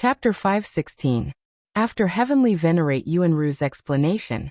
Chapter 516. After Heavenly Venerate Yuanru's explanation,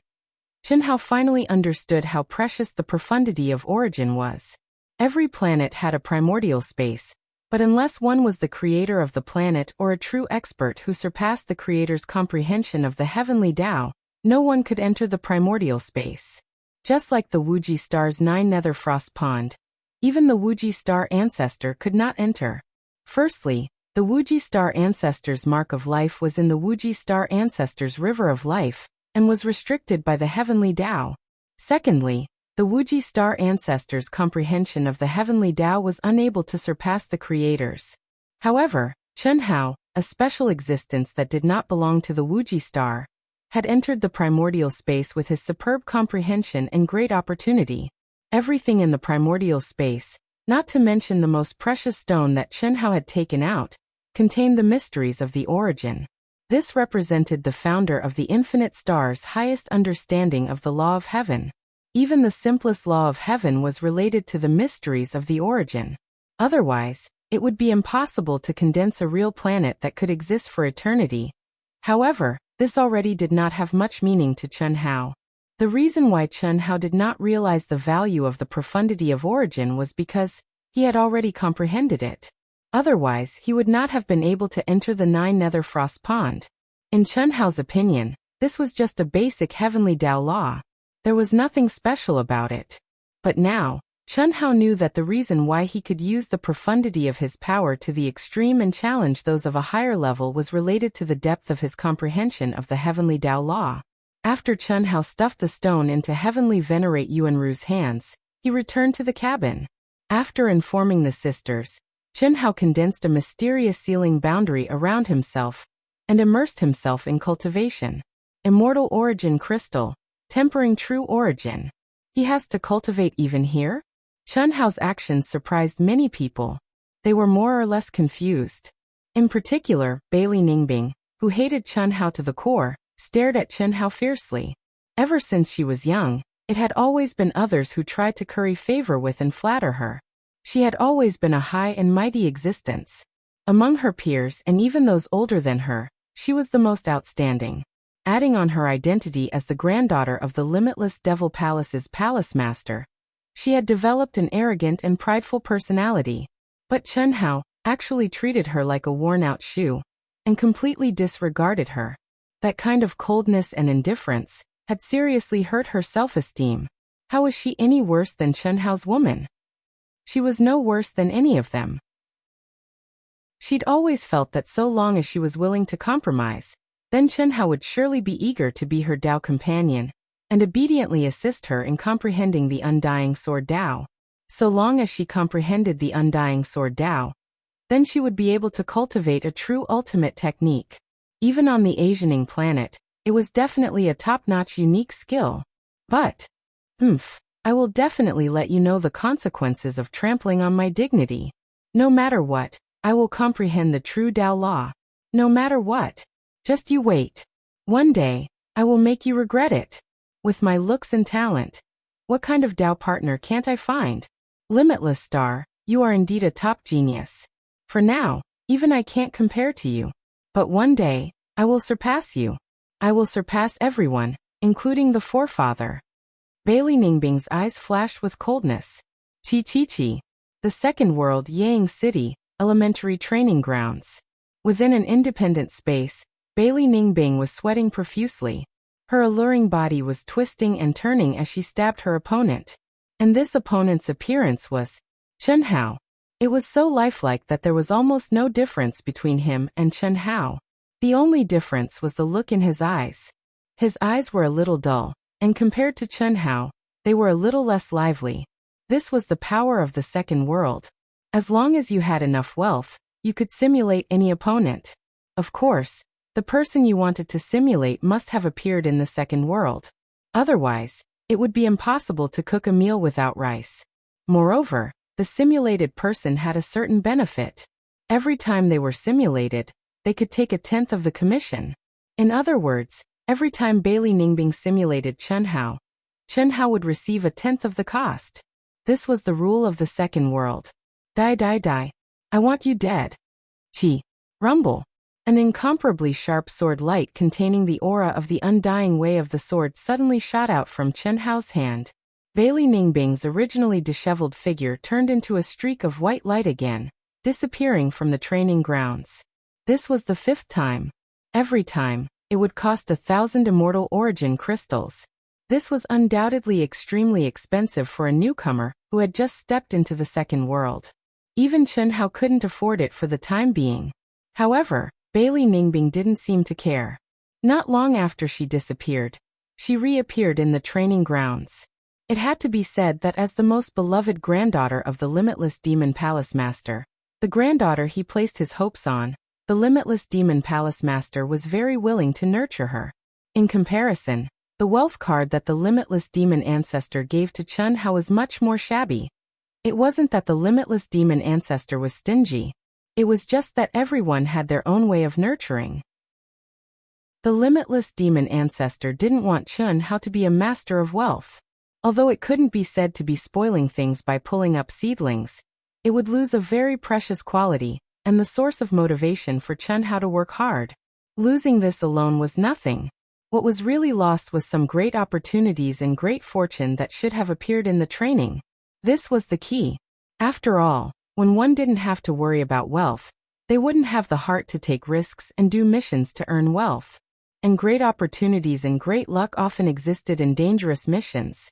Chenhao finally understood how precious the profundity of origin was. Every planet had a primordial space, but unless one was the creator of the planet or a true expert who surpassed the creator's comprehension of the heavenly Tao, no one could enter the primordial space. Just like the Wuxia star's 9 nether frost pond, even the Wuxia star ancestor could not enter. Firstly, the Wuxia star ancestor's mark of life was in the Wuxia star ancestor's river of life, and was restricted by the heavenly Tao. Secondly, the Wuxia star ancestor's comprehension of the heavenly Tao was unable to surpass the creator's. However, Chenhao, a special existence that did not belong to the Wuxia star, had entered the primordial space with his superb comprehension and great opportunity. Everything in the primordial space, not to mention the most precious stone that Chenhao had taken out, contained the mysteries of the origin. This represented the founder of the infinite star's highest understanding of the law of heaven. Even the simplest law of heaven was related to the mysteries of the origin. Otherwise, it would be impossible to condense a real planet that could exist for eternity. However, this already did not have much meaning to Chenhao. The reason why Chenhao did not realize the value of the profundity of origin was because he had already comprehended it. Otherwise, he would not have been able to enter the 9 nether frost pond. In Chenhao's opinion, this was just a basic heavenly Tao law. There was nothing special about it. But now, Chenhao knew that the reason why he could use the profundity of his power to the extreme and challenge those of a higher level was related to the depth of his comprehension of the heavenly Tao law. After Chenhao stuffed the stone into Heavenly Venerate Yuanru's hands, he returned to the cabin. After informing the sisters, Chenhao condensed a mysterious sealing boundary around himself and immersed himself in cultivation. Immortal origin crystal, tempering true origin. He has to cultivate even here? Chenhao's actions surprised many people. They were more or less confused. In particular, Bailey Ningbing, who hated Chenhao to the core, stared at Chenhao fiercely. Ever since she was young, it had always been others who tried to curry favor with and flatter her. She had always been a high and mighty existence. Among her peers and even those older than her, she was the most outstanding. Adding on her identity as the granddaughter of the Limitless Devil Palace's palace master, she had developed an arrogant and prideful personality. But Chenhao actually treated her like a worn-out shoe and completely disregarded her. That kind of coldness and indifference had seriously hurt her self-esteem. How was she any worse than Chenhao's woman? She was no worse than any of them. She'd always felt that so long as she was willing to compromise, then Chenhao would surely be eager to be her Tao companion and obediently assist her in comprehending the undying sword Tao. So long as she comprehended the undying sword Tao, then she would be able to cultivate a true ultimate technique. Even on the Asianing planet, it was definitely a top-notch unique skill. But, I will definitely let you know the consequences of trampling on my dignity. No matter what, I will comprehend the true Tao law. No matter what. Just you wait. One day, I will make you regret it. With my looks and talent, what kind of Tao partner can't I find? Limitless Star, you are indeed a top genius. For now, even I can't compare to you. But one day, I will surpass you. I will surpass everyone, including the forefather. Bailey Ningbing's eyes flashed with coldness. Chi. The second world, Yang City, elementary training grounds. Within an independent space, Bailey Ningbing was sweating profusely. Her alluring body was twisting and turning as she stabbed her opponent. And this opponent's appearance was Chenhao. It was so lifelike that there was almost no difference between him and Chenhao. The only difference was the look in his eyes. His eyes were a little dull, and compared to Chenhao, they were a little less lively. This was the power of the second world. As long as you had enough wealth, you could simulate any opponent. Of course, the person you wanted to simulate must have appeared in the second world. Otherwise, it would be impossible to cook a meal without rice. Moreover, the simulated person had a certain benefit. Every time they were simulated, they could take 1/10 of the commission. In other words, every time Bailey Ningbing simulated Chenhao would receive 1/10 of the cost. This was the rule of the second world. Die. I want you dead. Chi. Rumble. An incomparably sharp sword light containing the aura of the undying way of the sword suddenly shot out from Chen Hao's hand. Bailey Ningbing's originally disheveled figure turned into a streak of white light again, disappearing from the training grounds. This was the 5th time. Every time, it would cost 1,000 immortal origin crystals. This was undoubtedly extremely expensive for a newcomer who had just stepped into the second world. Even Chen Hao couldn't afford it for the time being. However, Bailey Ningbing didn't seem to care. Not long after she disappeared, she reappeared in the training grounds. It had to be said that as the most beloved granddaughter of the limitless Demon Palace Master, the granddaughter he placed his hopes on, the limitless Demon Palace Master was very willing to nurture her. In comparison, the wealth card that the limitless demon ancestor gave to Chen Hao was much more shabby. It wasn't that the limitless demon ancestor was stingy. It was just that everyone had their own way of nurturing. The limitless demon ancestor didn't want Chen Hao to be a master of wealth. Although it couldn't be said to be spoiling things by pulling up seedlings, it would lose a very precious quality, and the source of motivation for Chen Hao to work hard. Losing this alone was nothing. What was really lost was some great opportunities and great fortune that should have appeared in the training. This was the key. After all, when one didn't have to worry about wealth, they wouldn't have the heart to take risks and do missions to earn wealth. And great opportunities and great luck often existed in dangerous missions.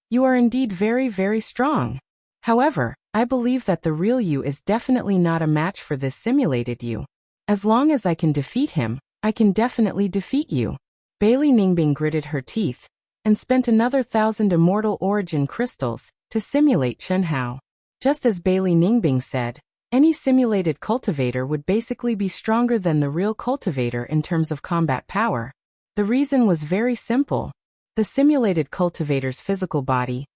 You are indeed very, very strong. However, I believe that the real you is definitely not a match for this simulated you. As long as I can defeat him, I can definitely defeat you. Bailey Ningbing gritted her teeth and spent another 1,000 immortal origin crystals to simulate Chen Hao. Just as Bailey Ningbing said, any simulated cultivator would basically be stronger than the real cultivator in terms of combat power. The reason was very simple. The simulated cultivator's physical body,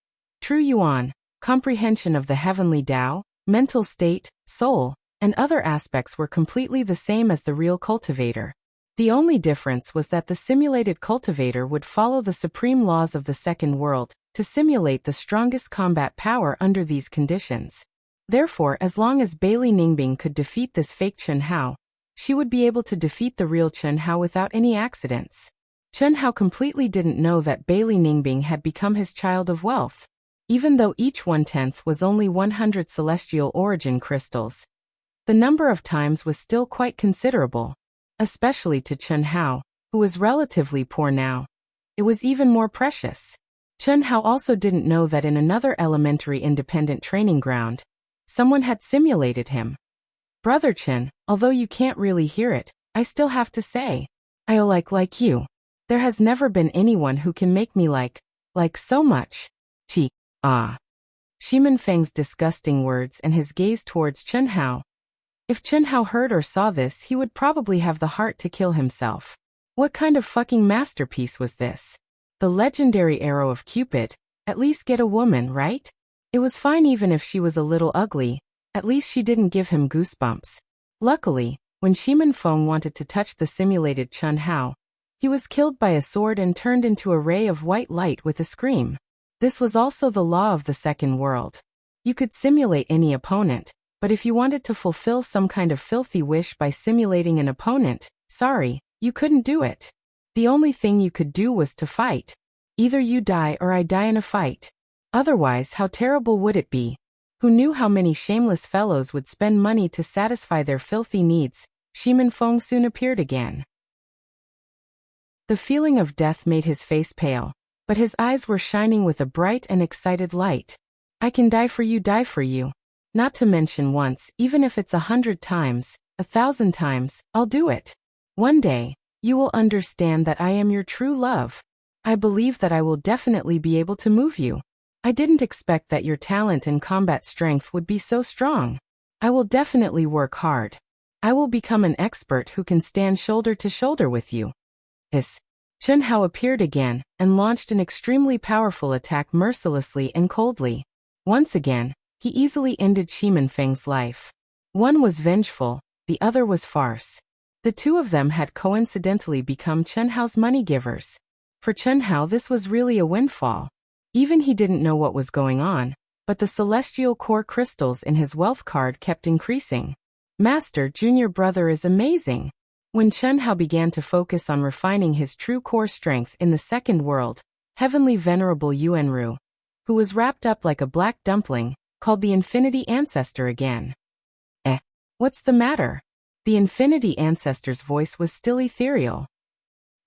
true yuan, comprehension of the heavenly Tao, mental state, soul, and other aspects were completely the same as the real cultivator. The only difference was that the simulated cultivator would follow the supreme laws of the second world to simulate the strongest combat power under these conditions. Therefore, as long as Bailey Ningbing could defeat this fake Chen Hao, she would be able to defeat the real Chen Hao without any accidents. Chen Hao completely didn't know that Bailey Ningbing had become his child of wealth. Even though each 1/10 was only 100 celestial origin crystals, the number of times was still quite considerable. Especially to Chen Hao, who was relatively poor now. It was even more precious. Chen Hao also didn't know that in another elementary independent training ground, someone had simulated him. Brother Chen, although you can't really hear it, I still have to say, I like you. There has never been anyone who can make me like so much. Shiman Feng's disgusting words and his gaze towards Chen Hao. If Chen Hao heard or saw this, he would probably have the heart to kill himself. What kind of fucking masterpiece was this? The legendary arrow of Cupid. At least get a woman, right? It was fine even if she was a little ugly. At least she didn't give him goosebumps. Luckily, when Shiman Feng wanted to touch the simulated Chen Hao, he was killed by a sword and turned into a ray of white light with a scream. This was also the law of the second world. You could simulate any opponent, but if you wanted to fulfill some kind of filthy wish by simulating an opponent, sorry, you couldn't do it. The only thing you could do was to fight. Either you die or I die in a fight. Otherwise, how terrible would it be? Who knew how many shameless fellows would spend money to satisfy their filthy needs? Shiman Feng soon appeared again. The feeling of death made his face pale, but his eyes were shining with a bright and excited light. I can die for you, die for you. Not to mention once, even if it's 100 times, 1,000 times, I'll do it. One day, you will understand that I am your true love. I believe that I will definitely be able to move you. I didn't expect that your talent and combat strength would be so strong. I will definitely work hard. I will become an expert who can stand shoulder to shoulder with you. Chen Hao appeared again and launched an extremely powerful attack mercilessly and coldly. Once again, he easily ended Shiman Feng's life. One was vengeful, the other was farce. The two of them had coincidentally become Chen Hao's money givers. For Chen Hao, this was really a windfall. Even he didn't know what was going on, but the celestial core crystals in his wealth card kept increasing. Master, junior brother is amazing. When Chen Hao began to focus on refining his true core strength in the second world, Heavenly Venerable Yuanru, who was wrapped up like a black dumpling, called the Infinity Ancestor again. What's the matter? The Infinity Ancestor's voice was still ethereal.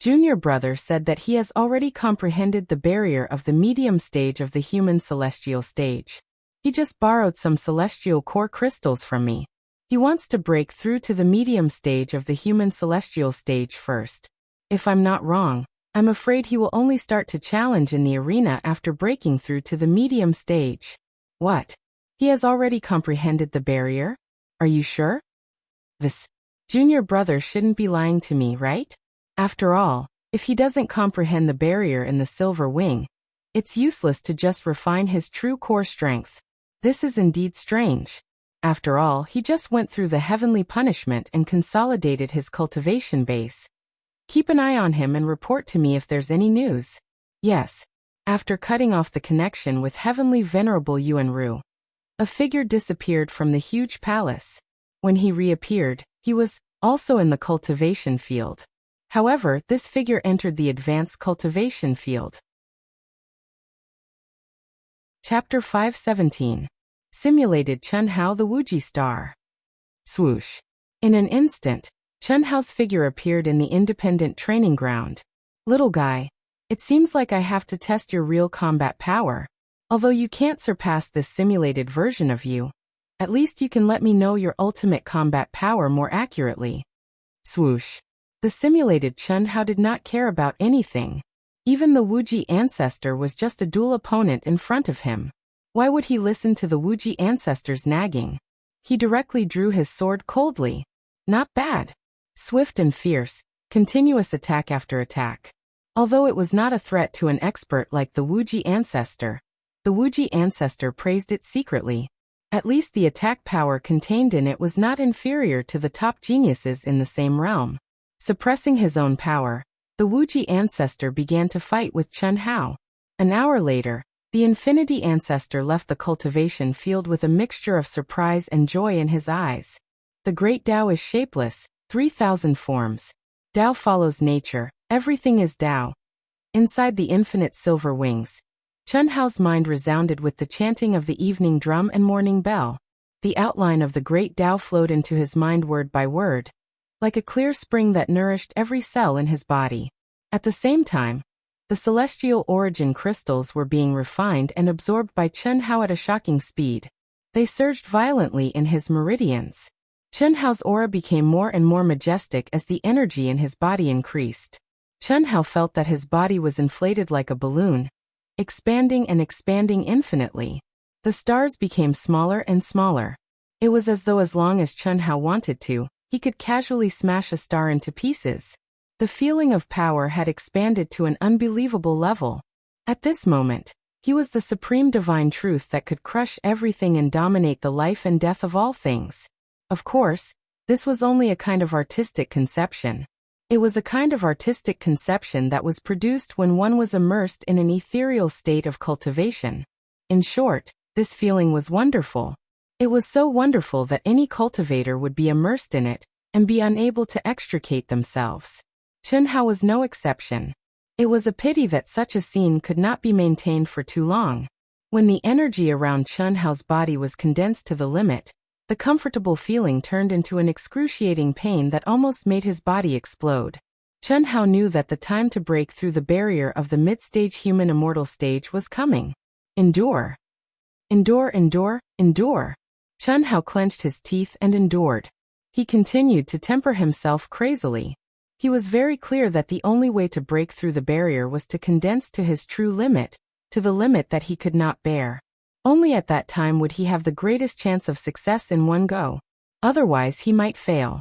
Junior brother said that he has already comprehended the barrier of the medium stage of the human celestial stage. He just borrowed some celestial core crystals from me. He wants to break through to the medium stage of the human celestial stage first. If I'm not wrong, I'm afraid he will only start to challenge in the arena after breaking through to the medium stage. What? He has already comprehended the barrier? Are you sure? This junior brother shouldn't be lying to me, right? After all, if he doesn't comprehend the barrier in the silver wing, it's useless to just refine his true core strength. This is indeed strange. After all, he just went through the heavenly punishment and consolidated his cultivation base. Keep an eye on him and report to me if there's any news. Yes. After cutting off the connection with Heavenly Venerable Yuanru, a figure disappeared from the huge palace. When he reappeared, he was also in the cultivation field. However, this figure entered the advanced cultivation field. Chapter 517. Simulated Chen Hao the Wuji Star. Swoosh. In an instant, Chen Hao's figure appeared in the independent training ground. Little guy, it seems like I have to test your real combat power. Although you can't surpass this simulated version of you, at least you can let me know your ultimate combat power more accurately. Swoosh. The simulated Chen Hao did not care about anything. Even the Wuji ancestor was just a dual opponent in front of him. Why would he listen to the Wuji ancestor's nagging? He directly drew his sword coldly. Not bad. Swift and fierce, continuous attack after attack. Although it was not a threat to an expert like the Wuji ancestor, the Wuji ancestor praised it secretly. At least the attack power contained in it was not inferior to the top geniuses in the same realm. Suppressing his own power, the Wuji ancestor began to fight with Chen Hao. An hour later, the Infinity Ancestor left the cultivation field with a mixture of surprise and joy in his eyes. The great Tao is shapeless, 3,000 forms. Tao follows nature, everything is Tao. Inside the infinite silver wings, Chen Hao's mind resounded with the chanting of the evening drum and morning bell. The outline of the great Tao flowed into his mind word by word, like a clear spring that nourished every cell in his body. At the same time, the celestial origin crystals were being refined and absorbed by Chen Hao at a shocking speed. They surged violently in his meridians. Chen Hao's aura became more and more majestic as the energy in his body increased. Chen Hao felt that his body was inflated like a balloon, expanding and expanding infinitely. The stars became smaller and smaller. It was as though as long as Chen Hao wanted to, he could casually smash a star into pieces. The feeling of power had expanded to an unbelievable level. At this moment, he was the supreme divine truth that could crush everything and dominate the life and death of all things. Of course, this was only a kind of artistic conception. It was a kind of artistic conception that was produced when one was immersed in an ethereal state of cultivation. In short, this feeling was wonderful. It was so wonderful that any cultivator would be immersed in it and be unable to extricate themselves. Chen Hao was no exception. It was a pity that such a scene could not be maintained for too long. When the energy around Chen Hao's body was condensed to the limit, the comfortable feeling turned into an excruciating pain that almost made his body explode. Chen Hao knew that the time to break through the barrier of the mid-stage human immortal stage was coming. Endure. Endure, endure, endure. Chen Hao clenched his teeth and endured. He continued to temper himself crazily. He was very clear that the only way to break through the barrier was to condense to his true limit, to the limit that he could not bear. Only at that time would he have the greatest chance of success in one go. Otherwise he might fail.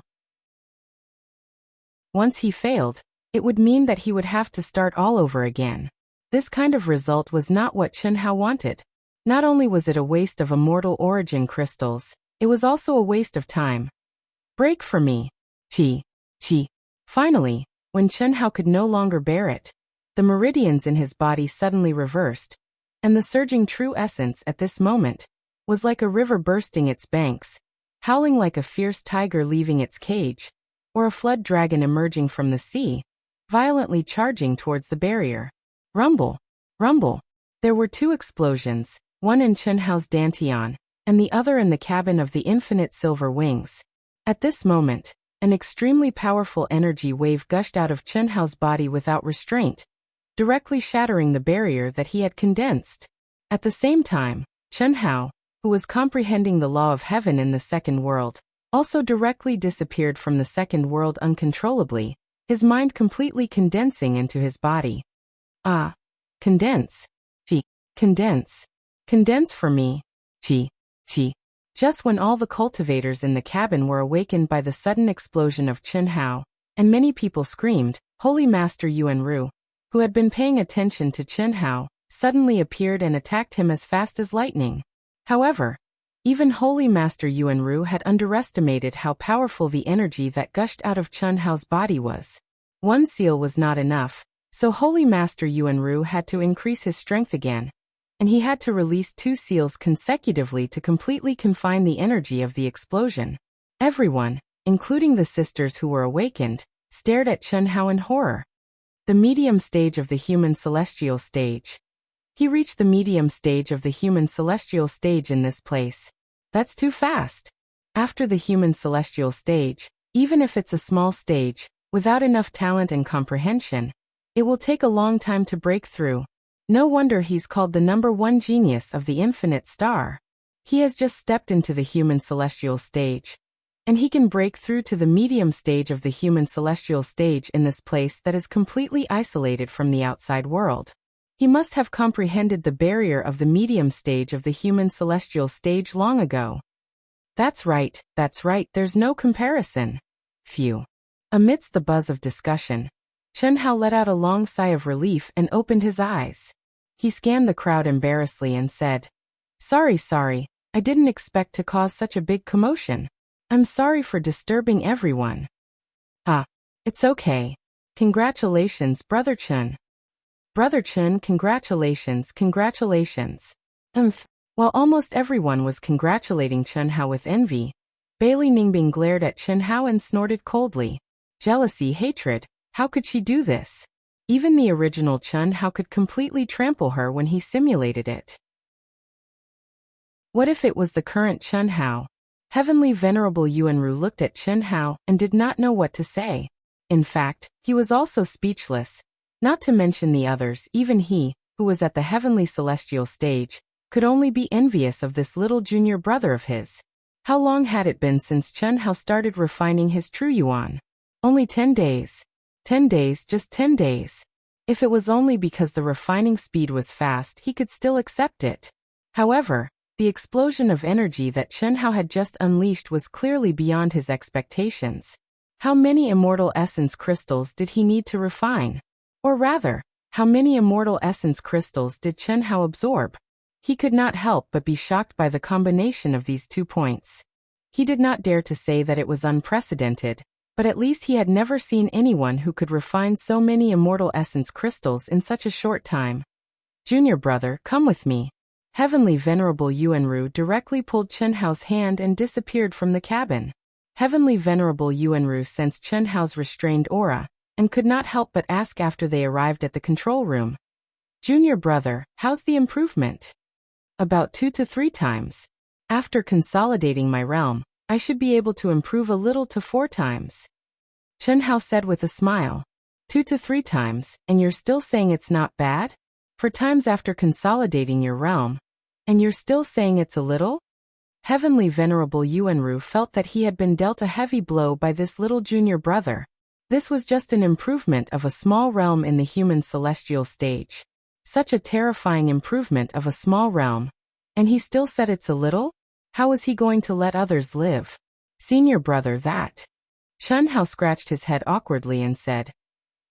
Once he failed, it would mean that he would have to start all over again. This kind of result was not what Chen Hao wanted. Not only was it a waste of immortal origin crystals, it was also a waste of time. Break for me. Chi. Chi. Finally, when Chen Hao could no longer bear it, the meridians in his body suddenly reversed, and the surging true essence at this moment was like a river bursting its banks, howling like a fierce tiger leaving its cage. or a flood dragon emerging from the sea, violently charging towards the barrier. Rumble! Rumble! There were two explosions, one in Chenhao's dantian, and the other in the cabin of the infinite silver wings. At this moment, an extremely powerful energy wave gushed out of Chenhao's body without restraint, directly shattering the barrier that he had condensed. At the same time, Chenhao, who was comprehending the law of heaven in the second world, also directly disappeared from the second world uncontrollably, his mind completely condensing into his body. Ah! Condense! Chi! Condense! Condense for me! Chi! Chi! Just when all the cultivators in the cabin were awakened by the sudden explosion of Chenhao, and many people screamed, Holy Master Yuanru, who had been paying attention to Chenhao, suddenly appeared and attacked him as fast as lightning. However, even Holy Master Yuanru had underestimated how powerful the energy that gushed out of Chenhao's body was. One seal was not enough, so Holy Master Yuanru had to increase his strength again, and he had to release 2 seals consecutively to completely confine the energy of the explosion. Everyone, including the sisters who were awakened, stared at Chenhao in horror. The medium stage of the human celestial stage. He reached the medium stage of the human celestial stage in this place. That's too fast. After the human celestial stage, even if it's a small stage, without enough talent and comprehension, it will take a long time to break through. No wonder he's called the #1 genius of the infinite star. He has just stepped into the human celestial stage, and he can break through to the medium stage of the human celestial stage in this place that is completely isolated from the outside world. He must have comprehended the barrier of the medium stage of the human celestial stage long ago. That's right, there's no comparison. Phew. Amidst the buzz of discussion, Chenhao let out a long sigh of relief and opened his eyes. He scanned the crowd embarrassedly and said, Sorry, I didn't expect to cause such a big commotion. I'm sorry for disturbing everyone. Ah, it's okay. Congratulations, Brother Chen. Brother Chen, congratulations. While almost everyone was congratulating Chenhao with envy, Bailey Ningbing glared at Chenhao and snorted coldly. Jealousy, hatred, how could she do this? Even the original Chenhao could completely trample her when he simulated it. What if it was the current Chenhao? Heavenly Venerable Yuanru looked at Chenhao and did not know what to say. In fact, he was also speechless. Not to mention the others, even he, who was at the heavenly celestial stage, could only be envious of this little junior brother of his. How long had it been since Chenhao started refining his true yuan? Only 10 days. 10 days, just 10 days. If it was only because the refining speed was fast, he could still accept it. However, the explosion of energy that Chenhao had just unleashed was clearly beyond his expectations. How many immortal essence crystals did he need to refine? Or rather, how many immortal essence crystals did Chenhao absorb? He could not help but be shocked by the combination of these 2 points. He did not dare to say that it was unprecedented, but at least he had never seen anyone who could refine so many immortal essence crystals in such a short time. Junior brother, come with me. Heavenly Venerable Yuanru directly pulled Chenhao's hand and disappeared from the cabin. Heavenly Venerable Yuanru sensed Chenhao's restrained aura, and could not help but ask after they arrived at the control room. Junior brother, how's the improvement? About 2 to 3 times. After consolidating my realm, I should be able to improve a little to 4 times. Chenhao said with a smile. 2 to 3 times, and you're still saying it's not bad? 4 times after consolidating your realm, and you're still saying it's a little? Heavenly Venerable Yuanru felt that he had been dealt a heavy blow by this little junior brother. This was just an improvement of a small realm in the human celestial stage. Such a terrifying improvement of a small realm. And he still said it's a little? How was he going to let others live? Senior brother, that. Chenhao scratched his head awkwardly and said,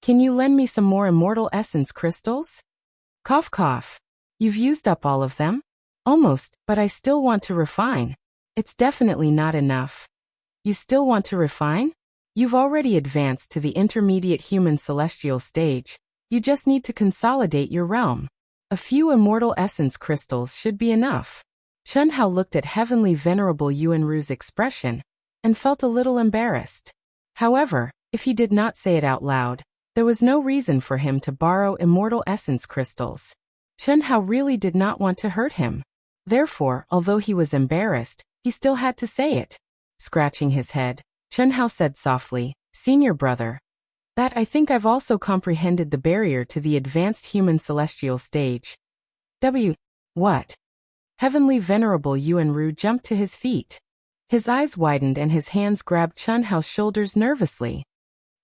Can you lend me some more immortal essence crystals? Cough cough. You've used up all of them? Almost, but I still want to refine. It's definitely not enough. You still want to refine? You've already advanced to the intermediate human celestial stage. You just need to consolidate your realm. A few immortal essence crystals should be enough. Chenhao looked at Heavenly Venerable Yuanru's expression and felt a little embarrassed. However, if he did not say it out loud, there was no reason for him to borrow immortal essence crystals. Chen Hao really did not want to hurt him. Therefore, although he was embarrassed, he still had to say it. Scratching his head, Chen Hao said softly, "Senior brother, that I think I've also comprehended the barrier to the advanced human celestial stage." What? Heavenly Venerable Yuanru jumped to his feet. His eyes widened and his hands grabbed Chen Hao's shoulders nervously.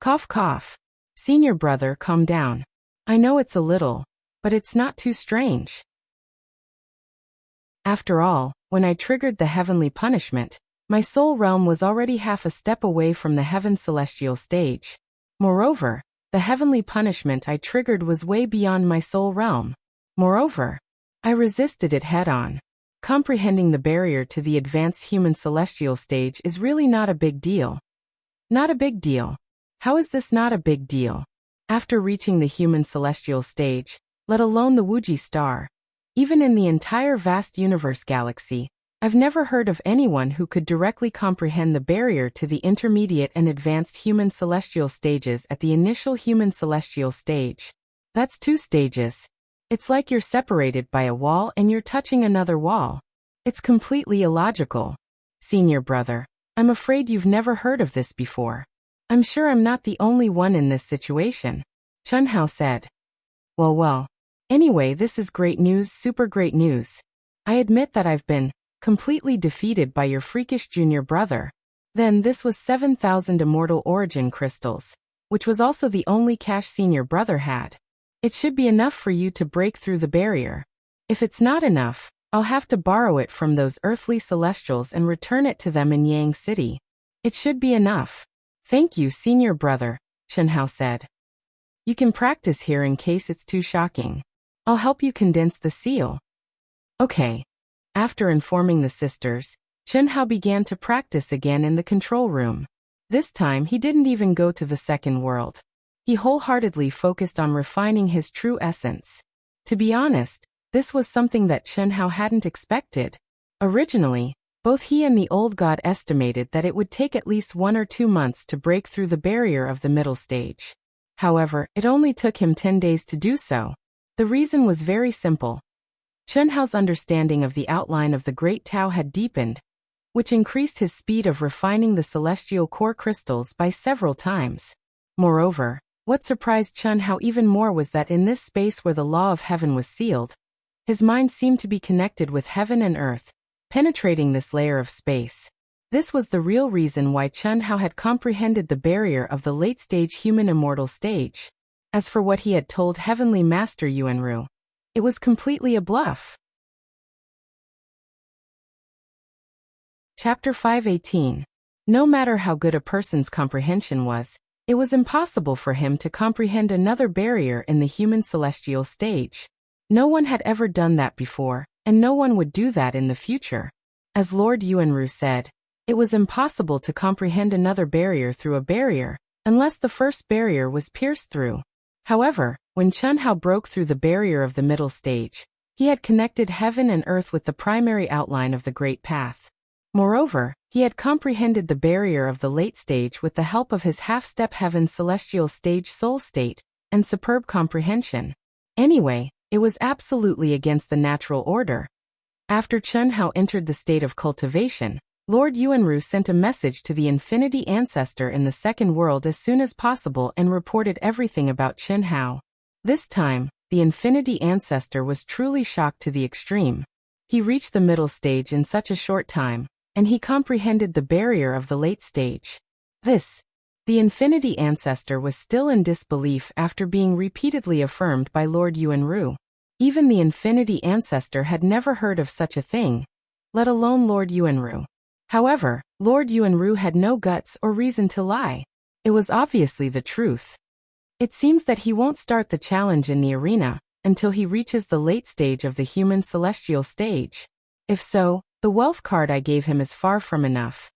Cough cough. Senior brother, calm down. I know it's a little, but it's not too strange. After all, when I triggered the heavenly punishment, my soul realm was already half a step away from the heaven celestial stage. Moreover, the heavenly punishment I triggered was way beyond my soul realm. Moreover, I resisted it head-on. Comprehending the barrier to the advanced human celestial stage is really not a big deal. Not a big deal. How is this not a big deal? After reaching the human celestial stage, let alone the Wuxia star, even in the entire vast universe galaxy, I've never heard of anyone who could directly comprehend the barrier to the intermediate and advanced human celestial stages at the initial human celestial stage. That's 2 stages. It's like you're separated by a wall and you're touching another wall. It's completely illogical. Senior brother, I'm afraid you've never heard of this before. I'm sure I'm not the only one in this situation. Chen Hao said. Well. Anyway, this is great news, super great news. I admit that I've been completely defeated by your freakish junior brother. Then this was 7,000 immortal origin crystals, which was also the only cash senior brother had. It should be enough for you to break through the barrier. If it's not enough, I'll have to borrow it from those earthly celestials and return it to them in Yang City. It should be enough. Thank you, senior brother, Chen Hao said. You can practice here in case it's too shocking. I'll help you condense the seal. Okay. After informing the sisters, Chen Hao began to practice again in the control room. This time he didn't even go to the second world. He wholeheartedly focused on refining his true essence. To be honest, this was something that Chen Hao hadn't expected. Originally, both he and the old god estimated that it would take at least 1 or 2 months to break through the barrier of the middle stage. However, it only took him 10 days to do so. The reason was very simple. Chen Hao's understanding of the outline of the Great Tao had deepened, which increased his speed of refining the celestial core crystals by several times. Moreover, what surprised Chen Hao even more was that in this space where the law of heaven was sealed, his mind seemed to be connected with heaven and earth, penetrating this layer of space. This was the real reason why Chen Hao had comprehended the barrier of the late-stage human immortal stage. As for what he had told Heavenly Master Yuanru, it was completely a bluff. Chapter 518. No matter how good a person's comprehension was, it was impossible for him to comprehend another barrier in the human celestial stage. No one had ever done that before, and no one would do that in the future. As Lord Yuanru said, it was impossible to comprehend another barrier through a barrier, unless the first barrier was pierced through. However, when Chen Hao broke through the barrier of the middle stage, he had connected heaven and earth with the primary outline of the Great Path. Moreover, he had comprehended the barrier of the late stage with the help of his half-step heaven celestial stage soul state, and superb comprehension. Anyway, it was absolutely against the natural order. After Chen Hao entered the state of cultivation, Lord Yuanru sent a message to the Infinity Ancestor in the second world as soon as possible and reported everything about Chen Hao. This time, the Infinity Ancestor was truly shocked to the extreme. He reached the middle stage in such a short time, and he comprehended the barrier of the late stage. The Infinity Ancestor was still in disbelief after being repeatedly affirmed by Lord Yuanru. Even the Infinity Ancestor had never heard of such a thing, let alone Lord Yuanru. However, Lord Yuanru had no guts or reason to lie. It was obviously the truth. It seems that he won't start the challenge in the arena until he reaches the late stage of the human celestial stage. If so, the wealth card I gave him is far from enough.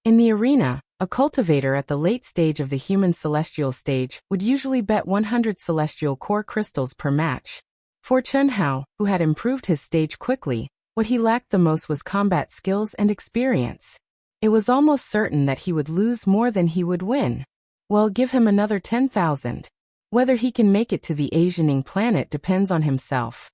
In the arena, a cultivator at the late stage of the human celestial stage would usually bet 100 celestial core crystals per match. For Chen Hao, who had improved his stage quickly, what he lacked the most was combat skills and experience. It was almost certain that he would lose more than he would win. Well, give him another 10,000. Whether he can make it to the Asianing planet depends on himself.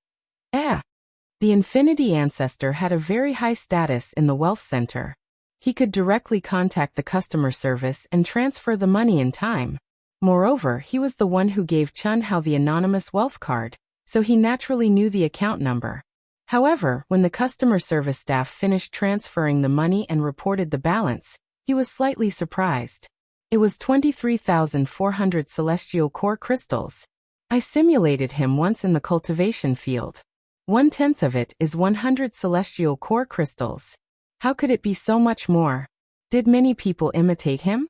The Infinity Ancestor had a very high status in the wealth center. He could directly contact the customer service and transfer the money in time. Moreover, he was the one who gave Chun Hao the anonymous wealth card, so he naturally knew the account number. However, when the customer service staff finished transferring the money and reported the balance, he was slightly surprised. It was 23,400 celestial core crystals. I simulated him once in the cultivation field. 1/10 of it is 100 celestial core crystals. How could it be so much more? Did many people imitate him?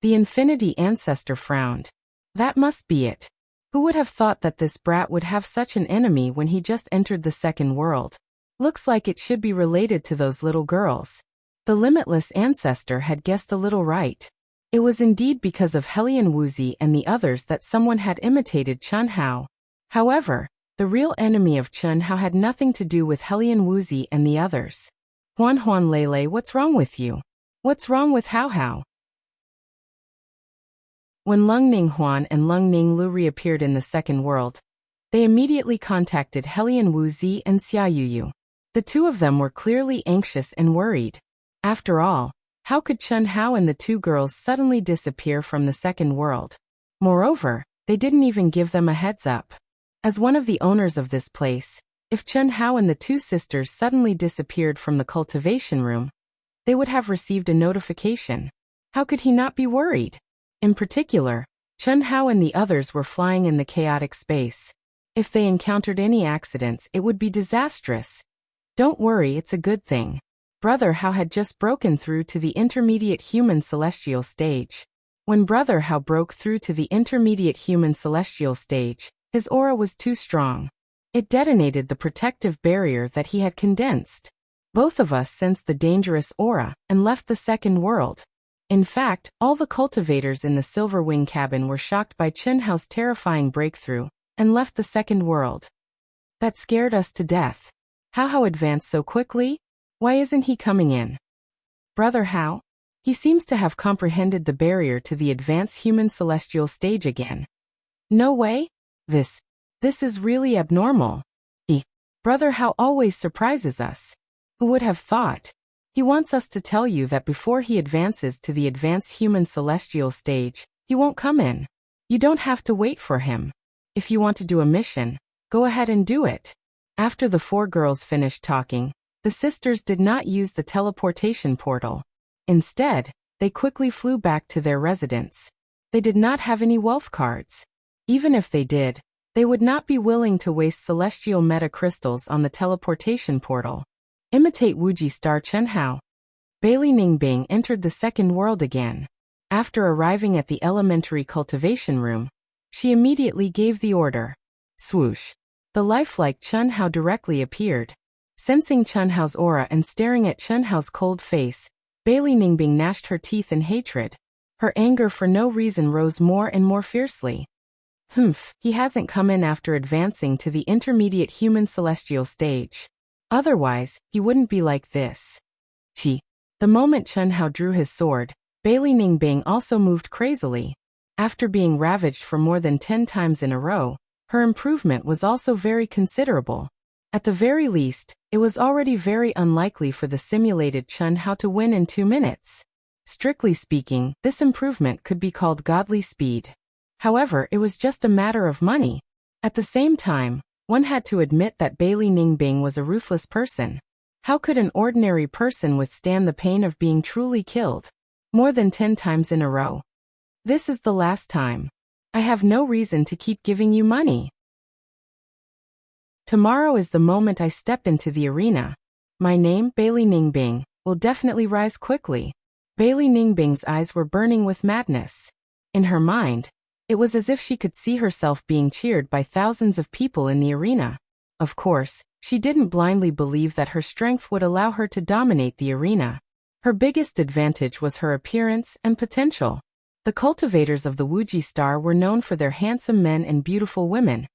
The Infinity Ancestor frowned. That must be it. Who would have thought that this brat would have such an enemy when he just entered the second world? Looks like it should be related to those little girls. The Limitless Ancestor had guessed a little right. It was indeed because of Helian Wuxia and the others that someone had imitated Chun Hao. However, the real enemy of Chun Hao had nothing to do with Helian Wuxia and the others. Huan Lele, what's wrong with you? What's wrong with Hao Hao? When Lung Ning Huan and Lung Ning Lu reappeared in the second world, they immediately contacted Helian Wuxia and Xia Yuyu. The two of them were clearly anxious and worried. After all, how could Chun Hao and the two girls suddenly disappear from the second world? Moreover, they didn't even give them a heads up. As one of the owners of this place, if Chun Hao and the two sisters suddenly disappeared from the cultivation room, they would have received a notification. How could he not be worried? In particular, Chun Hao and the others were flying in the chaotic space. If they encountered any accidents, it would be disastrous. Don't worry, it's a good thing. Brother Hao had just broken through to the intermediate human celestial stage. When Brother Hao broke through to the intermediate human celestial stage, his aura was too strong. It detonated the protective barrier that he had condensed. Both of us sensed the dangerous aura and left the second world. In fact, all the cultivators in the Silver Wing cabin were shocked by Chun Hao's terrifying breakthrough and left the second world. That scared us to death. How Hao advanced so quickly? Why isn't he coming in? Brother Hao? He seems to have comprehended the barrier to the advanced human celestial stage again. No way? This is really abnormal. Brother Hao always surprises us. Who would have thought? He wants us to tell you that before he advances to the advanced human celestial stage, he won't come in. You don't have to wait for him. If you want to do a mission, go ahead and do it. After the four girls finished talking, the sisters did not use the teleportation portal. Instead, they quickly flew back to their residence. They did not have any wealth cards. Even if they did, they would not be willing to waste celestial meta crystals on the teleportation portal. Imitate Wuxia star Chun Hao. Bailey Ningbing entered the second world again. After arriving at the elementary cultivation room, she immediately gave the order. Swoosh. The lifelike Chun Hao directly appeared. Sensing Chun Hao's aura and staring at Chun Hao's cold face, Bailey Ningbing gnashed her teeth in hatred. Her anger for no reason rose more and more fiercely. He hasn't come in after advancing to the intermediate human celestial stage. Otherwise, he wouldn't be like this. The moment Chun Hao drew his sword, Bailey Ningbing also moved crazily. After being ravaged for more than 10 times in a row, her improvement was also very considerable. At the very least, it was already very unlikely for the simulated Chun Hao to win in 2 minutes. Strictly speaking, this improvement could be called godly speed. However, it was just a matter of money. At the same time, one had to admit that Bailey Ningbing was a ruthless person. How could an ordinary person withstand the pain of being truly killed? More than 10 times in a row. This is the last time. I have no reason to keep giving you money. Tomorrow is the moment I step into the arena. My name, Bailey Ningbing, will definitely rise quickly. Bailey Ningbing's eyes were burning with madness. In her mind, it was as if she could see herself being cheered by thousands of people in the arena. Of course, she didn't blindly believe that her strength would allow her to dominate the arena. Her biggest advantage was her appearance and potential. The cultivators of the Wuxia Star were known for their handsome men and beautiful women,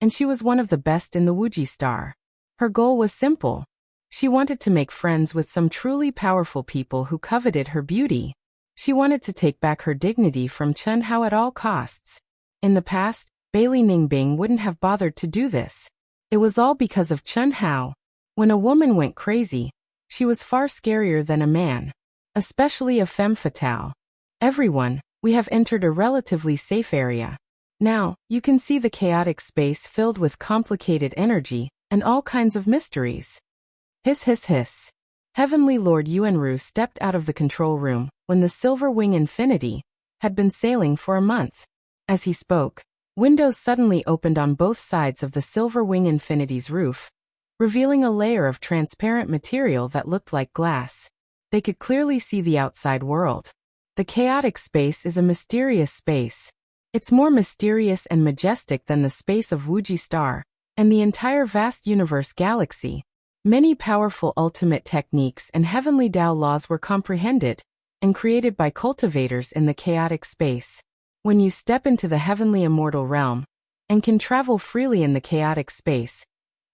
and she was one of the best in the Wuxia Star. Her goal was simple: She wanted to make friends with some truly powerful people who coveted her beauty. She wanted to take back her dignity from Chen Hao at all costs. In the past, Bailey Ningbing wouldn't have bothered to do this. It was all because of Chen Hao. When a woman went crazy, she was far scarier than a man, especially a femme fatale. Everyone, we have entered a relatively safe area. Now, you can see the chaotic space filled with complicated energy and all kinds of mysteries. Hiss hiss hiss. Heavenly Lord Yuanru stepped out of the control room when the Silver Wing Infinity had been sailing for a month. As he spoke, windows suddenly opened on both sides of the Silver Wing Infinity's roof, revealing a layer of transparent material that looked like glass. They could clearly see the outside world. The chaotic space is a mysterious space. It's more mysterious and majestic than the space of Wuxia star and the entire vast universe galaxy. Many powerful ultimate techniques and heavenly Tao laws were comprehended and created by cultivators in the chaotic space. When you step into the heavenly immortal realm and can travel freely in the chaotic space,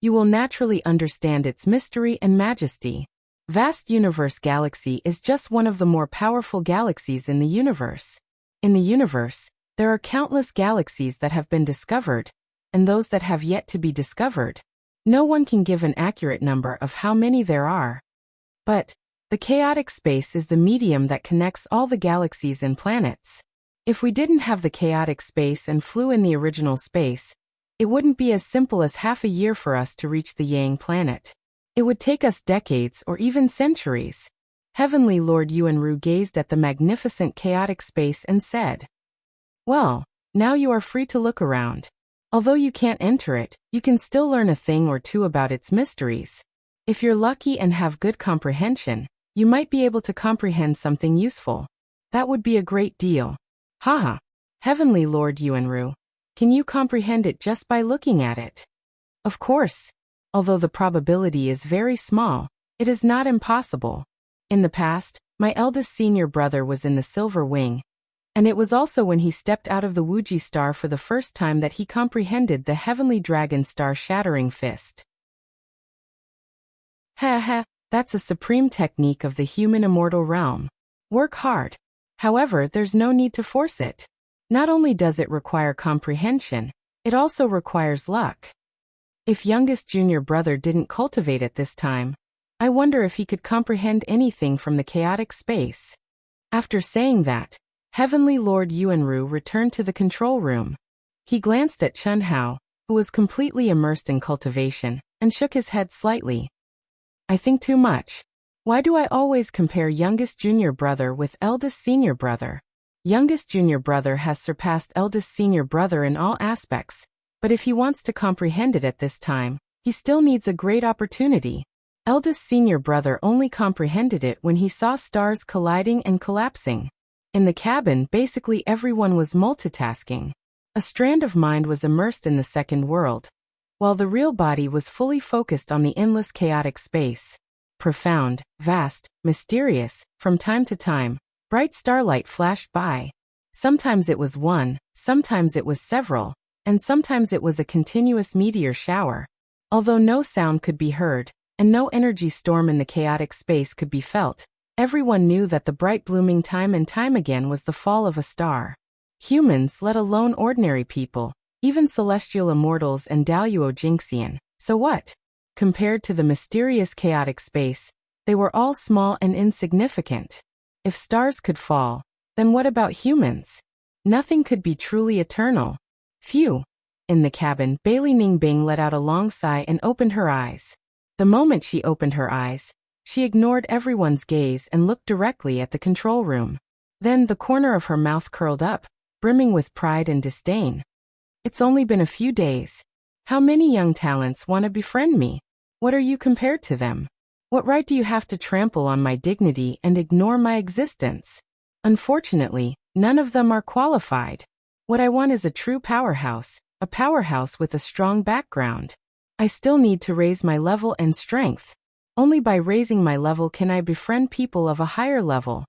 you will naturally understand its mystery and majesty. Vast universe galaxy is just one of the more powerful galaxies in the universe. In the universe, there are countless galaxies that have been discovered, and those that have yet to be discovered. No one can give an accurate number of how many there are. But the chaotic space is the medium that connects all the galaxies and planets. If we didn't have the chaotic space and flew in the original space, it wouldn't be as simple as half a year for us to reach the Yang planet. It would take us decades or even centuries. Heavenly Lord Yuanru gazed at the magnificent chaotic space and said, "Well, now you are free to look around. Although you can't enter it, you can still learn a thing or two about its mysteries. If you're lucky and have good comprehension, you might be able to comprehend something useful. That would be a great deal." Haha. Heavenly Lord Yuanru, can you comprehend it just by looking at it? Of course. Although the probability is very small, it is not impossible. In the past, my eldest senior brother was in the Silver Wing, and it was also when he stepped out of the Wuxia star for the first time that he comprehended the heavenly dragon star shattering fist. Ha ha, that's a supreme technique of the human immortal realm. Work hard. However, there's no need to force it. Not only does it require comprehension, it also requires luck. If youngest junior brother didn't cultivate it this time, I wonder if he could comprehend anything from the chaotic space. After saying that, Heavenly Lord Yuanru returned to the control room. He glanced at Chen Hao, who was completely immersed in cultivation, and shook his head slightly. I think too much. Why do I always compare youngest junior brother with eldest senior brother? Youngest junior brother has surpassed eldest senior brother in all aspects, but if he wants to comprehend it at this time, he still needs a great opportunity. Eldest senior brother only comprehended it when he saw stars colliding and collapsing. In the cabin, basically everyone was multitasking. A strand of mind was immersed in the second world, while the real body was fully focused on the endless chaotic space. Profound, vast, mysterious, from time to time, bright starlight flashed by. Sometimes it was one, sometimes it was several, and sometimes it was a continuous meteor shower. Although no sound could be heard, and no energy storm in the chaotic space could be felt, everyone knew that the bright blooming time and time again was the fall of a star. Humans, let alone ordinary people, even celestial immortals and Daoyuo Jinxian, so what? Compared to the mysterious chaotic space, they were all small and insignificant. If stars could fall, then what about humans? Nothing could be truly eternal. Phew. In the cabin, Bailey Ningbing let out a long sigh and opened her eyes. The moment she opened her eyes, she ignored everyone's gaze and looked directly at the control room. Then the corner of her mouth curled up, brimming with pride and disdain. It's only been a few days. How many young talents want to befriend me? What are you compared to them? What right do you have to trample on my dignity and ignore my existence? Unfortunately, none of them are qualified. What I want is a true powerhouse, a powerhouse with a strong background. I still need to raise my level and strength. Only by raising my level can I befriend people of a higher level.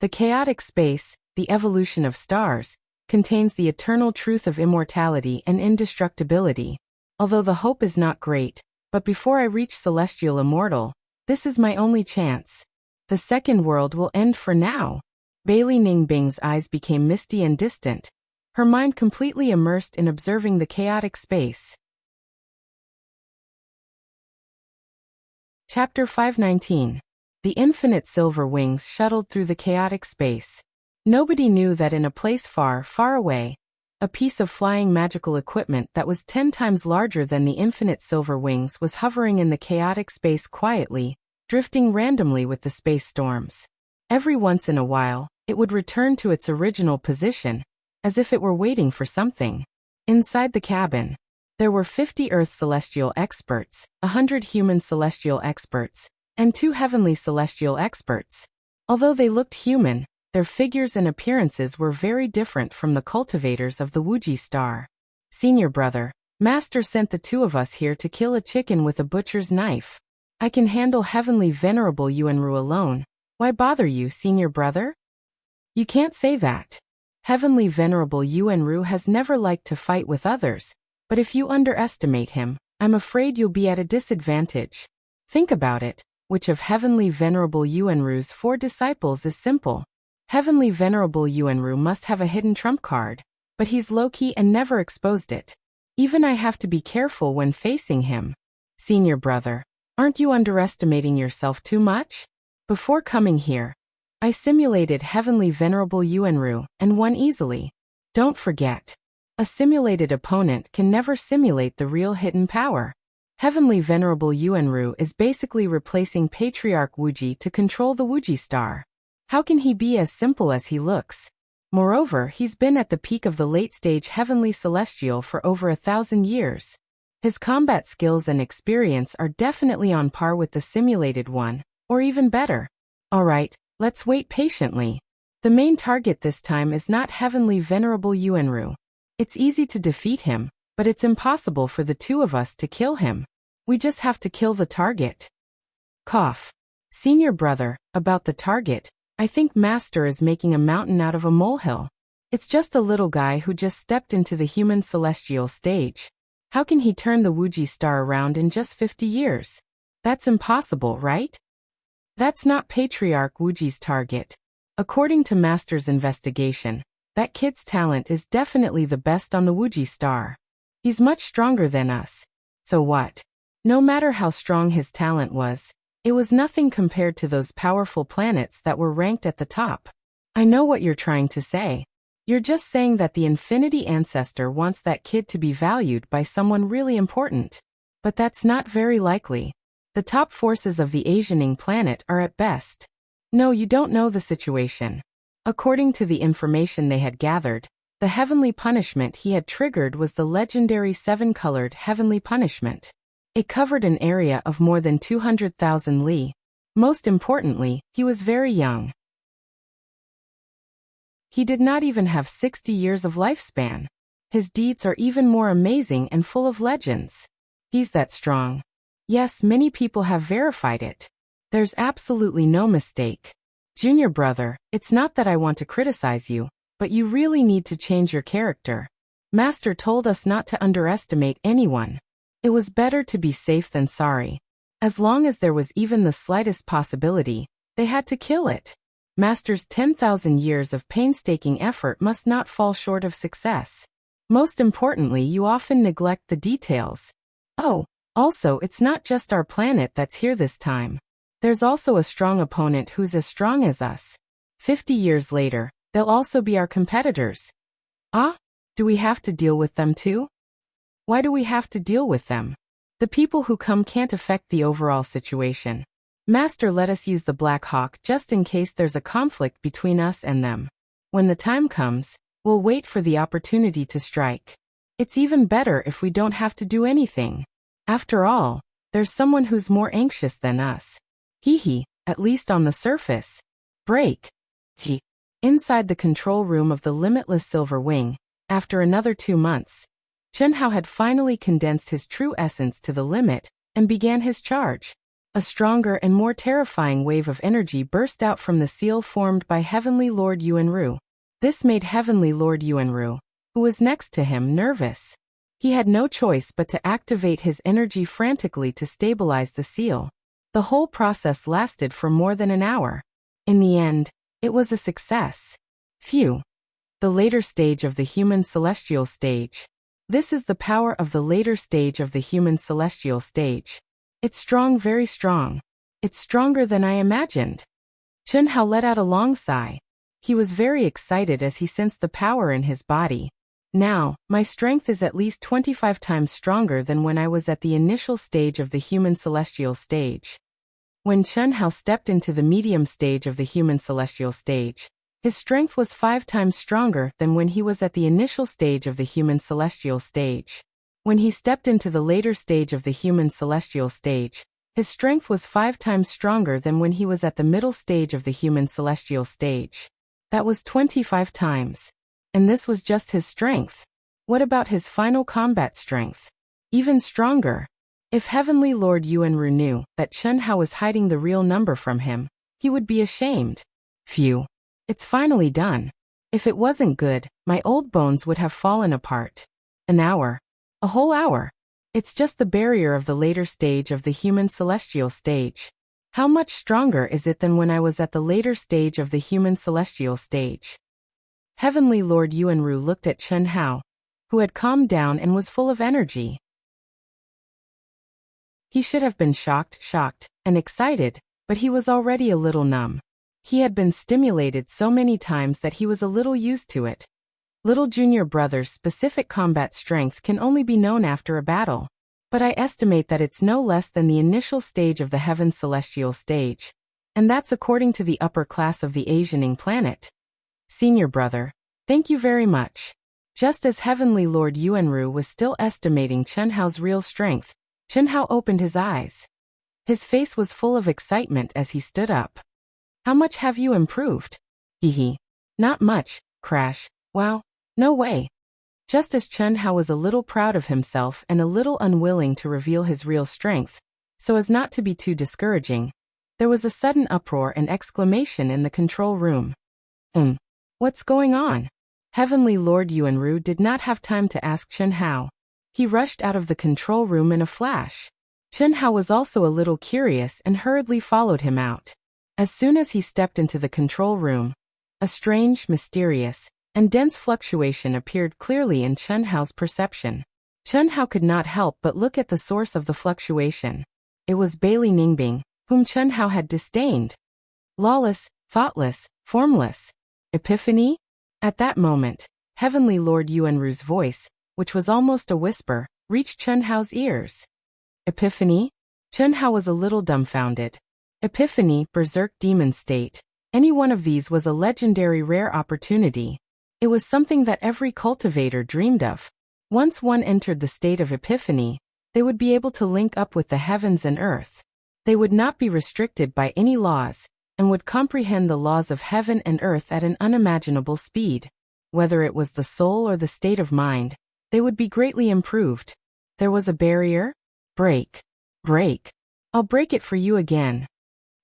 The chaotic space, the evolution of stars, contains the eternal truth of immortality and indestructibility. Although the hope is not great, But before I reach Celestial Immortal, this is my only chance. The second world will end for now. Bailey Ningbing's eyes became misty and distant, her mind completely immersed in observing the chaotic space. Chapter 519. The infinite silver wings shuttled through the chaotic space. Nobody knew that in a place far, far away, a piece of flying magical equipment that was 10 times larger than the infinite silver wings was hovering in the chaotic space quietly, drifting randomly with the space storms. Every once in a while, it would return to its original position, as if it were waiting for something. Inside the cabin, there were 50 Earth celestial experts, 100 human celestial experts, and 2 heavenly celestial experts. Although they looked human, their figures and appearances were very different from the cultivators of the Wuxia star. Senior brother, Master sent the 2 of us here to kill a chicken with a butcher's knife. I can handle heavenly venerable Yuanru alone. Why bother you, senior brother? You can't say that. Heavenly venerable Yuanru has never liked to fight with others, but if you underestimate him, I'm afraid you'll be at a disadvantage. Think about it, which of Heavenly Venerable Yuanru's 4 disciples is simple? Heavenly Venerable Yuanru must have a hidden trump card, but he's low-key and never exposed it. Even I have to be careful when facing him. Senior brother, aren't you underestimating yourself too much? Before coming here, I simulated Heavenly Venerable Yuanru and won easily. Don't forget. A simulated opponent can never simulate the real hidden power. Heavenly Venerable Yuanru is basically replacing Patriarch Wuxia to control the Wuxia star. How can he be as simple as he looks? Moreover, he's been at the peak of the late-stage Heavenly Celestial for over 1,000 years. His combat skills and experience are definitely on par with the simulated one, or even better. Alright, let's wait patiently. The main target this time is not Heavenly Venerable Yuanru. It's easy to defeat him, but it's impossible for the 2 of us to kill him. We just have to kill the target. Cough. Senior brother, about the target, I think Master is making a mountain out of a molehill. It's just a little guy who just stepped into the human celestial stage. How can he turn the Wuxia star around in just 50 years? That's impossible, right? That's not Patriarch Wuxia's target. According to Master's investigation, that kid's talent is definitely the best on the Wuxia star. He's much stronger than us. So what? No matter how strong his talent was, it was nothing compared to those powerful planets that were ranked at the top. I know what you're trying to say. You're just saying that the Infinity Ancestor wants that kid to be valued by someone really important. But that's not very likely. The top forces of the Asianing planet are at best. No, you don't know the situation. According to the information they had gathered, the heavenly punishment he had triggered was the legendary 7-colored heavenly punishment. It covered an area of more than 200,000 li. Most importantly, he was very young. He did not even have 60 years of lifespan. His deeds are even more amazing and full of legends. He's that strong. Yes, many people have verified it. There's absolutely no mistake. Junior brother, it's not that I want to criticize you, but you really need to change your character. Master told us not to underestimate anyone. It was better to be safe than sorry. As long as there was even the slightest possibility, they had to kill it. Master's 10,000 years of painstaking effort must not fall short of success. Most importantly, you often neglect the details. Oh, also, it's not just our planet that's here this time. There's also a strong opponent who's as strong as us. 50 years later, they'll also be our competitors. Ah? Do we have to deal with them too? Why do we have to deal with them? The people who come can't affect the overall situation. Master let us use the Black Hawk just in case there's a conflict between us and them. When the time comes, we'll wait for the opportunity to strike. It's even better if we don't have to do anything. After all, there's someone who's more anxious than us. Hee, at least on the surface. Break. Hee. Inside the control room of the limitless Silver Wing, after another 2 months, Chenhao had finally condensed his true essence to the limit and began his charge. A stronger and more terrifying wave of energy burst out from the seal formed by Heavenly Lord Yuanru. This made Heavenly Lord Yuanru, who was next to him, nervous. He had no choice but to activate his energy frantically to stabilize the seal. The whole process lasted for more than an hour. In the end, it was a success. Phew. The later stage of the human celestial stage. This is the power of the later stage of the human celestial stage. It's strong, very strong. It's stronger than I imagined. Chun Hao let out a long sigh. He was very excited as he sensed the power in his body. Now, my strength is at least 25 times stronger than when I was at the initial stage of the human celestial stage. When Chun Hao stepped into the medium stage of the human celestial stage, his strength was 5 times stronger than when he was at the initial stage of the human celestial stage. When he stepped into the later stage of the human celestial stage, his strength was 5 times stronger than when he was at the middle stage of the human celestial stage. That was 25 times. And this was just his strength. What about his final combat strength? Even stronger. If Heavenly Lord Yuanru knew that Chun Hao was hiding the real number from him, he would be ashamed. Phew. It's finally done. If it wasn't good, my old bones would have fallen apart. An hour. A whole hour. It's just the barrier of the later stage of the human celestial stage. How much stronger is it than when I was at the later stage of the human celestial stage? Heavenly Lord Yuanru looked at Chun Hao, who had calmed down and was full of energy. He should have been shocked, and excited, but he was already a little numb. He had been stimulated so many times that he was a little used to it. Little junior brother's specific combat strength can only be known after a battle, but I estimate that it's no less than the initial stage of the heaven celestial stage, and that's according to the upper class of the Asianing planet. Senior brother, thank you very much. Just as Heavenly Lord Yuanru was still estimating Chun Hao's real strength, Chun Hao opened his eyes. His face was full of excitement as he stood up. How much have you improved? Hehe. Not much, Crash. Wow, no way. Just as Chun Hao was a little proud of himself and a little unwilling to reveal his real strength, so as not to be too discouraging, there was a sudden uproar and exclamation in the control room. What's going on? Heavenly Lord Yuanru did not have time to ask Chun Hao. He rushed out of the control room in a flash. Chun Hao was also a little curious and hurriedly followed him out. As soon as he stepped into the control room, a strange, mysterious, and dense fluctuation appeared clearly in Chun Hao's perception. Chun Hao could not help but look at the source of the fluctuation. It was Bailey Ningbing, whom Chun Hao had disdained. Lawless, thoughtless, formless. Epiphany? At that moment, Heavenly Lord Yuanru's voice, which was almost a whisper, reached Chun Hao's ears. Epiphany? Chun Hao was a little dumbfounded. Epiphany, Berserk Demon State. Any one of these was a legendary rare opportunity. It was something that every cultivator dreamed of. Once one entered the state of Epiphany, they would be able to link up with the heavens and earth. They would not be restricted by any laws, and would comprehend the laws of heaven and earth at an unimaginable speed. Whether it was the soul or the state of mind, they would be greatly improved. There was a barrier? Break. Break. I'll break it for you again.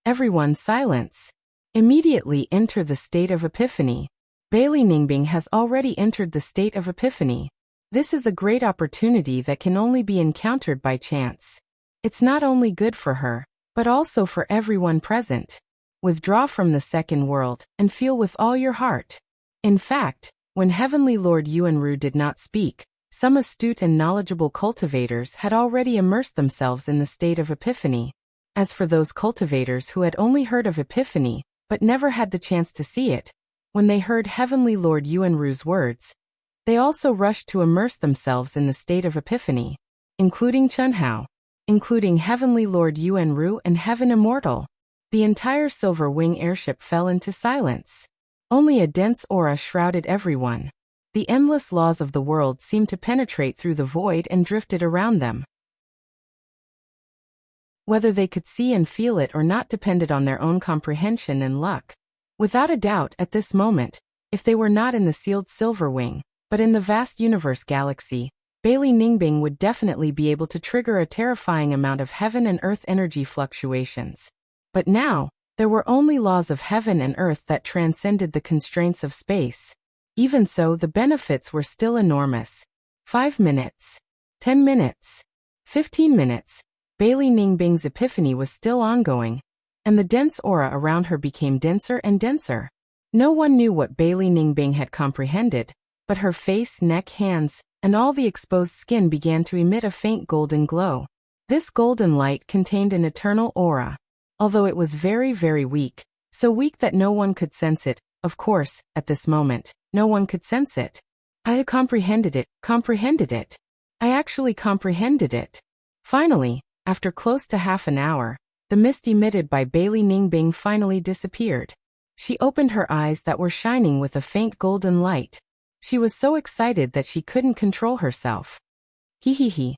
Everyone silence. Immediately enter the state of Epiphany. Bailey Ningbing has already entered the state of Epiphany. This is a great opportunity that can only be encountered by chance. It's not only good for her, but also for everyone present. Withdraw from the second world and feel with all your heart. In fact, when Heavenly Lord Yuanru did not speak, some astute and knowledgeable cultivators had already immersed themselves in the state of Epiphany. As for those cultivators who had only heard of Epiphany, but never had the chance to see it, when they heard Heavenly Lord Yuanru's words, they also rushed to immerse themselves in the state of Epiphany, including Chun Hao, including Heavenly Lord Yuanru and Heaven Immortal. The entire Silver Wing airship fell into silence. Only a dense aura shrouded everyone. The endless laws of the world seemed to penetrate through the void and drifted around them. Whether they could see and feel it or not depended on their own comprehension and luck. Without a doubt, at this moment, if they were not in the sealed Silver Wing, but in the vast universe galaxy, Bailey Ningbing would definitely be able to trigger a terrifying amount of heaven and earth energy fluctuations. But now, there were only laws of heaven and earth that transcended the constraints of space. Even so, the benefits were still enormous. 5 minutes. 10 minutes. 15 minutes. Bailey Ningbing's epiphany was still ongoing, and the dense aura around her became denser and denser. No one knew what Bailey Ningbing had comprehended, but her face, neck, hands, and all the exposed skin began to emit a faint golden glow. This golden light contained an eternal aura, although it was very, very weak, so weak that no one could sense it. Of course, at this moment, no one could sense it. I comprehended it. I actually comprehended it. Finally, after close to half an hour, the mist emitted by Bailey Ningbing finally disappeared. She opened her eyes that were shining with a faint golden light. She was so excited that she couldn't control herself. Hee hee hee.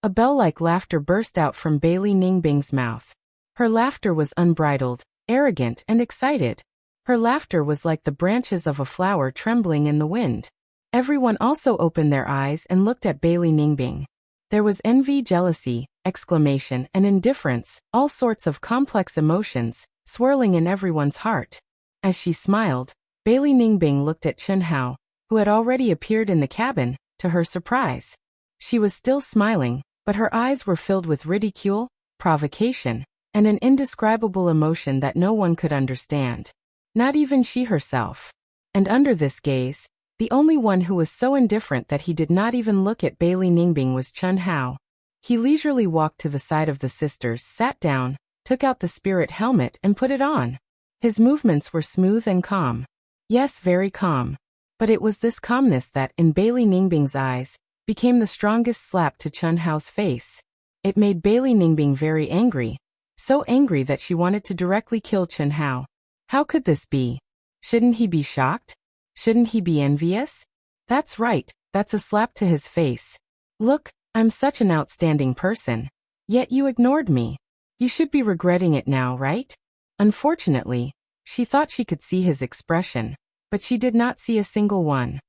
A bell-like laughter burst out from Bailey Ningbing's mouth. Her laughter was unbridled, arrogant, and excited. Her laughter was like the branches of a flower trembling in the wind. Everyone also opened their eyes and looked at Bailey Ningbing. There was envy, jealousy, exclamation, and indifference, all sorts of complex emotions, swirling in everyone's heart. As she smiled, Bailey Ningbing looked at Chen Hao, who had already appeared in the cabin, to her surprise. She was still smiling, but her eyes were filled with ridicule, provocation, and an indescribable emotion that no one could understand. Not even she herself. And under this gaze, the only one who was so indifferent that he did not even look at Bailey Ningbing was Chen Hao. He leisurely walked to the side of the sisters, sat down, took out the spirit helmet and put it on. His movements were smooth and calm. Yes, very calm. But it was this calmness that, in Bailey Ningbing's eyes, became the strongest slap to Chen Hao's face. It made Bailey Ningbing very angry. So angry that she wanted to directly kill Chen Hao. How could this be? Shouldn't he be shocked? Shouldn't he be envious? That's right, that's a slap to his face. Look, I'm such an outstanding person. Yet you ignored me. You should be regretting it now, right? Unfortunately, she thought she could see his expression, but she did not see a single one.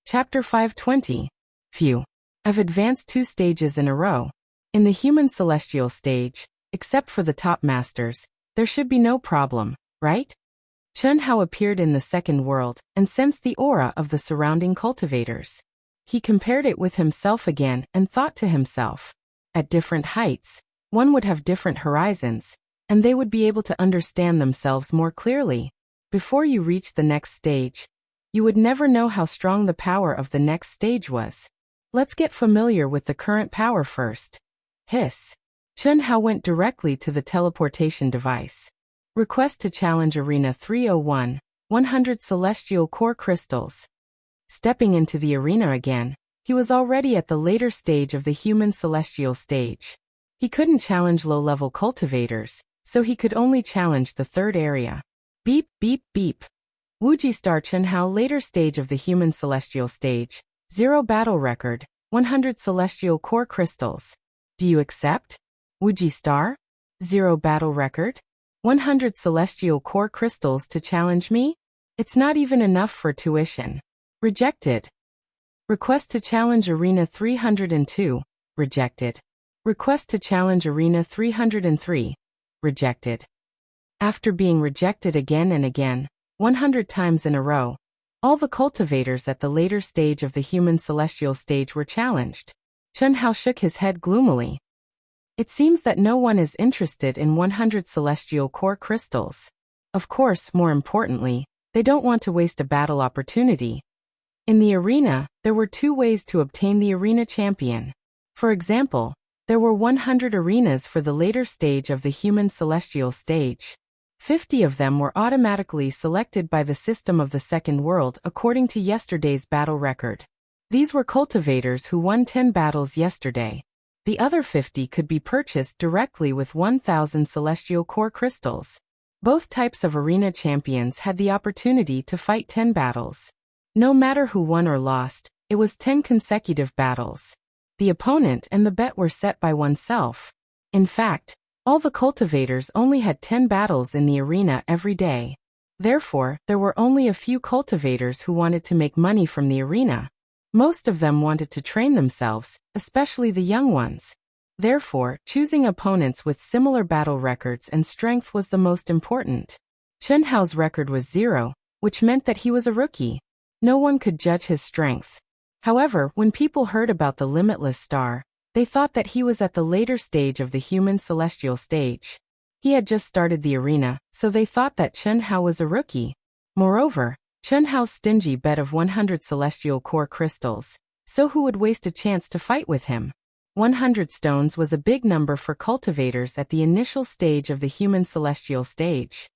Chapter 520. Phew. I've advanced 2 stages in a row. In the human celestial stage, except for the top masters, there should be no problem, right? Chen Hao appeared in the second world and sensed the aura of the surrounding cultivators. He compared it with himself again and thought to himself, at different heights, one would have different horizons, and they would be able to understand themselves more clearly. Before you reach the next stage, you would never know how strong the power of the next stage was. Let's get familiar with the current power first. Hiss. Chen Hao went directly to the teleportation device. Request to challenge Arena 301, 100 celestial core crystals. Stepping into the arena again, he was already at the later stage of the human celestial stage. He couldn't challenge low-level cultivators, so he could only challenge the third area. Beep, beep, beep. Wuxia Star Chen Hao later stage of the human celestial stage. 0 battle record, 100 celestial core crystals. Do you accept? Wuxia Star? 0 battle record? 100 celestial core crystals to challenge me? It's not even enough for tuition. Rejected. Request to challenge Arena 302. Rejected. Request to challenge Arena 303. Rejected. After being rejected again and again, 100 times in a row, all the cultivators at the later stage of the human celestial stage were challenged. Chen Hao shook his head gloomily. It seems that no one is interested in 100 celestial core crystals. Of course, more importantly, they don't want to waste a battle opportunity. In the arena, there were 2 ways to obtain the arena champion. For example, there were 100 arenas for the later stage of the human celestial stage. 50 of them were automatically selected by the system of the second world according to yesterday's battle record. These were cultivators who won 10 battles yesterday. The other 50 could be purchased directly with 1,000 celestial core crystals. Both types of arena champions had the opportunity to fight 10 battles. No matter who won or lost, it was 10 consecutive battles. The opponent and the bet were set by oneself. In fact, all the cultivators only had 10 battles in the arena every day. Therefore, there were only a few cultivators who wanted to make money from the arena. Most of them wanted to train themselves, especially the young ones. Therefore, choosing opponents with similar battle records and strength was the most important. Chen Hao's record was 0, which meant that he was a rookie. No one could judge his strength. However, when people heard about the limitless star, they thought that he was at the later stage of the human celestial stage. He had just started the arena, so they thought that Chen Hao was a rookie. Moreover, Chen Hao's stingy bet of 100 celestial core crystals, so who would waste a chance to fight with him? 100 stones was a big number for cultivators at the initial stage of the human celestial stage.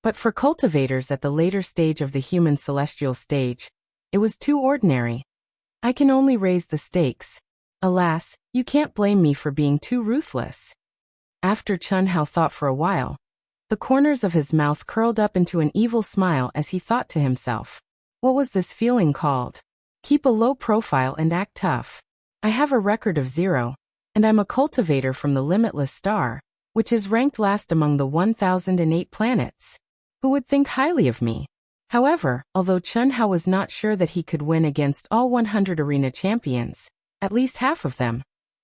But for cultivators at the later stage of the human celestial stage, it was too ordinary. I can only raise the stakes. Alas, you can't blame me for being too ruthless. After Chen Hao thought for a while, the corners of his mouth curled up into an evil smile as he thought to himself. What was this feeling called? Keep a low profile and act tough. I have a record of 0, and I'm a cultivator from the limitless star, which is ranked last among the 1008 planets. Who would think highly of me? However, although Chen Hao was not sure that he could win against all 100 arena champions, at least half of them,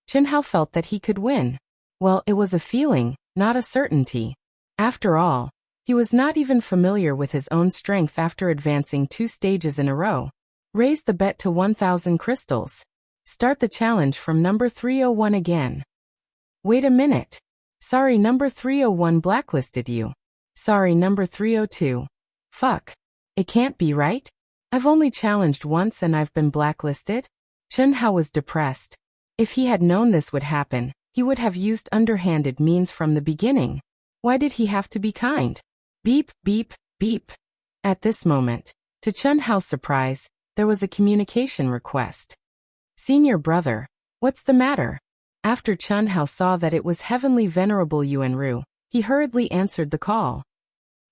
Chen Hao felt that he could win. Well, it was a feeling, not a certainty. After all, he was not even familiar with his own strength after advancing 2 stages in a row. Raise the bet to 1,000 crystals. Start the challenge from number 301 again. Wait a minute. Sorry, number 301 blacklisted you. Sorry, number 302. Fuck. It can't be right? I've only challenged once and I've been blacklisted? Chen Hao was depressed. If he had known this would happen, he would have used underhanded means from the beginning. Why did he have to be kind? Beep, beep, beep. At this moment, to Chen Hao's surprise, there was a communication request. Senior brother, what's the matter? After Chen Hao saw that it was Heavenly Venerable Yuanru, he hurriedly answered the call.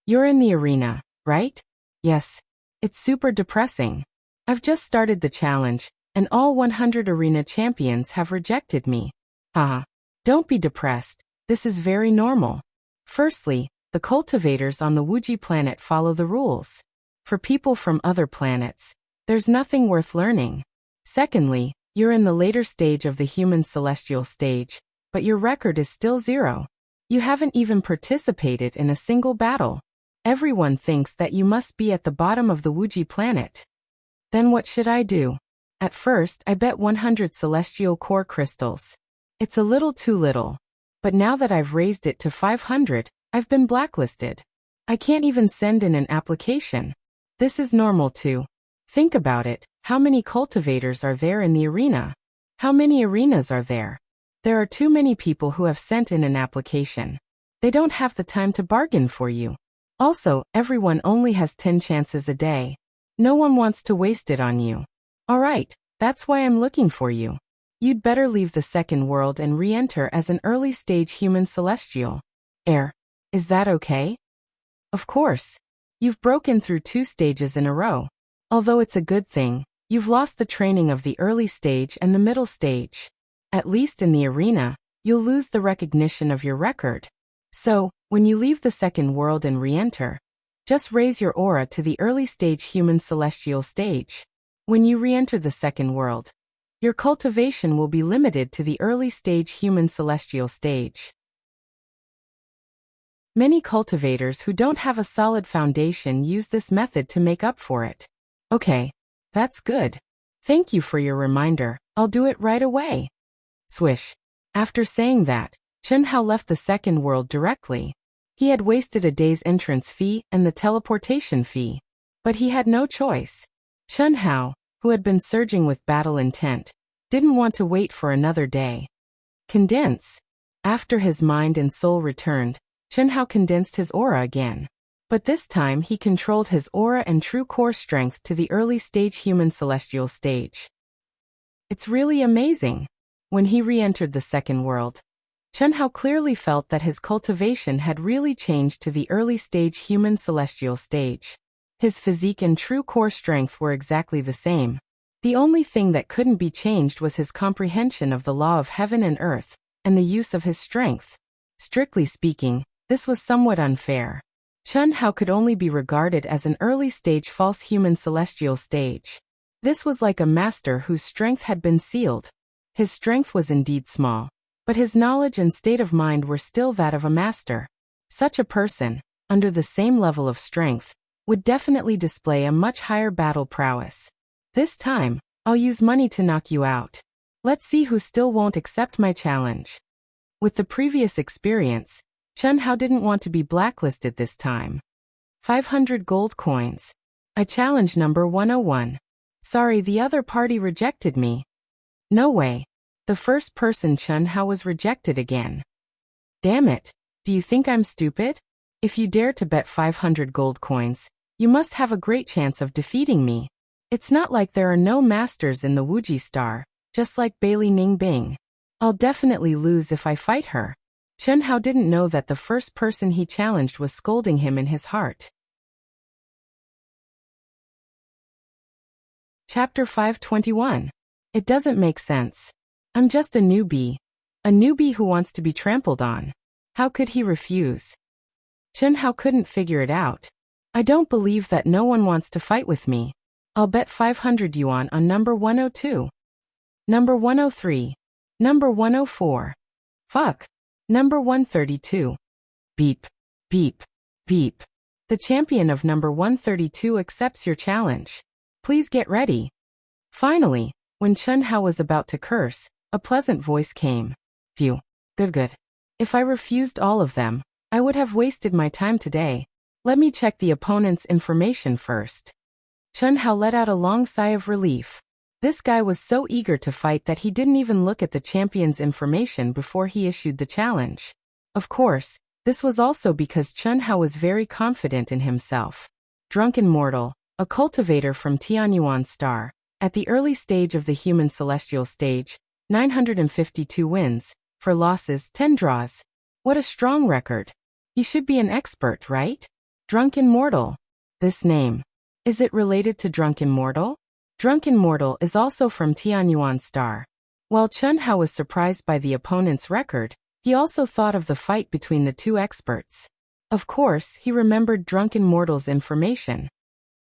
You're in the arena, right? Yes. It's super depressing. I've just started the challenge, and all 100 arena champions have rejected me. Haha. Don't be depressed. This is very normal. Firstly, the cultivators on the Wuxia planet follow the rules. For people from other planets, there's nothing worth learning. Secondly, you're in the later stage of the human celestial stage, but your record is still 0. You haven't even participated in a single battle. Everyone thinks that you must be at the bottom of the Wuxia planet. Then what should I do? At first, I bet 100 celestial core crystals. It's a little too little. But now that I've raised it to 500, I've been blacklisted. I can't even send in an application. This is normal too. Think about it, how many cultivators are there in the arena? How many arenas are there? There are too many people who have sent in an application. They don't have the time to bargain for you. Also, everyone only has 10 chances a day. No one wants to waste it on you. Alright, that's why I'm looking for you. You'd better leave the second world and re-enter as an early-stage human celestial. Is that okay? Of course. You've broken through 2 stages in a row. Although it's a good thing, you've lost the training of the early stage and the middle stage. At least in the arena, you'll lose the recognition of your record. So, when you leave the second world and re-enter, just raise your aura to the early-stage human celestial stage. When you re-enter the second world, your cultivation will be limited to the early-stage human celestial stage. Many cultivators who don't have a solid foundation use this method to make up for it. Okay, that's good. Thank you for your reminder, I'll do it right away. Swish. After saying that, Chen Hao left the second world directly. He had wasted a day's entrance fee and the teleportation fee. But he had no choice. Chen Hao, who had been surging with battle intent, didn't want to wait for another day. Condense. After his mind and soul returned, Chen Hao condensed his aura again. But this time he controlled his aura and true core strength to the early stage human celestial stage. It's really amazing. When he re-entered the second world, Chen Hao clearly felt that his cultivation had really changed to the early stage human celestial stage. His physique and true core strength were exactly the same. The only thing that couldn't be changed was his comprehension of the law of heaven and earth, and the use of his strength. Strictly speaking, this was somewhat unfair. Chen Hao could only be regarded as an early-stage false human celestial stage. This was like a master whose strength had been sealed. His strength was indeed small, but his knowledge and state of mind were still that of a master. Such a person, under the same level of strength, would definitely display a much higher battle prowess. This time, I'll use money to knock you out. Let's see who still won't accept my challenge. With the previous experience, Chen Hao didn't want to be blacklisted this time. 500 gold coins. I challenge number 101. Sorry, the other party rejected me. No way. The first person Chen Hao was rejected again. Damn it. Do you think I'm stupid? If you dare to bet 500 gold coins, you must have a great chance of defeating me. It's not like there are no masters in the Wuxia star, just like Bailey Ningbing. I'll definitely lose if I fight her. Chen Hao didn't know that the first person he challenged was scolding him in his heart. Chapter 521. It doesn't make sense. I'm just a newbie. A newbie who wants to be trampled on. How could he refuse? Chen Hao couldn't figure it out. I don't believe that no one wants to fight with me. I'll bet 500 yuan on number 102. Number 103. Number 104. Fuck. Number 132. Beep. Beep. Beep. The champion of number 132 accepts your challenge. Please get ready. Finally, when Chen Hao was about to curse, a pleasant voice came. Phew. Good. If I refused all of them, I would have wasted my time today. Let me check the opponent's information first. Chen Hao let out a long sigh of relief. This guy was so eager to fight that he didn't even look at the champion's information before he issued the challenge. Of course, this was also because Chen Hao was very confident in himself. Drunken mortal, a cultivator from Tianyuan Star, at the early stage of the human celestial stage, 952 wins, for losses 10 draws. What a strong record. He should be an expert, right? Drunken mortal. This name. Is it related to Drunken Mortal? Drunken Mortal is also from Tianyuan Star. While Chen Hao was surprised by the opponent's record, he also thought of the fight between the two experts. Of course, he remembered Drunken Mortal's information.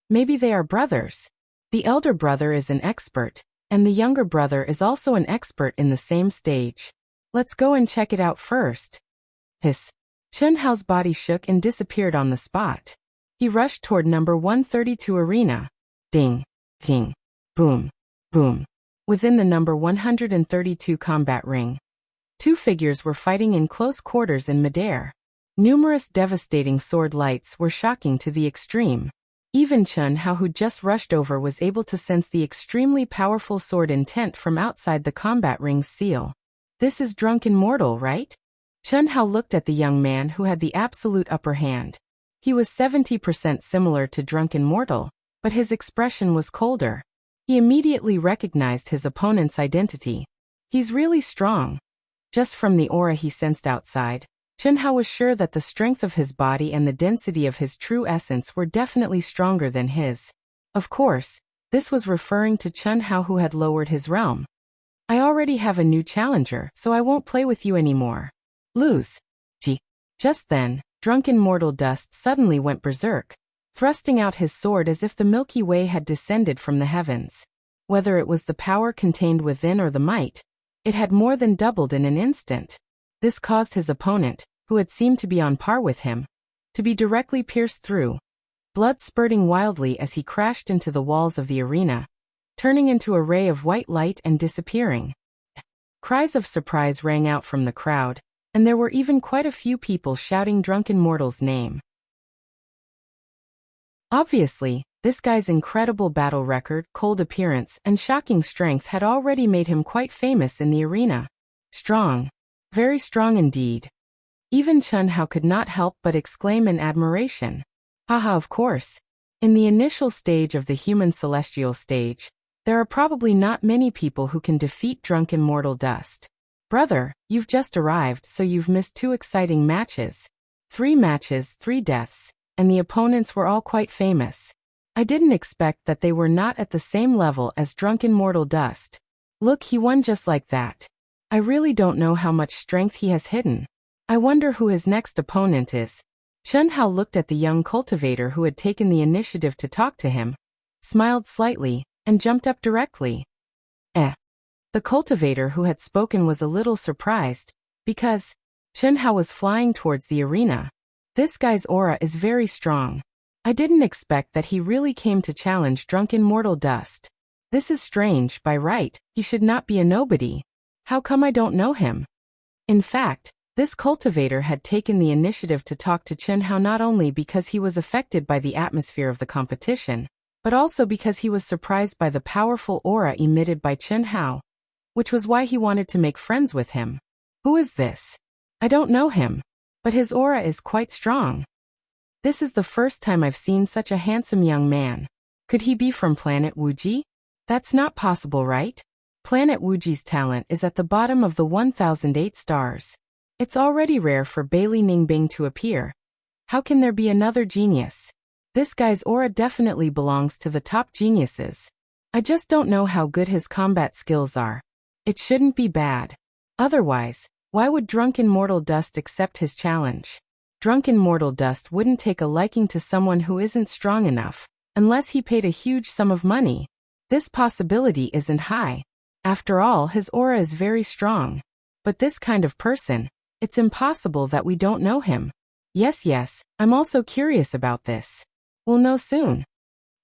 Maybe they are brothers. The elder brother is an expert, and the younger brother is also an expert in the same stage. Let's go and check it out first. Hiss. Chen Hao's body shook and disappeared on the spot. He rushed toward number 132 arena. Ding. Ding. Boom. Boom. Within the number 132 combat ring, two figures were fighting in close quarters in midair. Numerous devastating sword lights were shocking to the extreme. Even Chen Hao, who just rushed over, was able to sense the extremely powerful sword intent from outside the combat ring's seal. This is Drunken Mortal, right? Chen Hao looked at the young man who had the absolute upper hand. He was 70% similar to Drunken Mortal, but his expression was colder. He immediately recognized his opponent's identity. He's really strong. Just from the aura he sensed outside, Chen Hao was sure that the strength of his body and the density of his true essence were definitely stronger than his. Of course, this was referring to Chen Hao, who had lowered his realm. I already have a new challenger, so I won't play with you anymore. Lose. Gee. Just then, Drunken Mortal Dust suddenly went berserk, thrusting out his sword as if the Milky Way had descended from the heavens. Whether it was the power contained within or the might, it had more than doubled in an instant. This caused his opponent, who had seemed to be on par with him, to be directly pierced through, blood spurting wildly as he crashed into the walls of the arena, turning into a ray of white light and disappearing. Cries of surprise rang out from the crowd, and there were even quite a few people shouting Drunken Mortal's name. Obviously, this guy's incredible battle record, cold appearance, and shocking strength had already made him quite famous in the arena. Strong. Very strong indeed. Even Chen Hao could not help but exclaim in admiration. Haha, of course. In the initial stage of the human celestial stage, there are probably not many people who can defeat Drunken Mortal Dust. Brother, you've just arrived, so you've missed 2 exciting matches. 3 matches, 3 deaths, and the opponents were all quite famous. I didn't expect that they were not at the same level as Drunken Mortal Dust. Look, he won just like that. I really don't know how much strength he has hidden. I wonder who his next opponent is. Chen Hao looked at the young cultivator who had taken the initiative to talk to him, smiled slightly, and jumped up directly. The cultivator who had spoken was a little surprised, because Chen Hao was flying towards the arena. This guy's aura is very strong. I didn't expect that he really came to challenge drunken mortal dust. This is strange. By right, he should not be a nobody. How come I don't know him? In fact, this cultivator had taken the initiative to talk to Chen Hao not only because he was affected by the atmosphere of the competition, but also because he was surprised by the powerful aura emitted by Chen Hao, which was why he wanted to make friends with him. Who is this? I don't know him, but his aura is quite strong. This is the first time I've seen such a handsome young man. Could he be from planet Wuji? That's not possible, right? Planet Wuji's talent is at the bottom of the 1008 stars. It's already rare for Bailey Ningbing to appear. How can there be another genius? This guy's aura definitely belongs to the top geniuses. I just don't know how good his combat skills are. It shouldn't be bad. Otherwise, why would Drunken Mortal Dust accept his challenge? Drunken Mortal Dust wouldn't take a liking to someone who isn't strong enough, unless he paid a huge sum of money. This possibility isn't high. After all, his aura is very strong. But this kind of person, it's impossible that we don't know him. Yes, I'm also curious about this. We'll know soon.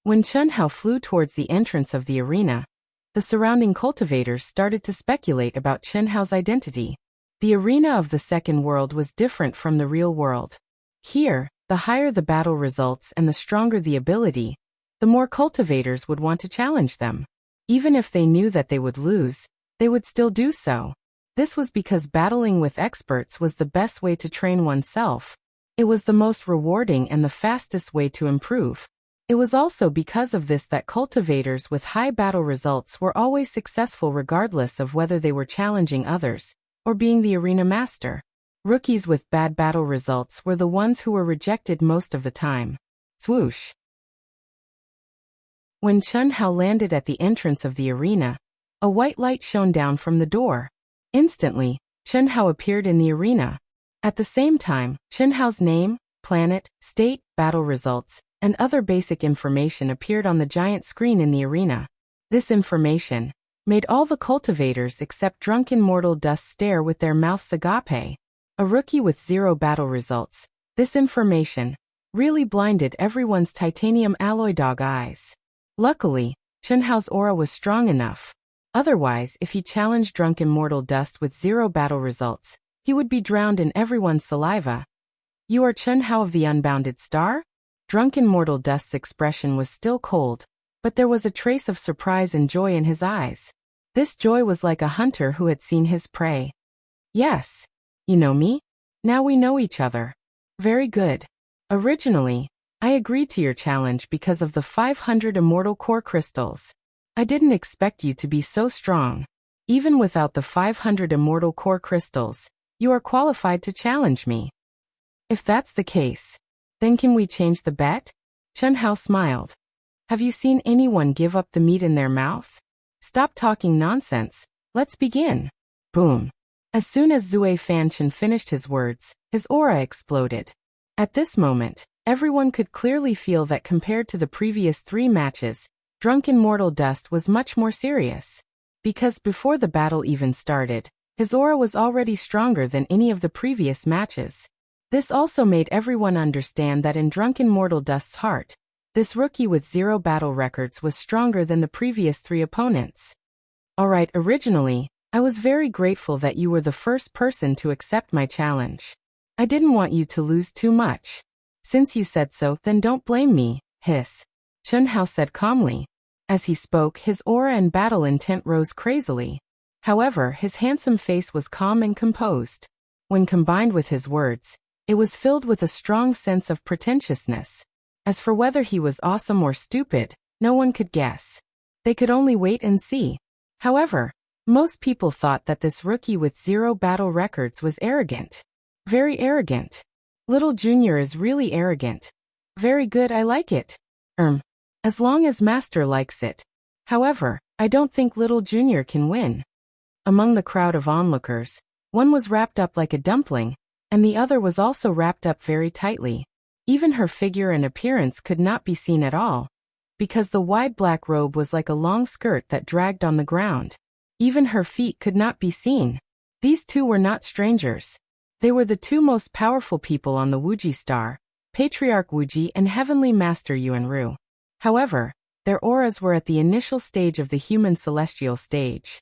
When Chen Hao flew towards the entrance of the arena, the surrounding cultivators started to speculate about Chen Hao's identity. The arena of the second world was different from the real world. Here, the higher the battle results and the stronger the ability, the more cultivators would want to challenge them. Even if they knew that they would lose, they would still do so. This was because battling with experts was the best way to train oneself. It was the most rewarding and the fastest way to improve. It was also because of this that cultivators with high battle results were always successful regardless of whether they were challenging others or being the arena master. Rookies with bad battle results were the ones who were rejected most of the time. Swoosh. When Chen Hao landed at the entrance of the arena, a white light shone down from the door. Instantly, Chen Hao appeared in the arena. At the same time, Chen Hao's name, planet, state, battle results, and other basic information appeared on the giant screen in the arena. This information made all the cultivators except Drunken Mortal Dust stare with their mouths agape. A rookie with 0 battle results. This information really blinded everyone's titanium alloy dog eyes. Luckily, Chen Hao's aura was strong enough. Otherwise, if he challenged Drunken Mortal Dust with 0 battle results, he would be drowned in everyone's saliva. You are Chen Hao of the Unbounded Star? Drunken Mortal Dust's expression was still cold, but there was a trace of surprise and joy in his eyes. This joy was like a hunter who had seen his prey. Yes. You know me? Now we know each other. Very good. Originally, I agreed to your challenge because of the 500 immortal core crystals. I didn't expect you to be so strong. Even without the 500 immortal core crystals, you are qualified to challenge me. If that's the case, then can we change the bet? Chen Hao smiled. Have you seen anyone give up the meat in their mouth? Stop talking nonsense. Let's begin. Boom. As soon as Zui Fanchen finished his words, his aura exploded. At this moment, everyone could clearly feel that compared to the previous 3 matches, Drunken Mortal Dust was much more serious. Because before the battle even started, his aura was already stronger than any of the previous matches. This also made everyone understand that in Drunken Mortal Dust's heart, this rookie with 0 battle records was stronger than the previous 3 opponents. Alright, originally, I was very grateful that you were the first person to accept my challenge. I didn't want you to lose too much. Since you said so, then don't blame me, hiss. Chen Hao said calmly. As he spoke, his aura and battle intent rose crazily. However, his handsome face was calm and composed. When combined with his words, it was filled with a strong sense of pretentiousness. As for whether he was awesome or stupid, no one could guess. They could only wait and see. However, most people thought that this rookie with 0 battle records was arrogant. Very arrogant. Little Junior is really arrogant. Very good, I like it. As long as Master likes it. However, I don't think Little Junior can win. Among the crowd of onlookers, one was wrapped up like a dumpling, and the other was also wrapped up very tightly. Even her figure and appearance could not be seen at all, because the wide black robe was like a long skirt that dragged on the ground. Even her feet could not be seen. These two were not strangers. They were the 2 most powerful people on the Wuji star, Patriarch Wuji and Heavenly Master Yuanru. However, their auras were at the initial stage of the human celestial stage.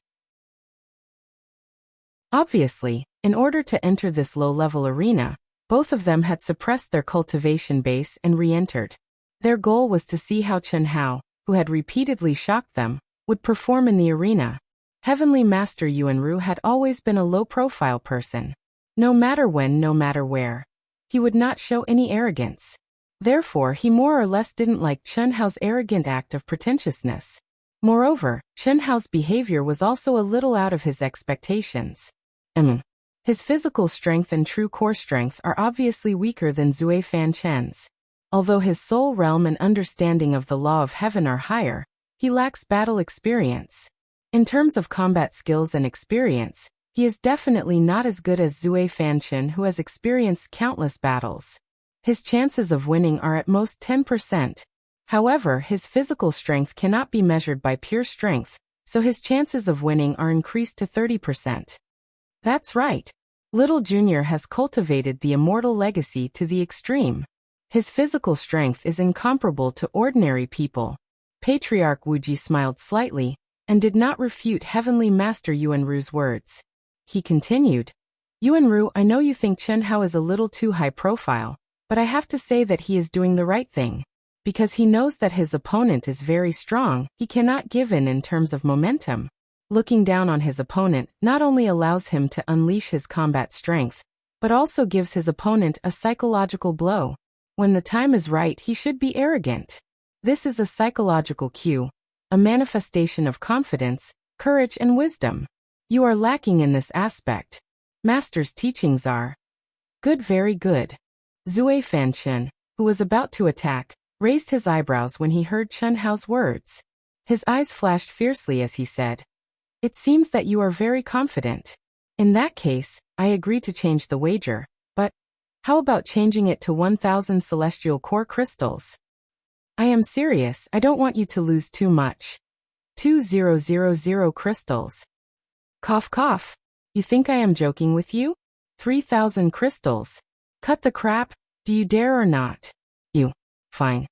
Obviously, in order to enter this low-level arena, both of them had suppressed their cultivation base and re-entered. Their goal was to see how Chen Hao, who had repeatedly shocked them, would perform in the arena. Heavenly Master Yuanru had always been a low-profile person. No matter when, no matter where, he would not show any arrogance. Therefore, he more or less didn't like Chen Hao's arrogant act of pretentiousness. Moreover, Chen Hao's behavior was also a little out of his expectations. His physical strength and true core strength are obviously weaker than Zui Fanchen's. Although his soul realm and understanding of the law of heaven are higher, he lacks battle experience. In terms of combat skills and experience, he is definitely not as good as Zui Fanchen, who has experienced countless battles. His chances of winning are at most 10%. However, his physical strength cannot be measured by pure strength, so his chances of winning are increased to 30%. That's right. Little Junior has cultivated the immortal legacy to the extreme. His physical strength is incomparable to ordinary people. Patriarch Wuji smiled slightly and did not refute Heavenly Master Yuanru's words. He continued, Yuanru, I know you think Chen Hao is a little too high profile, but I have to say that he is doing the right thing. Because he knows that his opponent is very strong, he cannot give in terms of momentum. Looking down on his opponent not only allows him to unleash his combat strength, but also gives his opponent a psychological blow. When the time is right, he should be arrogant. This is a psychological cue, a manifestation of confidence, courage, and wisdom. You are lacking in this aspect. Master's teachings are good, very good. Zui Fanchen, who was about to attack, raised his eyebrows when he heard Chen Hao's words. His eyes flashed fiercely as he said, It seems that you are very confident. In that case, I agree to change the wager, but how about changing it to 1,000 celestial core crystals? I am serious, I don't want you to lose too much. 2,000 crystals. Cough cough. You think I am joking with you? 3,000 crystals. Cut the crap, do you dare or not? You. Fine.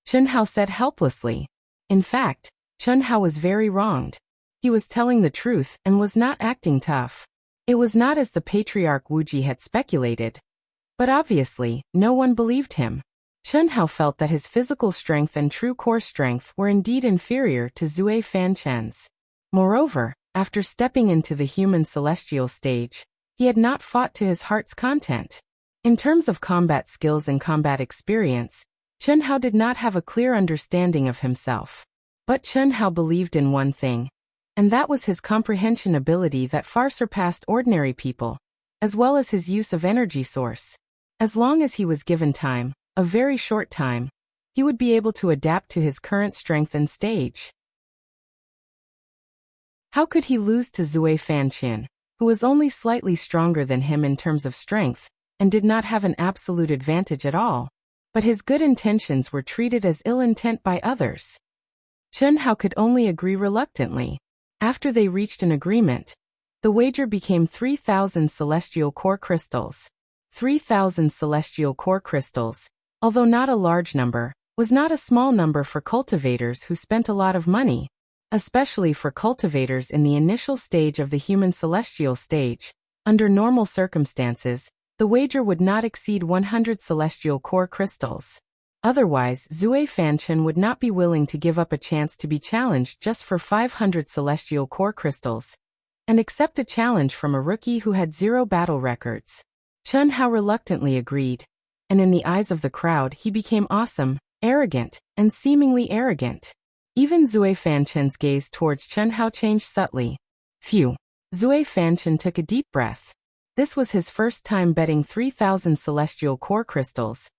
Chen Hao said helplessly. In fact, Chen Hao was very wronged. He was telling the truth and was not acting tough. It was not as the Patriarch Wuji had speculated. But obviously, no one believed him. Chen Hao felt that his physical strength and true core strength were indeed inferior to Zui Fanchen's. Moreover, after stepping into the human celestial stage, he had not fought to his heart's content. In terms of combat skills and combat experience, Chen Hao did not have a clear understanding of himself. But Chen Hao believed in one thing, and that was his comprehension ability that far surpassed ordinary people, as well as his use of energy source. As long as he was given time, a very short time, he would be able to adapt to his current strength and stage. How could he lose to Zui Fanchen, who was only slightly stronger than him in terms of strength, and did not have an absolute advantage at all? But his good intentions were treated as ill intent by others. Chen Hao could only agree reluctantly. After they reached an agreement, the wager became 3,000 celestial core crystals. 3,000 celestial core crystals, although not a large number, was not a small number for cultivators who spent a lot of money, especially for cultivators in the initial stage of the human celestial stage. Under normal circumstances, the wager would not exceed 100 celestial core crystals. Otherwise, Zui Fanchen would not be willing to give up a chance to be challenged just for 500 celestial core crystals, and accept a challenge from a rookie who had 0 battle records. Chen Hao reluctantly agreed, and in the eyes of the crowd he became awesome, arrogant, and seemingly arrogant. Even Zui Fanchen's gaze towards Chen Hao changed subtly. Phew. Zui Fanchen took a deep breath. This was his first time betting 3,000 celestial core crystals,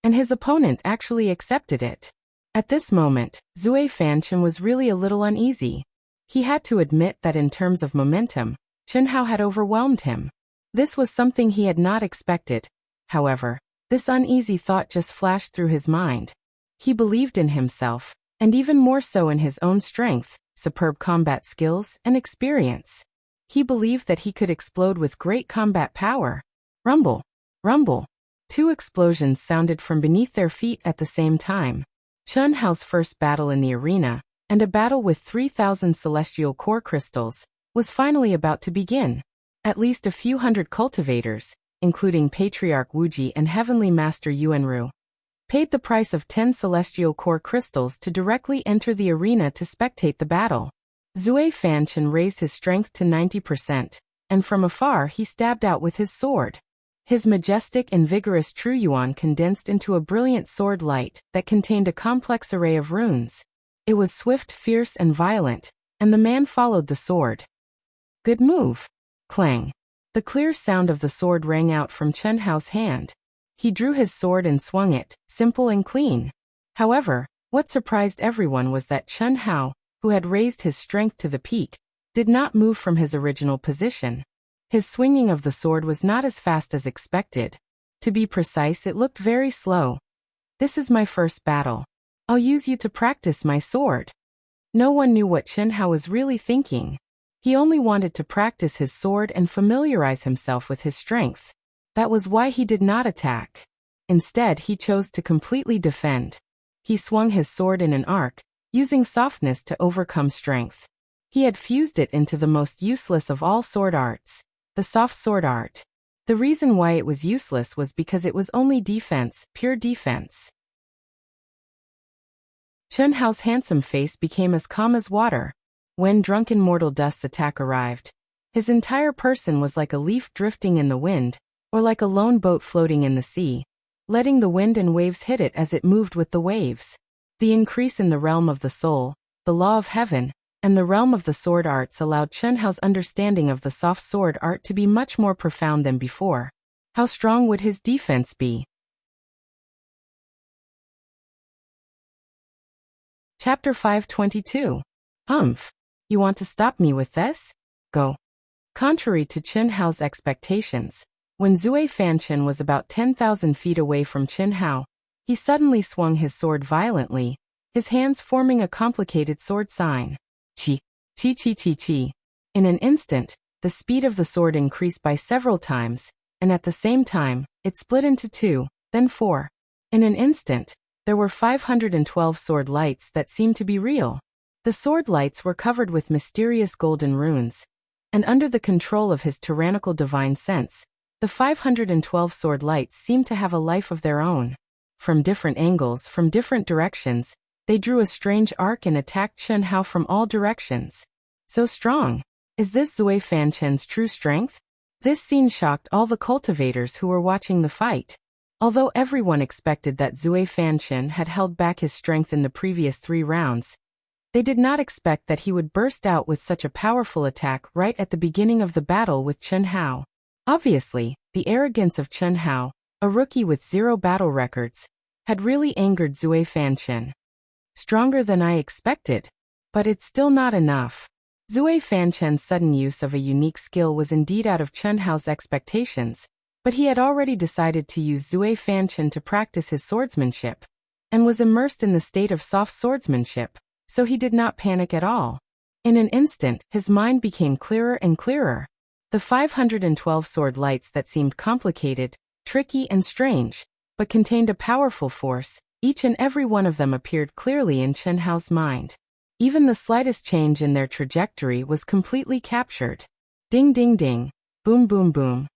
and his opponent actually accepted it. At this moment, Zui Fanchen was really a little uneasy. He had to admit that in terms of momentum, Chen Hao had overwhelmed him. This was something he had not expected. However, this uneasy thought just flashed through his mind. He believed in himself, and even more so in his own strength, superb combat skills, and experience. He believed that he could explode with great combat power. Rumble. Rumble. Two explosions sounded from beneath their feet at the same time. Chen Hao's first battle in the arena, and a battle with 3,000 celestial core crystals, was finally about to begin. At least a few hundred cultivators, including Patriarch Wuji and Heavenly Master Yuanru, paid the price of 10 celestial core crystals to directly enter the arena to spectate the battle. Zui Fanchen raised his strength to 90%, and from afar he stabbed out with his sword. His majestic and vigorous True Yuan condensed into a brilliant sword light that contained a complex array of runes. It was swift, fierce, and violent, and the man followed the sword. Good move. Clang. The clear sound of the sword rang out from Chen Hao's hand. He drew his sword and swung it, simple and clean. However, what surprised everyone was that Chen Hao, who had raised his strength to the peak, did not move from his original position. His swinging of the sword was not as fast as expected. To be precise, it looked very slow. This is my first battle. I'll use you to practice my sword. No one knew what Chen Hao was really thinking. He only wanted to practice his sword and familiarize himself with his strength. That was why he did not attack. Instead, he chose to completely defend. He swung his sword in an arc, using softness to overcome strength. He had fused it into the most useless of all sword arts, the soft sword art. The reason why it was useless was because it was only defense, pure defense. Chen Hao's handsome face became as calm as water. When Drunken Mortal Dust's attack arrived, his entire person was like a leaf drifting in the wind, or like a lone boat floating in the sea, letting the wind and waves hit it as it moved with the waves. The increase in the realm of the soul, the law of heaven, and the realm of the sword arts allowed Chen Hao's understanding of the soft sword art to be much more profound than before. How strong would his defense be? Chapter 522. Humph. You want to stop me with this? Go. Contrary to Chen Hao's expectations, when Zui Fanchen was about 10,000 feet away from Chen Hao, he suddenly swung his sword violently, his hands forming a complicated sword sign. Chi, chi chi chi chi. In an instant, the speed of the sword increased by several times, and at the same time, it split into 2, then 4. In an instant, there were 512 sword lights that seemed to be real. The sword lights were covered with mysterious golden runes, and under the control of his tyrannical divine sense, the 512 sword lights seemed to have a life of their own. From different angles, from different directions, they drew a strange arc and attacked Chen Hao from all directions. So strong. Is this Zui Fanchen's true strength? This scene shocked all the cultivators who were watching the fight. Although everyone expected that Zui Fanchen had held back his strength in the previous 3 rounds, they did not expect that he would burst out with such a powerful attack right at the beginning of the battle with Chen Hao. Obviously, the arrogance of Chen Hao, a rookie with 0 battle records, had really angered Zui Fanchen. Stronger than I expected. But it's still not enough. Zui Fanchen's sudden use of a unique skill was indeed out of Chen Hao's expectations, but he had already decided to use Zui Fanchen to practice his swordsmanship, and was immersed in the state of soft swordsmanship, so he did not panic at all. In an instant, his mind became clearer and clearer. The 512 sword lights that seemed complicated, tricky and strange, but contained a powerful force, each and every one of them appeared clearly in Chen Hao's mind. Even the slightest change in their trajectory was completely captured. Ding ding ding, boom boom boom.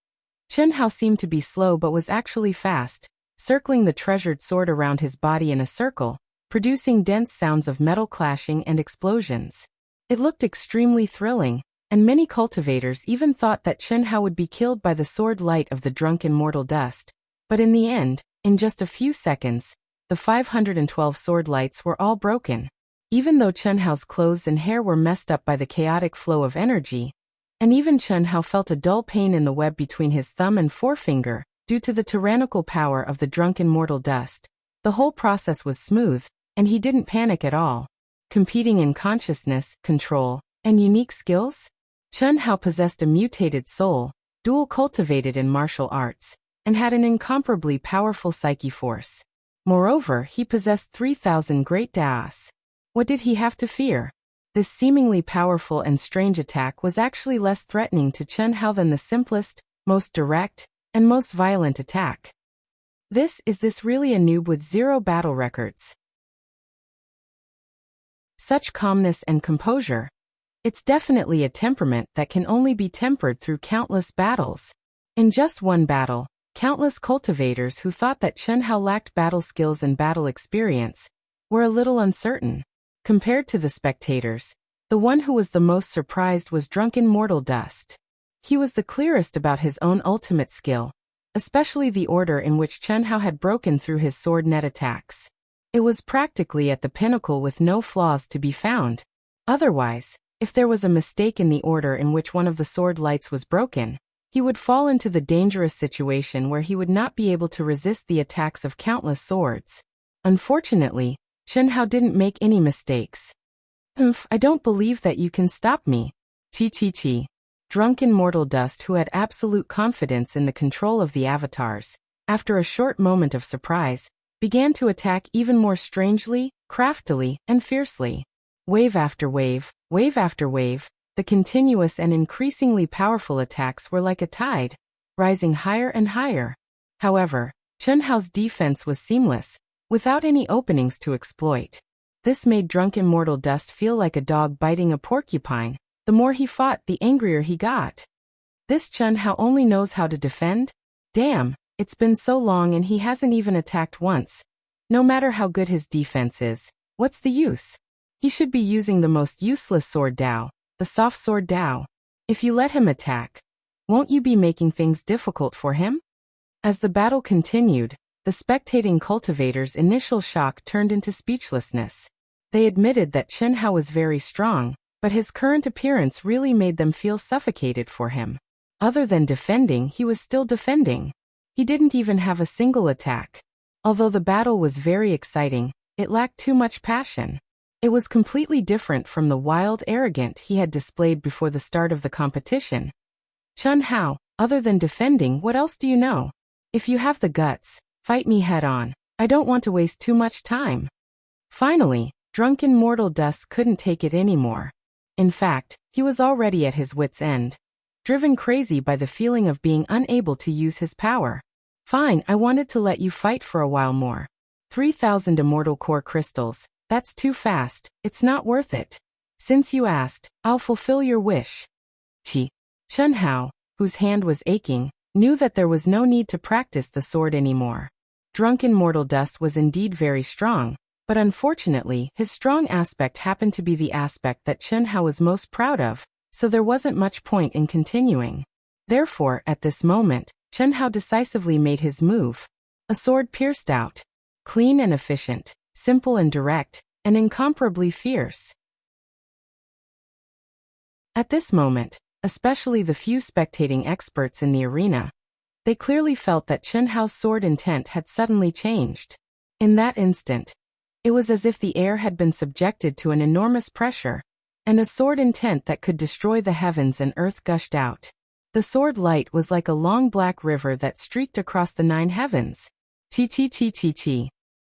Chen Hao seemed to be slow but was actually fast, circling the treasured sword around his body in a circle, producing dense sounds of metal clashing and explosions. It looked extremely thrilling, and many cultivators even thought that Chen Hao would be killed by the sword light of the Drunken Mortal Dust. But in the end, in just a few seconds, the 512 sword lights were all broken. Even though Chen Hao's clothes and hair were messed up by the chaotic flow of energy, and even Chen Hao felt a dull pain in the web between his thumb and forefinger, due to the tyrannical power of the Drunken Mortal Dust, the whole process was smooth, and he didn't panic at all. Competing in consciousness, control, and unique skills, Chen Hao possessed a mutated soul, dual cultivated in martial arts, and had an incomparably powerful psyche force. Moreover, he possessed 3,000 great daos. What did he have to fear? This seemingly powerful and strange attack was actually less threatening to Chen Hao than the simplest, most direct, and most violent attack. Is this really a noob with 0 battle records? Such calmness and composure. It's definitely a temperament that can only be tempered through countless battles. In just one battle, countless cultivators who thought that Chen Hao lacked battle skills and battle experience were a little uncertain. Compared to the spectators, the one who was the most surprised was drunken mortal Dust. He was the clearest about his own ultimate skill, especially the order in which Chen Hao had broken through his sword net attacks. It was practically at the pinnacle with no flaws to be found. Otherwise, if there was a mistake in the order in which one of the sword lights was broken, he would fall into the dangerous situation where he would not be able to resist the attacks of countless swords. Unfortunately, Chen Hao didn't make any mistakes. I don't believe that you can stop me. Chi. Drunken mortal Dust, who had absolute confidence in the control of the avatars, after a short moment of surprise, began to attack even more strangely, craftily, and fiercely. Wave after wave, the continuous and increasingly powerful attacks were like a tide, rising higher and higher. However, Chen Hao's defense was seamless, without any openings to exploit. This made drunken mortal Dust feel like a dog biting a porcupine. The more he fought, the angrier he got. This Chen Hao only knows how to defend? Damn, it's been so long and he hasn't even attacked once. No matter how good his defense is, what's the use? He should be using the most useless sword Dao, the soft sword Dao. If you let him attack, won't you be making things difficult for him? As the battle continued, the spectating cultivators' initial shock turned into speechlessness. They admitted that Chen Hao was very strong, but his current appearance really made them feel suffocated for him. Other than defending, he was still defending. He didn't even have a single attack. Although the battle was very exciting, it lacked too much passion. It was completely different from the wild arrogance he had displayed before the start of the competition. Chen Hao, other than defending, what else do you know? If you have the guts, fight me head on. I don't want to waste too much time. Finally, drunken mortal Dust couldn't take it anymore. In fact, he was already at his wits' end, driven crazy by the feeling of being unable to use his power. Fine, I wanted to let you fight for a while more. 3,000 immortal core crystals, that's too fast, it's not worth it. Since you asked, I'll fulfill your wish. Chen Hao, whose hand was aching, knew that there was no need to practice the sword anymore. Drunken mortal Dust was indeed very strong, but unfortunately, his strong aspect happened to be the aspect that Chen Hao was most proud of, so there wasn't much point in continuing. Therefore, at this moment, Chen Hao decisively made his move. A sword pierced out. Clean and efficient, simple and direct, and incomparably fierce. At this moment, especially the few spectating experts in the arena, they clearly felt that Chen Hao's sword intent had suddenly changed. In that instant, it was as if the air had been subjected to an enormous pressure, and a sword intent that could destroy the heavens and earth gushed out. The sword light was like a long black river that streaked across the 9 heavens. Chi.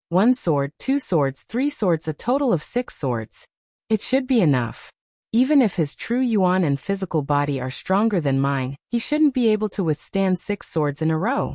1 sword, 2 swords, 3 swords, a total of 6 swords. It should be enough. Even if his true yuan and physical body are stronger than mine, he shouldn't be able to withstand 6 swords in a row.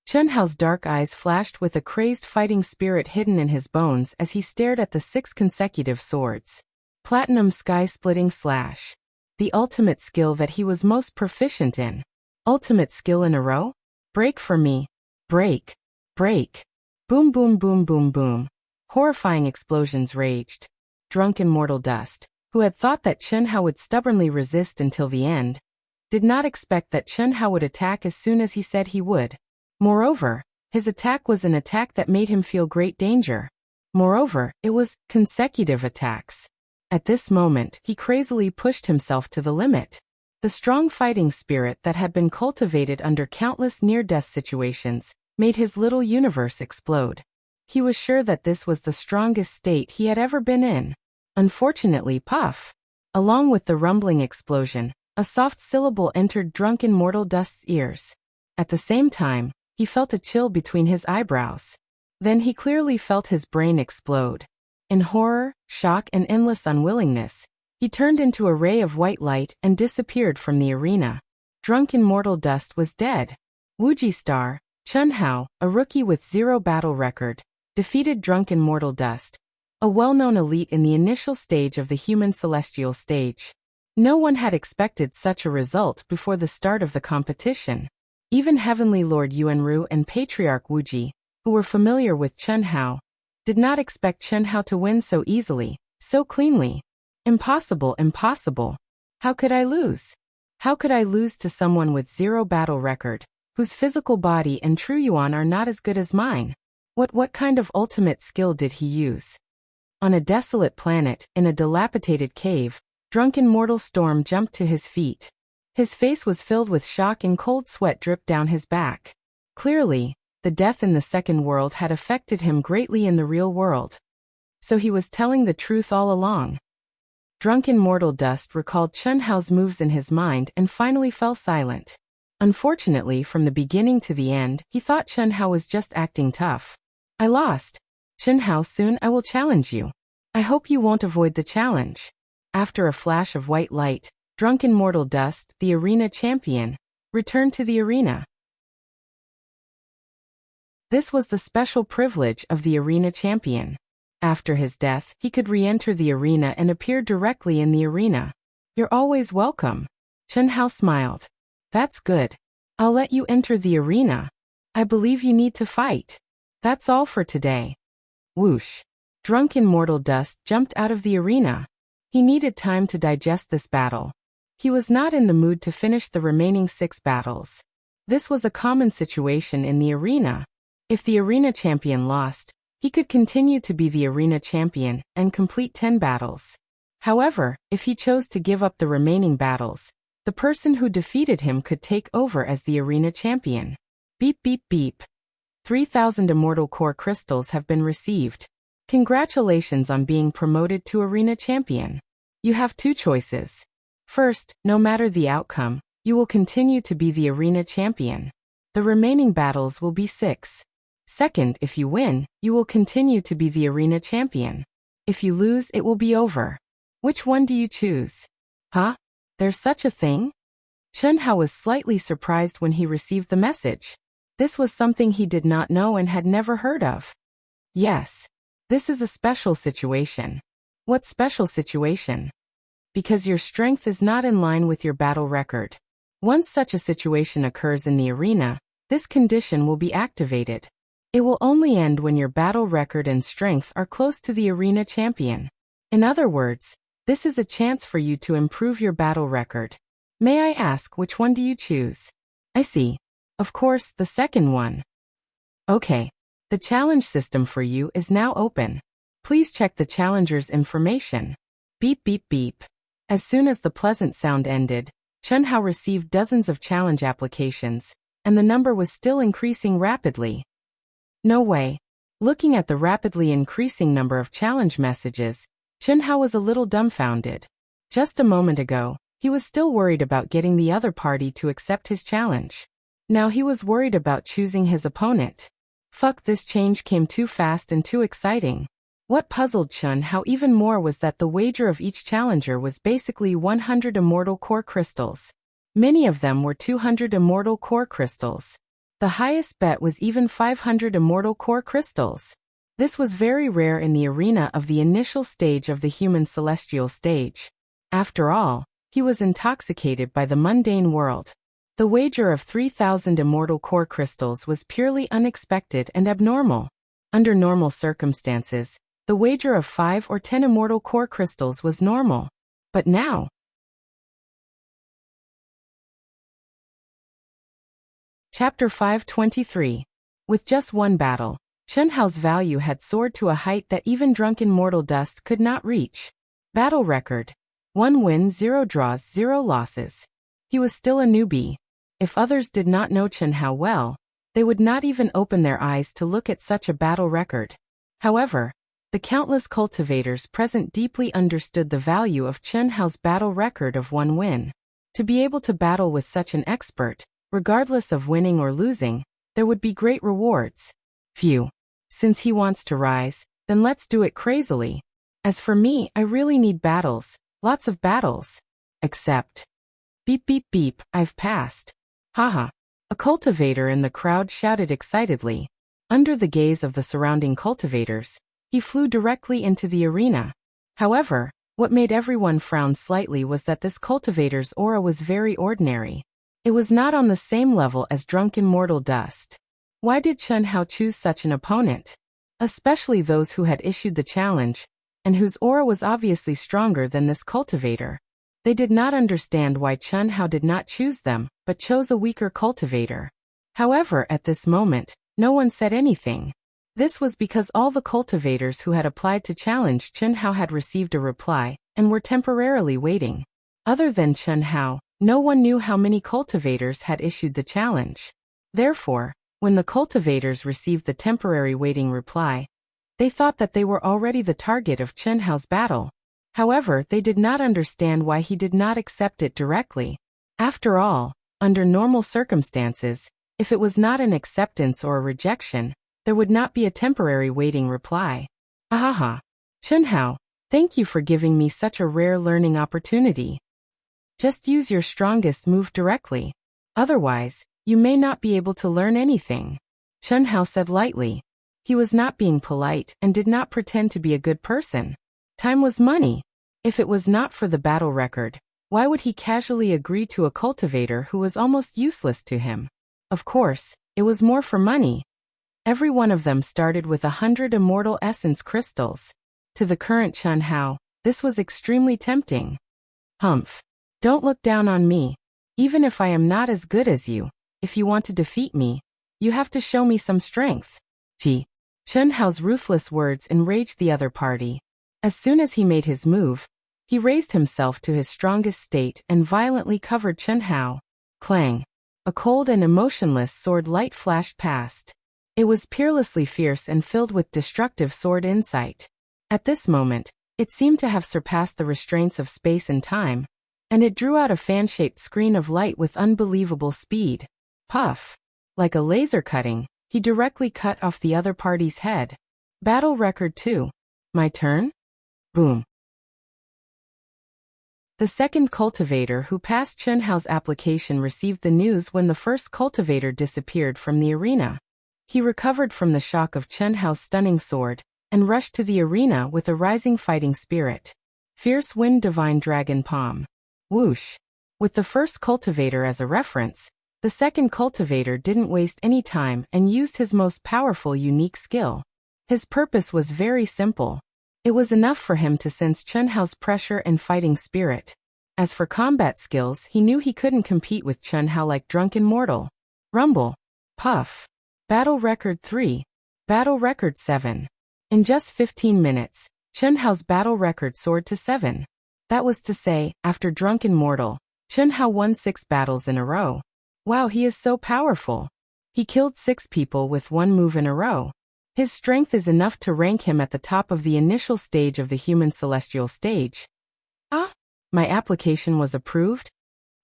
Chen Hao's dark eyes flashed with a crazed fighting spirit hidden in his bones as he stared at the 6 consecutive swords. Platinum sky-splitting slash. The ultimate skill that he was most proficient in. Ultimate skill in a row? Break for me. Break. Break. Boom boom boom boom boom. Horrifying explosions raged. Drunken mortal Dust, who had thought that Chen Hao would stubbornly resist until the end, did not expect that Chen Hao would attack as soon as he said he would. Moreover, his attack was an attack that made him feel great danger. Moreover, it was consecutive attacks. At this moment, he crazily pushed himself to the limit. The strong fighting spirit that had been cultivated under countless near-death situations made his little universe explode. He was sure that this was the strongest state he had ever been in. Unfortunately, puff! Along with the rumbling explosion, a soft syllable entered drunken mortal Dust's ears. At the same time, he felt a chill between his eyebrows. Then he clearly felt his brain explode. In horror, shock, and endless unwillingness, he turned into a ray of white light and disappeared from the arena. Drunken mortal Dust was dead. Wuxia star, Chun Hao, a rookie with 0 battle record, defeated drunken mortal dust, a well-known elite in the initial stage of the human celestial stage. No one had expected such a result before the start of the competition. Even Heavenly Lord Yuanru and Patriarch Wuji, who were familiar with Chun Hao, did not expect Chun Hao to win so easily, so cleanly. Impossible, impossible. How could I lose? How could I lose to someone with 0 battle record, whose physical body and true yuan are not as good as mine? What kind of ultimate skill did he use? On a desolate planet, in a dilapidated cave, drunken mortal Storm jumped to his feet. His face was filled with shock and cold sweat dripped down his back. Clearly, the death in the second world had affected him greatly in the real world. So he was telling the truth all along. Drunken mortal dust recalled Chun Hao's moves in his mind and finally fell silent. Unfortunately, from the beginning to the end, he thought Chun Hao was just acting tough. I lost. Chun Hao, soon I will challenge you. I hope you won't avoid the challenge. After a flash of white light, drunken mortal dust, the arena champion, returned to the arena. This was the special privilege of the arena champion. After his death, he could re-enter the arena and appear directly in the arena. You're always welcome. Chun Hao smiled. That's good. I'll let you enter the arena. I believe you need to fight. That's all for today. Whoosh. Drunken mortal dust jumped out of the arena. He needed time to digest this battle. He was not in the mood to finish the remaining 6 battles. This was a common situation in the arena. If the arena champion lost, he could continue to be the arena champion and complete 10 battles. However, if he chose to give up the remaining battles, the person who defeated him could take over as the arena champion. Beep beep beep. 3,000 immortal core crystals have been received. Congratulations on being promoted to arena champion. You have 2 choices. First, no matter the outcome, you will continue to be the arena champion. The remaining battles will be 6. Second, if you win, you will continue to be the arena champion. If you lose, it will be over. Which one do you choose? Huh? There's such a thing? Chun Hao was slightly surprised when he received the message. This was something he did not know and had never heard of. Yes. This is a special situation. What special situation? Because your strength is not in line with your battle record. Once such a situation occurs in the arena, this condition will be activated. It will only end when your battle record and strength are close to the arena champion. In other words, this is a chance for you to improve your battle record. May I ask, which one do you choose? I see. Of course, the second one. Okay. The challenge system for you is now open. Please check the challenger's information. Beep beep beep. As soon as the pleasant sound ended, Chun Hao received dozens of challenge applications, and the number was still increasing rapidly. No way. Looking at the rapidly increasing number of challenge messages, Chun Hao was a little dumbfounded. Just a moment ago, he was still worried about getting the other party to accept his challenge. Now he was worried about choosing his opponent. Fuck, this change came too fast and too exciting. What puzzled Chun Hao even more was that the wager of each challenger was basically 100 immortal core crystals. Many of them were 200 immortal core crystals. The highest bet was even 500 immortal core crystals. This was very rare in the arena of the initial stage of the human celestial stage. After all, he was intoxicated by the mundane world. The wager of 3,000 immortal core crystals was purely unexpected and abnormal. Under normal circumstances, the wager of 5 or 10 immortal core crystals was normal. But now, Chapter 523. With just one battle, Chun Hao's value had soared to a height that even drunken mortal dust could not reach. Battle record: 1 win, 0 draws, 0 losses. He was still a newbie. If others did not know Chun Hao well, they would not even open their eyes to look at such a battle record. However, the countless cultivators present deeply understood the value of Chun Hao's battle record of 1 win. To be able to battle with such an expert, regardless of winning or losing, there would be great rewards. Phew. Since he wants to rise, then let's do it crazily. As for me, I really need battles, lots of battles. Except, beep beep beep, I've passed. Haha. A cultivator in the crowd shouted excitedly. Under the gaze of the surrounding cultivators, he flew directly into the arena. However, what made everyone frown slightly was that this cultivator's aura was very ordinary. It was not on the same level as drunken mortal dust. Why did Chen Hao choose such an opponent? Especially those who had issued the challenge, and whose aura was obviously stronger than this cultivator. They did not understand why Chen Hao did not choose them, but chose a weaker cultivator. However, at this moment, no one said anything. This was because all the cultivators who had applied to challenge Chen Hao had received a reply, and were temporarily waiting. Other than Chen Hao, no one knew how many cultivators had issued the challenge. Therefore, when the cultivators received the temporary waiting reply, they thought that they were already the target of Chen Hao's battle. However, they did not understand why he did not accept it directly. After all, under normal circumstances, if it was not an acceptance or a rejection, there would not be a temporary waiting reply. Ahaha. Chen Hao, thank you for giving me such a rare learning opportunity. Just use your strongest move directly. Otherwise, you may not be able to learn anything. Chen Hao said lightly. He was not being polite and did not pretend to be a good person. Time was money. If it was not for the battle record, why would he casually agree to a cultivator who was almost useless to him? Of course, it was more for money. Every one of them started with 100 immortal essence crystals. To the current Chen Hao, this was extremely tempting. Humph. Don't look down on me. Even if I am not as good as you, if you want to defeat me, you have to show me some strength. Gee. Chen Hao's ruthless words enraged the other party. As soon as he made his move, he raised himself to his strongest state and violently covered Chen Hao. Clang. A cold and emotionless sword light flashed past. It was peerlessly fierce and filled with destructive sword insight. At this moment, it seemed to have surpassed the restraints of space and time, and it drew out a fan-shaped screen of light with unbelievable speed. Puff. Like a laser cutting, he directly cut off the other party's head. Battle record 2. My turn? Boom. The second cultivator who passed Chen Hao's application received the news when the first cultivator disappeared from the arena. He recovered from the shock of Chen Hao's stunning sword, and rushed to the arena with a rising fighting spirit. Fierce Wind Divine Dragon Palm. Whoosh. With the first cultivator as a reference, the second cultivator didn't waste any time and used his most powerful unique skill. His purpose was very simple. It was enough for him to sense Chen Hao's pressure and fighting spirit. As for combat skills, he knew he couldn't compete with Chen Hao like drunken mortal. Rumble. Puff. Battle record 3. Battle record 7. In just 15 minutes, Chen Hao's battle record soared to 7. That was to say, after drunken mortal, Chen Hao won 6 battles in a row. Wow, he is so powerful. He killed 6 people with one move in a row. His strength is enough to rank him at the top of the initial stage of the human celestial stage. Ah, my application was approved?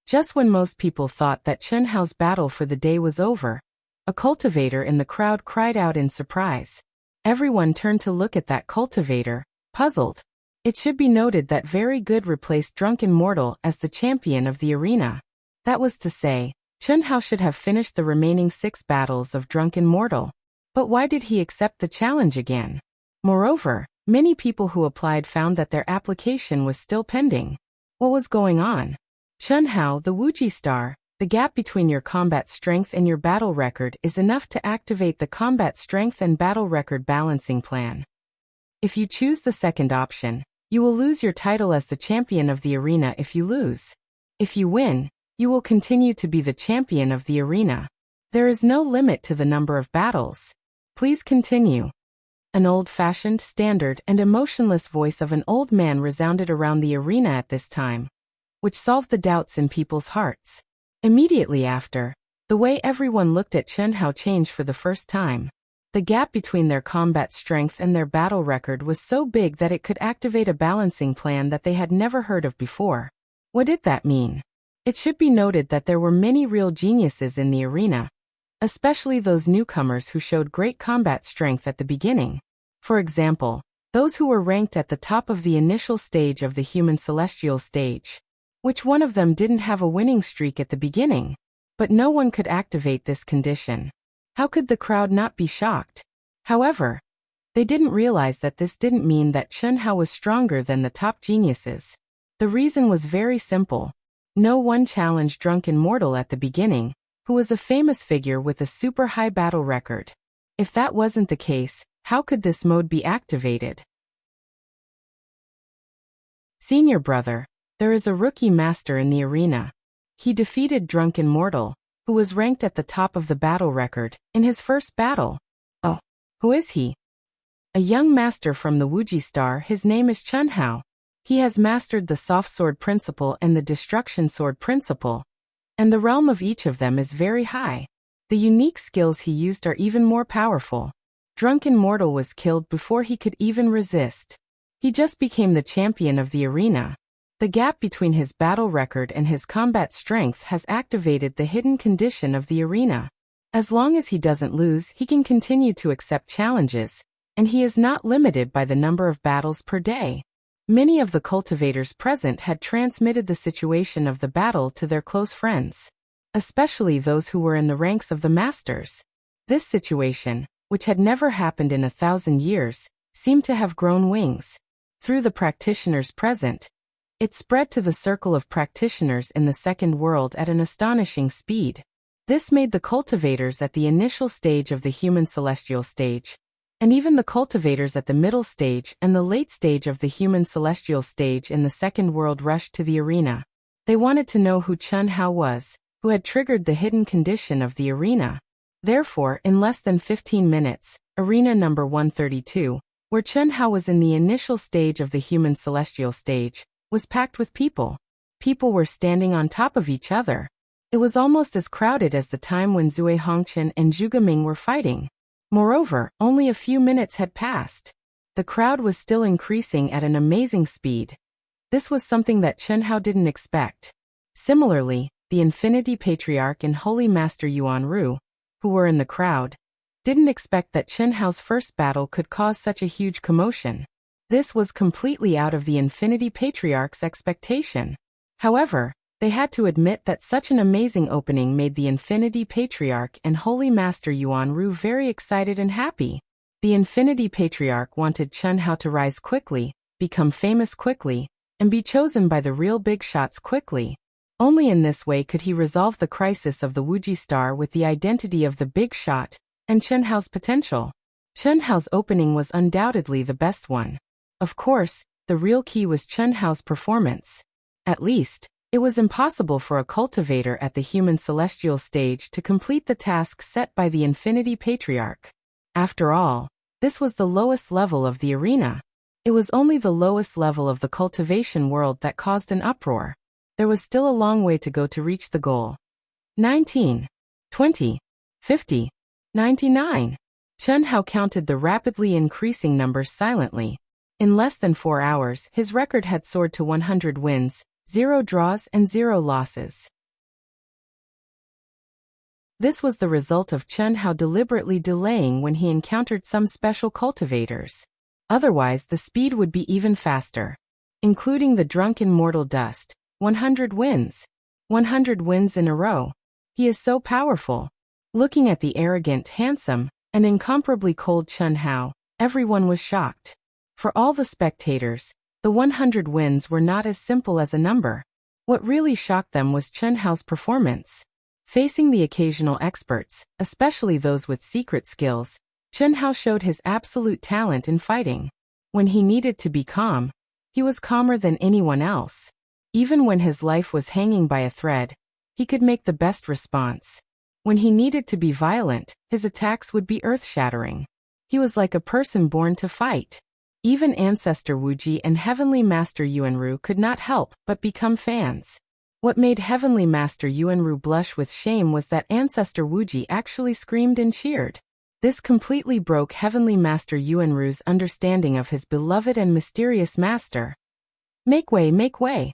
Just when most people thought that Chen Hao's battle for the day was over, a cultivator in the crowd cried out in surprise. Everyone turned to look at that cultivator, puzzled. It should be noted that Very Good replaced Drunken Mortal as the champion of the arena. That was to say, Chen Hao should have finished the remaining 6 battles of Drunken Mortal. But why did he accept the challenge again? Moreover, many people who applied found that their application was still pending. What was going on? Chen Hao, the Wuxia star, the gap between your combat strength and your battle record is enough to activate the combat strength and battle record balancing plan. If you choose the second option, you will lose your title as the champion of the arena if you lose. If you win, you will continue to be the champion of the arena. There is no limit to the number of battles. Please continue. An old-fashioned, standard, and emotionless voice of an old man resounded around the arena at this time, which solved the doubts in people's hearts. Immediately after, the way everyone looked at Chen Hao changed for the first time. The gap between their combat strength and their battle record was so big that it could activate a balancing plan that they had never heard of before. What did that mean? It should be noted that there were many real geniuses in the arena, especially those newcomers who showed great combat strength at the beginning. For example, those who were ranked at the top of the initial stage of the human celestial stage. Which one of them didn't have a winning streak at the beginning? But no one could activate this condition. How could the crowd not be shocked? However, they didn't realize that this didn't mean that Chen Hao was stronger than the top geniuses. The reason was very simple. No one challenged Drunken Mortal at the beginning, who was a famous figure with a super high battle record. If that wasn't the case, how could this mode be activated? Senior brother, there is a rookie master in the arena. He defeated Drunken Mortal, who was ranked at the top of the battle record, in his first battle. Oh, who is he? A young master from the Wuxia star. His name is Chen Hao. He has mastered the soft sword principle and the destruction sword principle, and the realm of each of them is very high. The unique skills he used are even more powerful. Drunken Mortal was killed before he could even resist. He just became the champion of the arena. The gap between his battle record and his combat strength has activated the hidden condition of the arena. As long as he doesn't lose, he can continue to accept challenges, and he is not limited by the number of battles per day. Many of the cultivators present had transmitted the situation of the battle to their close friends, especially those who were in the ranks of the masters. This situation, which had never happened in 1,000 years, seemed to have grown wings. Through the practitioners present, it spread to the circle of practitioners in the second world at an astonishing speed. This made the cultivators at the initial stage of the human celestial stage, and even the cultivators at the middle stage and the late stage of the human celestial stage in the second world rush to the arena. They wanted to know who Chen Hao was, who had triggered the hidden condition of the arena. Therefore, in less than 15 minutes, arena number 132, where Chen Hao was in the initial stage of the human celestial stage, was packed with people. People were standing on top of each other. It was almost as crowded as the time when Zui Hongqian and Zhuge Ming were fighting. Moreover, only a few minutes had passed. The crowd was still increasing at an amazing speed. This was something that Chen Hao didn't expect. Similarly, the Infinity Patriarch and Holy Master Yuan Ru, who were in the crowd, didn't expect that Chen Hao's first battle could cause such a huge commotion. This was completely out of the Infinity Patriarch's expectation. However, they had to admit that such an amazing opening made the Infinity Patriarch and Holy Master Yuan Ru very excited and happy. The Infinity Patriarch wanted Chen Hao to rise quickly, become famous quickly, and be chosen by the real big shots quickly. Only in this way could he resolve the crisis of the Wuxia star with the identity of the big shot and Chen Hao's potential. Chen Hao's opening was undoubtedly the best one. Of course, the real key was Chen Hao's performance. At least, it was impossible for a cultivator at the human celestial stage to complete the task set by the Infinity Patriarch. After all, this was the lowest level of the arena. It was only the lowest level of the cultivation world that caused an uproar. There was still a long way to go to reach the goal. 19, 20, 50, 99. Chen Hao counted the rapidly increasing numbers silently. In less than 4 hours, his record had soared to 100 wins, 0 draws and 0 losses. This was the result of Chen Hao deliberately delaying when he encountered some special cultivators. Otherwise, the speed would be even faster. Including the Drunken Mortal Dust, 100 wins. 100 wins in a row. He is so powerful. Looking at the arrogant, handsome, and incomparably cold Chen Hao, everyone was shocked. For all the spectators, the 100 wins were not as simple as a number. What really shocked them was Chen Hao's performance. Facing the occasional experts, especially those with secret skills, Chen Hao showed his absolute talent in fighting. When he needed to be calm, he was calmer than anyone else. Even when his life was hanging by a thread, he could make the best response. When he needed to be violent, his attacks would be earth-shattering. He was like a person born to fight. Even Ancestor Wuji and Heavenly Master Yuanru could not help but become fans. What made Heavenly Master Yuanru blush with shame was that Ancestor Wuji actually screamed and cheered. This completely broke Heavenly Master Yuanru's understanding of his beloved and mysterious master. Make way, make way.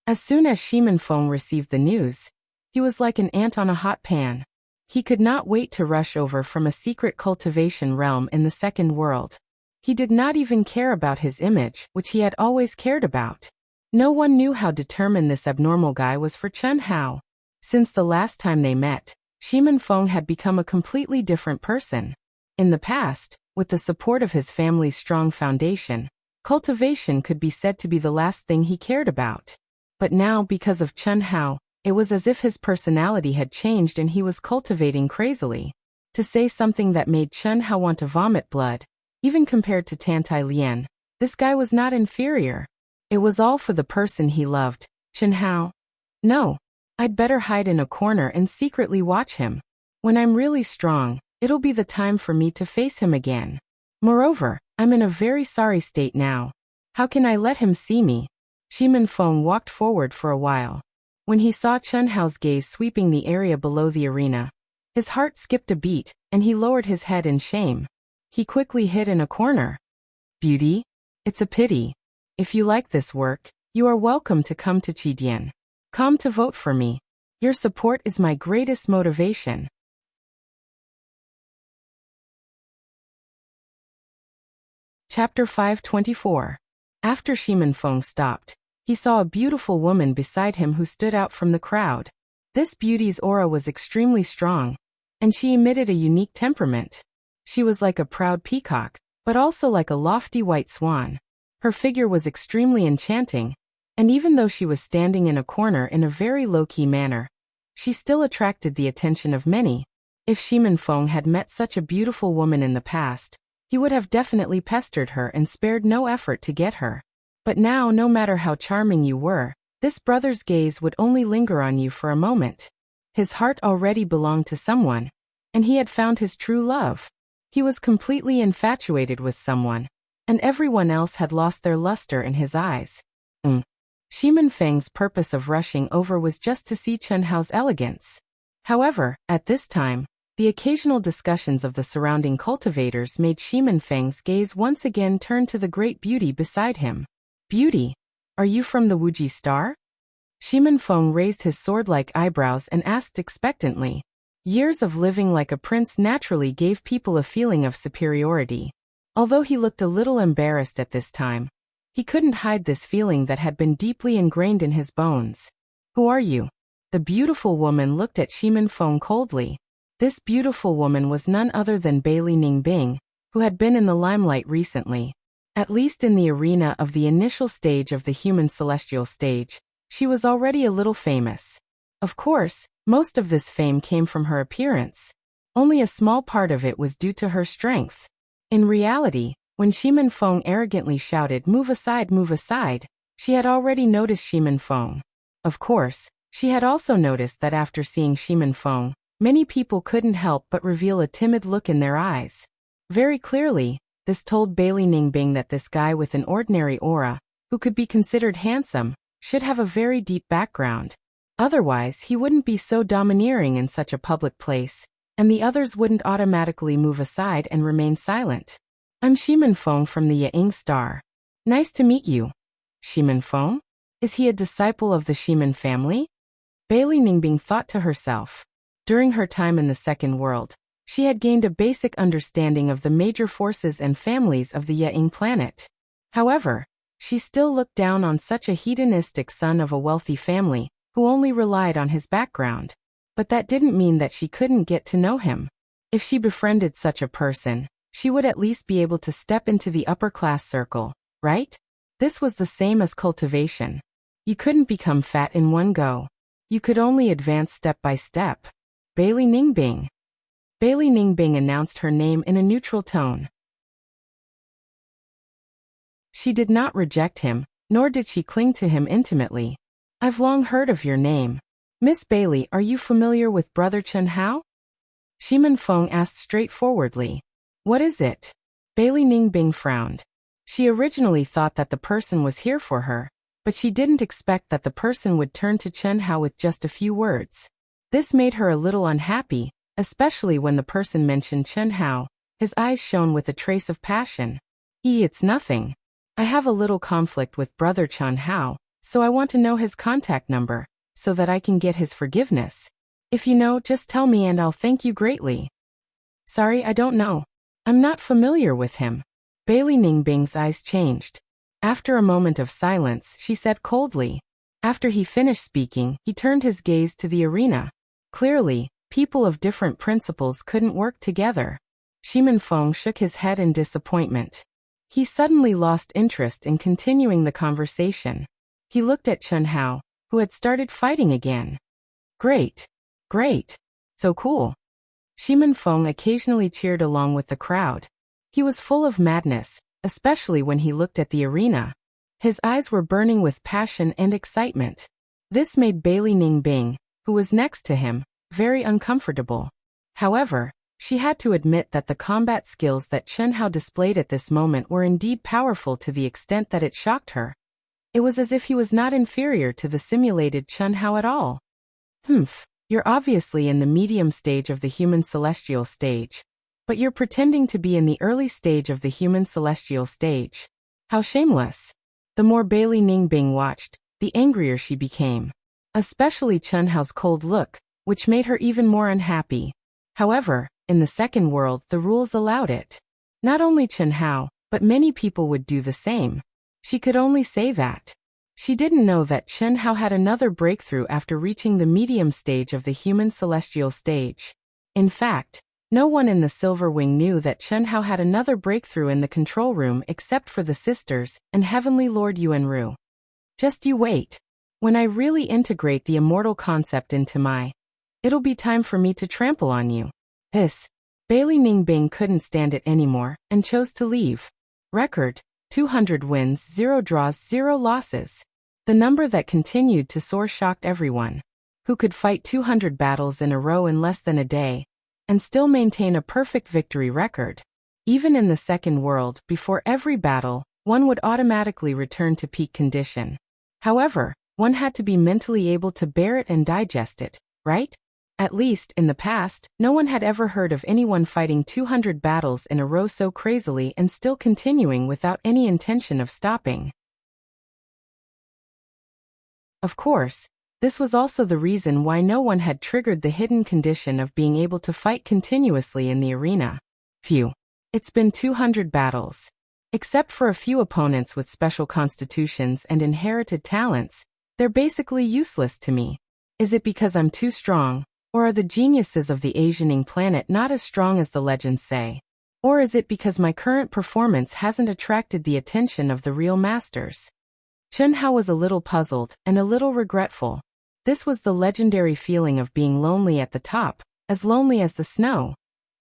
As soon as Shimen Feng received the news, he was like an ant on a hot pan. He could not wait to rush over from a secret cultivation realm in the second world. He did not even care about his image, which he had always cared about. No one knew how determined this abnormal guy was for Chen Hao. Since the last time they met, Shimin Feng had become a completely different person. In the past, with the support of his family's strong foundation, cultivation could be said to be the last thing he cared about. But now, because of Chen Hao, it was as if his personality had changed and he was cultivating crazily. To say something that made Chen Hao want to vomit blood, even compared to Tantai Lian, this guy was not inferior. It was all for the person he loved, Chen Hao. No, I'd better hide in a corner and secretly watch him. When I'm really strong, it'll be the time for me to face him again. Moreover, I'm in a very sorry state now. How can I let him see me? Shimin Feng walked forward for a while. When he saw Chen Hao's gaze sweeping the area below the arena, his heart skipped a beat, and he lowered his head in shame. He quickly hid in a corner. Beauty? It's a pity. If you like this work, you are welcome to come to Qidian. Come to vote for me. Your support is my greatest motivation. Chapter 524. After Shimin Feng stopped, he saw a beautiful woman beside him who stood out from the crowd. This beauty's aura was extremely strong, and she emitted a unique temperament. She was like a proud peacock, but also like a lofty white swan. Her figure was extremely enchanting, and even though she was standing in a corner in a very low-key manner, she still attracted the attention of many. If Shimin Feng had met such a beautiful woman in the past, he would have definitely pestered her and spared no effort to get her. But now, no matter how charming you were, this brother's gaze would only linger on you for a moment. His heart already belonged to someone, and he had found his true love. He was completely infatuated with someone, and everyone else had lost their luster in his eyes. Shimin Feng's purpose of rushing over was just to see Chen Hao's elegance. However, at this time, the occasional discussions of the surrounding cultivators made Shimin Feng's gaze once again turn to the great beauty beside him. Beauty, are you from the Wuji star? Shimin Feng raised his sword-like eyebrows and asked expectantly. Years of living like a prince naturally gave people a feeling of superiority. Although he looked a little embarrassed at this time, he couldn't hide this feeling that had been deeply ingrained in his bones. Who are you? The beautiful woman looked at Shimin Feng coldly. This beautiful woman was none other than Bailey Ningbing, who had been in the limelight recently. At least in the arena of the initial stage of the human celestial stage, she was already a little famous. Of course, most of this fame came from her appearance. Only a small part of it was due to her strength. In reality, when Shimin Feng arrogantly shouted, move aside, she had already noticed Shimin Feng. Of course, she had also noticed that after seeing Shimin Feng, many people couldn't help but reveal a timid look in their eyes. Very clearly, this told Bailey Ningbing that this guy with an ordinary aura, who could be considered handsome, should have a very deep background. Otherwise, he wouldn't be so domineering in such a public place, and the others wouldn't automatically move aside and remain silent. I'm Shimin Feng from the Ying Star. Nice to meet you. Shimin Feng? Is he a disciple of the Shimin family? Bailey Ningbing thought to herself. During her time in the Second World, she had gained a basic understanding of the major forces and families of the Ying planet. However, she still looked down on such a hedonistic son of a wealthy family, who only relied on his background. But that didn't mean that she couldn't get to know him. If she befriended such a person, she would at least be able to step into the upper-class circle, right? This was the same as cultivation. You couldn't become fat in one go. You could only advance step by step. Bailey Ningbing. Bailey Ningbing announced her name in a neutral tone. She did not reject him, nor did she cling to him intimately. I've long heard of your name. Miss Bailey, are you familiar with Brother Chen Hao? Shimin Feng asked straightforwardly. What is it? Bailey Ningbing frowned. She originally thought that the person was here for her, but she didn't expect that the person would turn to Chen Hao with just a few words. This made her a little unhappy, especially when the person mentioned Chen Hao. His eyes shone with a trace of passion. It's nothing. I have a little conflict with Brother Chen Hao, so I want to know his contact number, so that I can get his forgiveness. If you know, just tell me and I'll thank you greatly. Sorry, I don't know. I'm not familiar with him. Bailey Ningbing's eyes changed. After a moment of silence, she said coldly, After he finished speaking, he turned his gaze to the arena. Clearly, people of different principles couldn't work together. Shimin Feng shook his head in disappointment. He suddenly lost interest in continuing the conversation. He looked at Chen Hao, who had started fighting again. Great. Great. So cool. Shimin Feng occasionally cheered along with the crowd. He was full of madness, especially when he looked at the arena. His eyes were burning with passion and excitement. This made Bailey Ningbing, who was next to him, very uncomfortable. However, she had to admit that the combat skills that Chen Hao displayed at this moment were indeed powerful to the extent that it shocked her. It was as if he was not inferior to the simulated Chen Hao at all. You're obviously in the medium stage of the human celestial stage. But you're pretending to be in the early stage of the human celestial stage. How shameless. The more Bailey Ningbing watched, the angrier she became. Especially Chen Hao's cold look, which made her even more unhappy. However, in the second world the rules allowed it. Not only Chen Hao, but many people would do the same. She could only say that. She didn't know that Chen Hao had another breakthrough after reaching the medium stage of the human celestial stage. In fact, no one in the Silver Wing knew that Chen Hao had another breakthrough in the control room except for the sisters and Heavenly Lord Yuanru. Just you wait. When I really integrate the immortal concept into it'll be time for me to trample on you. Bailey Ningbing couldn't stand it anymore and chose to leave. Record: 200 wins, 0 draws, 0 losses. The number that continued to soar shocked everyone. Who could fight 200 battles in a row in less than a day and still maintain a perfect victory record? Even in the second world, before every battle, one would automatically return to peak condition. However, one had to be mentally able to bear it and digest it, right? At least, in the past, no one had ever heard of anyone fighting 200 battles in a row so crazily and still continuing without any intention of stopping. Of course, this was also the reason why no one had triggered the hidden condition of being able to fight continuously in the arena. Phew. It's been 200 battles. Except for a few opponents with special constitutions and inherited talents, they're basically useless to me. Is it because I'm too strong? Or are the geniuses of the Asianing planet not as strong as the legends say? Or is it because my current performance hasn't attracted the attention of the real masters? Chen Hao was a little puzzled and a little regretful. This was the legendary feeling of being lonely at the top, as lonely as the snow.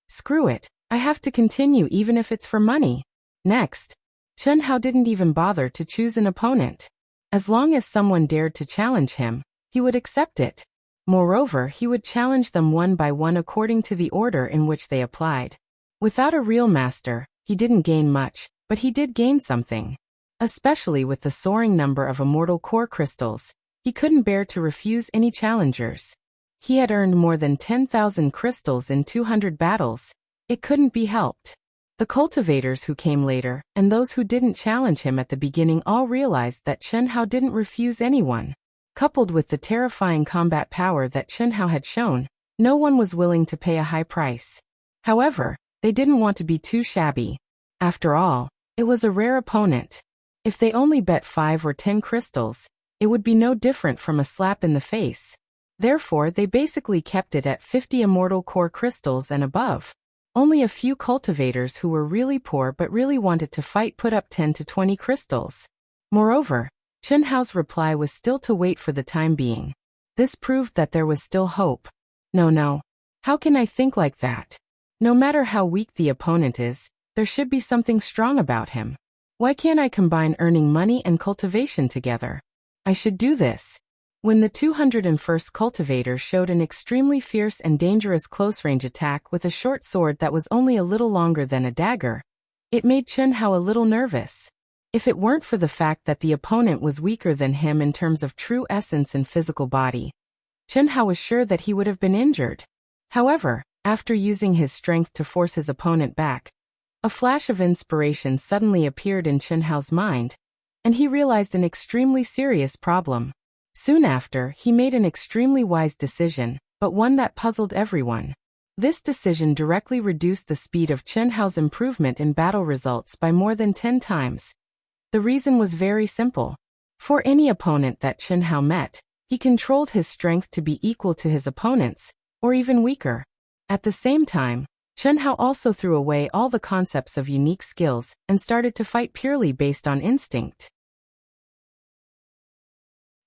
Screw it, I have to continue even if it's for money. Next, Chen Hao didn't even bother to choose an opponent. As long as someone dared to challenge him, he would accept it. Moreover, he would challenge them one by one according to the order in which they applied. Without a real master, he didn't gain much, but he did gain something. Especially with the soaring number of immortal core crystals, he couldn't bear to refuse any challengers. He had earned more than 10,000 crystals in 200 battles. It couldn't be helped. The cultivators who came later, and those who didn't challenge him at the beginning all realized that Chen Hao didn't refuse anyone. Coupled with the terrifying combat power that Chen Hao had shown, no one was willing to pay a high price. However, they didn't want to be too shabby. After all, it was a rare opponent. If they only bet 5 or 10 crystals, it would be no different from a slap in the face. Therefore, they basically kept it at 50 immortal core crystals and above. Only a few cultivators who were really poor but really wanted to fight put up 10 to 20 crystals. Moreover, Chen Hao's reply was still to wait for the time being. This proved that there was still hope. No. How can I think like that? No matter how weak the opponent is, there should be something strong about him. Why can't I combine earning money and cultivation together? I should do this. When the 201st cultivator showed an extremely fierce and dangerous close-range attack with a short sword that was only a little longer than a dagger, it made Chen Hao a little nervous. If it weren't for the fact that the opponent was weaker than him in terms of true essence and physical body, Chen Hao was sure that he would have been injured. However, after using his strength to force his opponent back, a flash of inspiration suddenly appeared in Chen Hao's mind, and he realized an extremely serious problem. Soon after, he made an extremely wise decision, but one that puzzled everyone. This decision directly reduced the speed of Chen Hao's improvement in battle results by more than 10 times. The reason was very simple. For any opponent that Chen Hao met, he controlled his strength to be equal to his opponent's, or even weaker. At the same time, Chen Hao also threw away all the concepts of unique skills and started to fight purely based on instinct.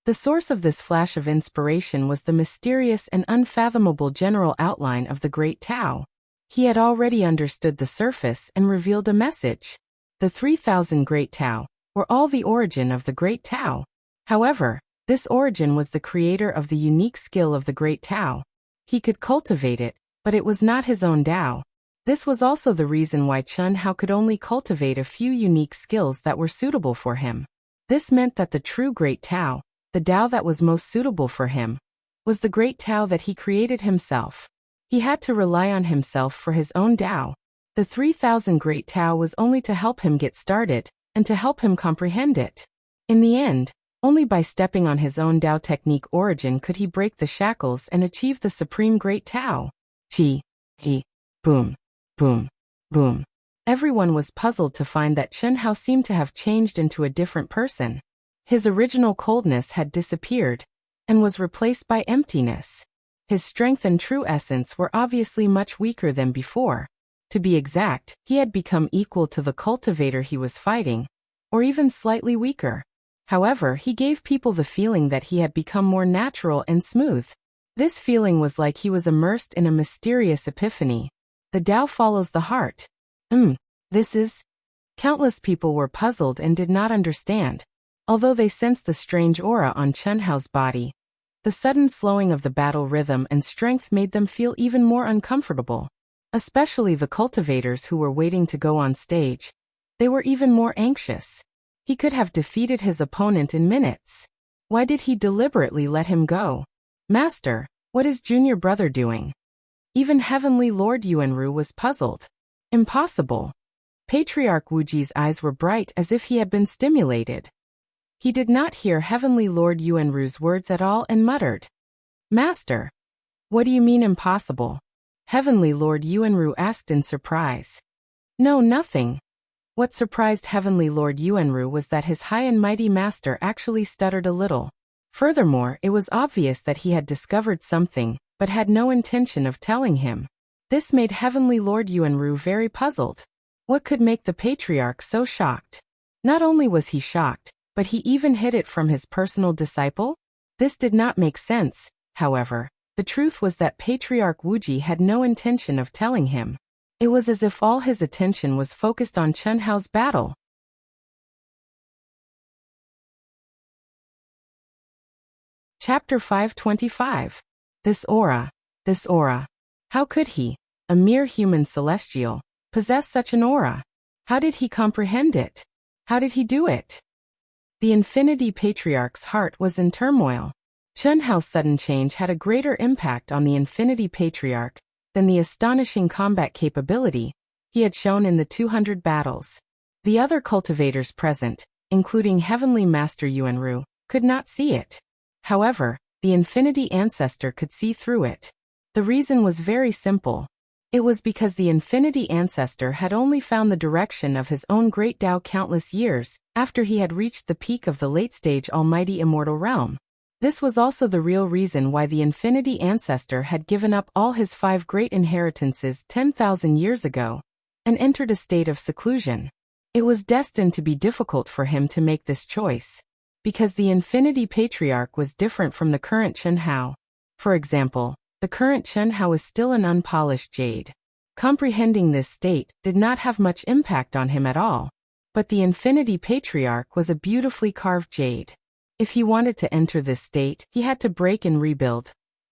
The source of this flash of inspiration was the mysterious and unfathomable general outline of the Great Tao. He had already understood the surface and revealed a message. The 3,000 Great Tao were all the origin of the Great Tao. However, this origin was the creator of the unique skill of the Great Tao. He could cultivate it, but it was not his own Tao. This was also the reason why Chen Hao could only cultivate a few unique skills that were suitable for him. This meant that the true Great Tao, the Tao that was most suitable for him, was the Great Tao that he created himself. He had to rely on himself for his own Tao. The 3,000 Great Tao was only to help him get started, and to help him comprehend it. In the end, only by stepping on his own Tao technique origin could he break the shackles and achieve the supreme Great Tao. Chi, he, boom, boom, boom. Everyone was puzzled to find that Chen Hao seemed to have changed into a different person. His original coldness had disappeared, and was replaced by emptiness. His strength and true essence were obviously much weaker than before. To be exact, he had become equal to the cultivator he was fighting, or even slightly weaker. However, he gave people the feeling that he had become more natural and smooth. This feeling was like he was immersed in a mysterious epiphany. The Tao follows the heart. This is... Countless people were puzzled and did not understand. Although they sensed the strange aura on Chen Hao's body, the sudden slowing of the battle rhythm and strength made them feel even more uncomfortable. Especially the cultivators who were waiting to go on stage. They were even more anxious. He could have defeated his opponent in minutes. Why did he deliberately let him go? Master, what is junior brother doing? Even Heavenly Lord Yuanru was puzzled. Impossible. Patriarch Wuji's eyes were bright as if he had been stimulated. He did not hear Heavenly Lord Yuanru's words at all and muttered, Master, what do you mean impossible? Heavenly Lord Yuanru asked in surprise. No, nothing. What surprised Heavenly Lord Yuanru was that his high and mighty master actually stuttered a little. Furthermore, it was obvious that he had discovered something, but had no intention of telling him. This made Heavenly Lord Yuanru very puzzled. What could make the Patriarch so shocked? Not only was he shocked, but he even hid it from his personal disciple? This did not make sense, however. The truth was that Patriarch Wuji had no intention of telling him. It was as if all his attention was focused on Chen Hao's battle. Chapter 525. This aura. How could he, a mere human celestial, possess such an aura? How did he comprehend it? How did he do it? The Infinity Patriarch's heart was in turmoil. Chen Hao's sudden change had a greater impact on the Infinity Patriarch than the astonishing combat capability he had shown in the 200 battles. The other cultivators present, including Heavenly Master Yuanru, could not see it. However, the Infinity Ancestor could see through it. The reason was very simple. It was because the Infinity Ancestor had only found the direction of his own great Tao countless years after he had reached the peak of the late-stage Almighty Immortal Realm. This was also the real reason why the Infinity Ancestor had given up all his 5 great inheritances 10,000 years ago and entered a state of seclusion. It was destined to be difficult for him to make this choice, because the Infinity Patriarch was different from the current Chen Hao. For example, the current Chen Hao is still an unpolished jade. Comprehending this state did not have much impact on him at all. But the Infinity Patriarch was a beautifully carved jade. If he wanted to enter this state, he had to break and rebuild.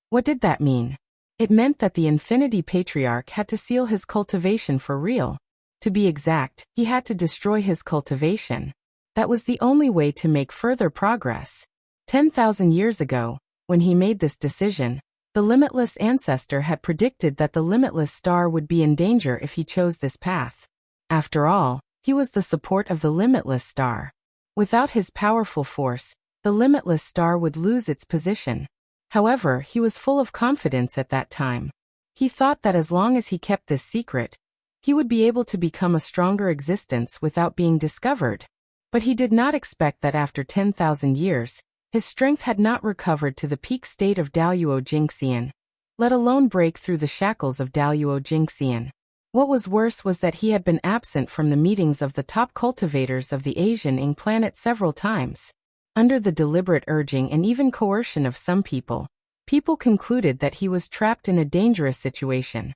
What did that mean? It meant that the Infinity Patriarch had to seal his cultivation for real. To be exact, he had to destroy his cultivation. That was the only way to make further progress. 10,000 years ago, when he made this decision, the Limitless Ancestor had predicted that the Limitless Star would be in danger if he chose this path. After all, he was the support of the Limitless Star. Without his powerful force, the Limitless Star would lose its position. However, he was full of confidence at that time. He thought that as long as he kept this secret, he would be able to become a stronger existence without being discovered. But he did not expect that after 10,000 years, his strength had not recovered to the peak state of Daluo Jingxian, let alone break through the shackles of Daluo Jingxian. What was worse was that he had been absent from the meetings of the top cultivators of the Asian Ing planet several times. Under the deliberate urging and even coercion of some people, people concluded that he was trapped in a dangerous situation.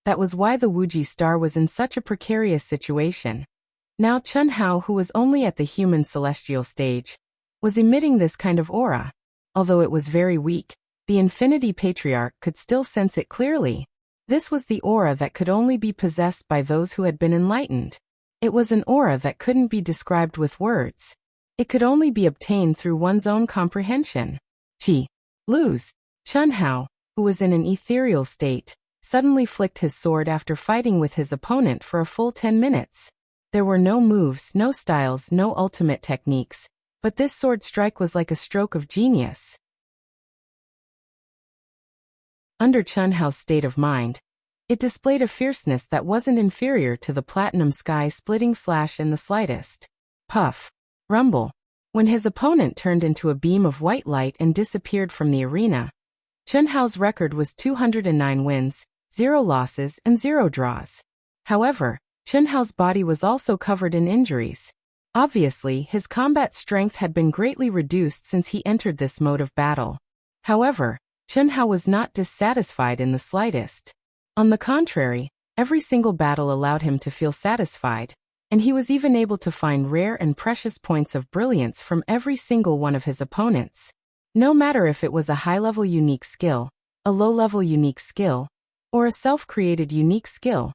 That was why the Wuji star was in such a precarious situation. Now Chen Hao, who was only at the human celestial stage, was emitting this kind of aura. Although it was very weak, the Infinity Patriarch could still sense it clearly. This was the aura that could only be possessed by those who had been enlightened. It was an aura that couldn't be described with words. It could only be obtained through one's own comprehension. Lose. Chen Hao, who was in an ethereal state, suddenly flicked his sword after fighting with his opponent for a full 10 minutes. There were no moves, no styles, no ultimate techniques, but this sword strike was like a stroke of genius. Under Chen Hao's state of mind, it displayed a fierceness that wasn't inferior to the platinum sky-splitting slash in the slightest. Puff. Rumble. When his opponent turned into a beam of white light and disappeared from the arena, Chen Hao's record was 209 wins, 0 losses, and 0 draws. However, Chen Hao's body was also covered in injuries. Obviously, his combat strength had been greatly reduced since he entered this mode of battle. However, Chen Hao was not dissatisfied in the slightest. On the contrary, every single battle allowed him to feel satisfied, and he was even able to find rare and precious points of brilliance from every single one of his opponents. No matter if it was a high-level unique skill, a low-level unique skill, or a self-created unique skill,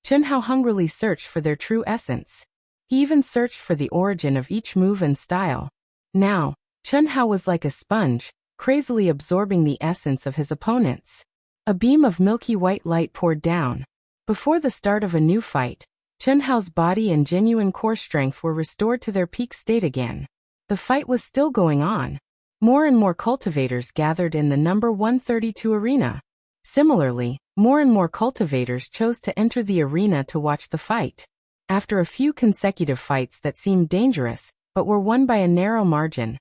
Chen Hao hungrily searched for their true essence. He even searched for the origin of each move and style. Now, Chen Hao was like a sponge, crazily absorbing the essence of his opponents. A beam of milky white light poured down. Before the start of a new fight, Chen Hao's body and genuine core strength were restored to their peak state again. The fight was still going on. More and more cultivators gathered in the number 132 arena. Similarly, more and more cultivators chose to enter the arena to watch the fight. After a few consecutive fights that seemed dangerous, but were won by a narrow margin,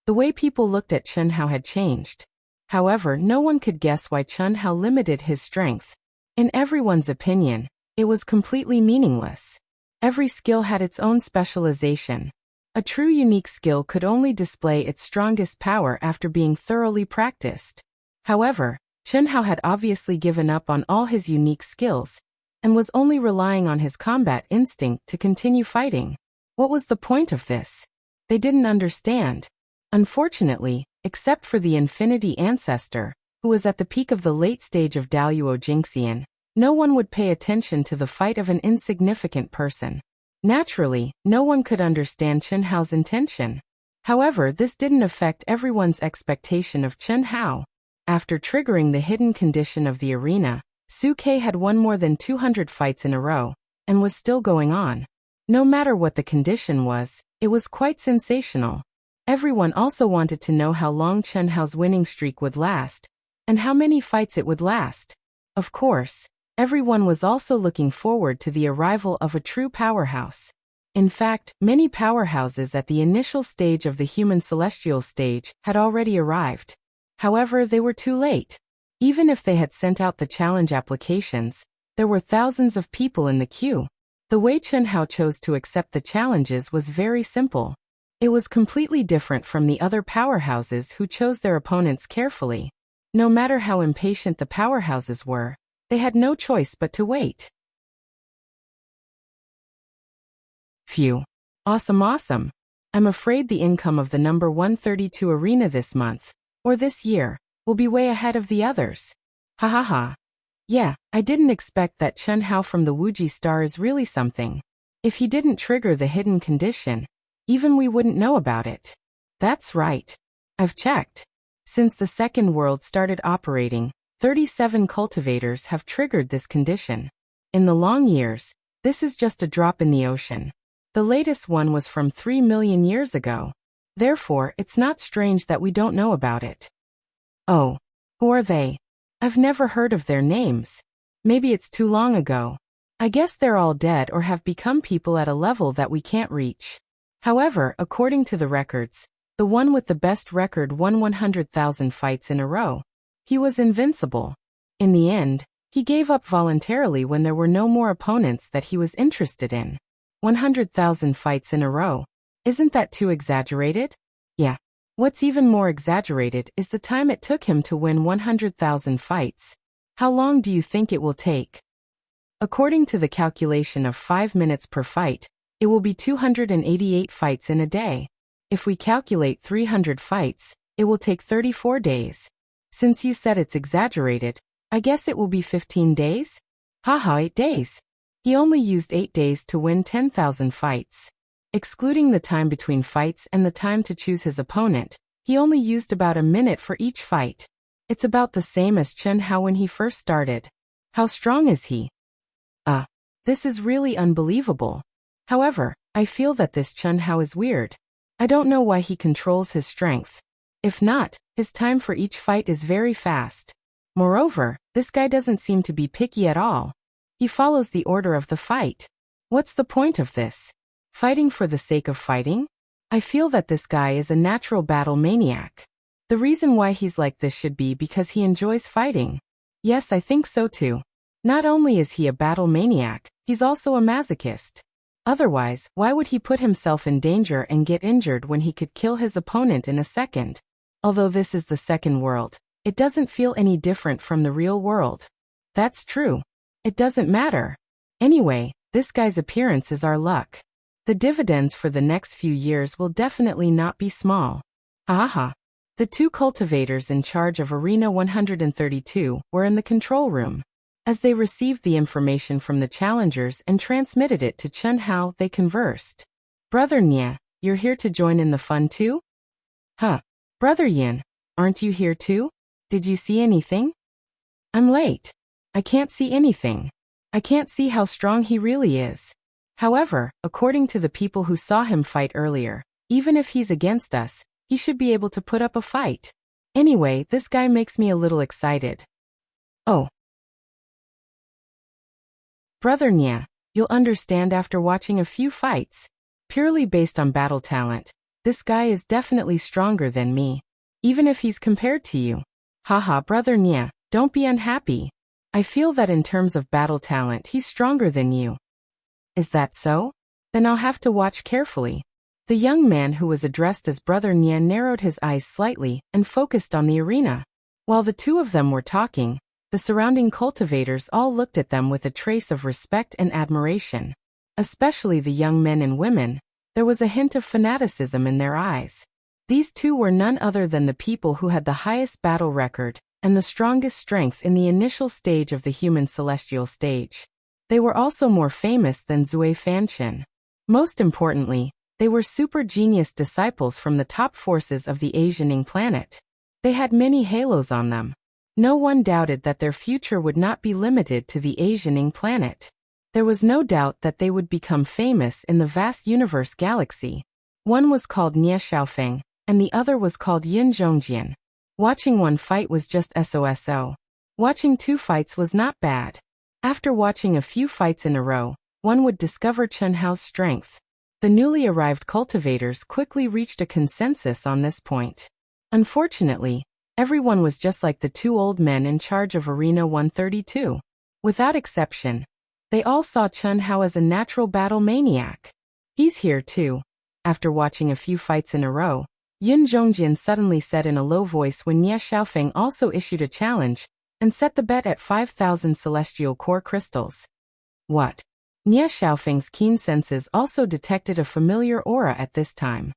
the way people looked at Chen Hao had changed. However, no one could guess why Chen Hao limited his strength. In everyone's opinion, it was completely meaningless. Every skill had its own specialization. A true unique skill could only display its strongest power after being thoroughly practiced. However, Chen Hao had obviously given up on all his unique skills, and was only relying on his combat instinct to continue fighting. What was the point of this? They didn't understand. Unfortunately, except for the Infinity Ancestor, who was at the peak of the late stage of Daluo Jingxian, no one would pay attention to the fight of an insignificant person. Naturally, no one could understand Chen Hao's intention. However, this didn't affect everyone's expectation of Chen Hao. After triggering the hidden condition of the arena, Su Ke had won more than 200 fights in a row, and was still going on. No matter what the condition was, it was quite sensational. Everyone also wanted to know how long Chen Hao's winning streak would last, and how many fights it would last. Of course, everyone was also looking forward to the arrival of a true powerhouse. In fact, many powerhouses at the initial stage of the human celestial stage had already arrived. However, they were too late. Even if they had sent out the challenge applications, there were thousands of people in the queue. The way Chen Hao chose to accept the challenges was very simple. It was completely different from the other powerhouses who chose their opponents carefully. No matter how impatient the powerhouses were, they had no choice but to wait. Phew. Awesome. I'm afraid the income of the number 132 arena this month, or this year, will be way ahead of the others. Ha ha ha. Yeah, I didn't expect that Chen Hao from the Wuji star is really something. If he didn't trigger the hidden condition, even we wouldn't know about it. That's right. I've checked. Since the second world started operating, 37 cultivators have triggered this condition. In the long years, this is just a drop in the ocean. The latest one was from 3 million years ago. Therefore, it's not strange that we don't know about it. Oh, who are they? I've never heard of their names. Maybe it's too long ago. I guess they're all dead or have become people at a level that we can't reach. However, according to the records, the one with the best record won 100,000 fights in a row. He was invincible. In the end, he gave up voluntarily when there were no more opponents that he was interested in. 100,000 fights in a row. Isn't that too exaggerated? Yeah. What's even more exaggerated is the time it took him to win 100,000 fights. How long do you think it will take? According to the calculation of 5 minutes per fight, it will be 288 fights in a day. If we calculate 300 fights, it will take 34 days. Since you said it's exaggerated, I guess it will be 15 days? Haha, 8 days. He only used 8 days to win 10,000 fights. Excluding the time between fights and the time to choose his opponent, he only used about a minute for each fight. It's about the same as Chen Hao when he first started. How strong is he? This is really unbelievable. However, I feel that this Chen Hao is weird. I don't know why he controls his strength. If not, his time for each fight is very fast. Moreover, this guy doesn't seem to be picky at all. He follows the order of the fight. What's the point of this? Fighting for the sake of fighting? I feel that this guy is a natural battle maniac. The reason why he's like this should be because he enjoys fighting. Yes, I think so too. Not only is he a battle maniac, he's also a masochist. Otherwise, why would he put himself in danger and get injured when he could kill his opponent in a second? Although this is the second world, it doesn't feel any different from the real world. That's true. It doesn't matter. Anyway, this guy's appearance is our luck. The dividends for the next few years will definitely not be small. Haha. The two cultivators in charge of Arena 132 were in the control room. As they received the information from the challengers and transmitted it to Chen Hao, they conversed. Brother Nye, you're here to join in the fun too? Brother Yin, aren't you here too? Did you see anything? I'm late. I can't see anything. I can't see how strong he really is. However, according to the people who saw him fight earlier, even if he's against us, he should be able to put up a fight. Anyway, this guy makes me a little excited. Oh. Brother Nye, you'll understand after watching a few fights. Purely based on battle talent, this guy is definitely stronger than me. Even if he's compared to you. Haha, Brother Nye, don't be unhappy. I feel that in terms of battle talent he's stronger than you. Is that so? Then I'll have to watch carefully. The young man who was addressed as Brother Nye narrowed his eyes slightly and focused on the arena. While the two of them were talking, the surrounding cultivators all looked at them with a trace of respect and admiration. Especially the young men and women, there was a hint of fanaticism in their eyes. These two were none other than the people who had the highest battle record and the strongest strength in the initial stage of the human celestial stage. They were also more famous than Zui Fanchen. Most importantly, they were super genius disciples from the top forces of the Asianing planet. They had many halos on them. No one doubted that their future would not be limited to the Asianing planet. There was no doubt that they would become famous in the vast universe galaxy. One was called Nie Xiaofeng, and the other was called Yin Zhongjian. Watching one fight was just SOSO. Watching two fights was not bad. After watching a few fights in a row, one would discover Chen Hao's strength. The newly arrived cultivators quickly reached a consensus on this point. Unfortunately, everyone was just like the two old men in charge of Arena 132. Without exception, they all saw Chen Hao as a natural battle maniac. He's here too. After watching a few fights in a row, Yin Zhongjian suddenly said in a low voice when Nie Xiaofeng also issued a challenge and set the bet at 5,000 celestial core crystals. What? Nie Xiaofeng's keen senses also detected a familiar aura at this time.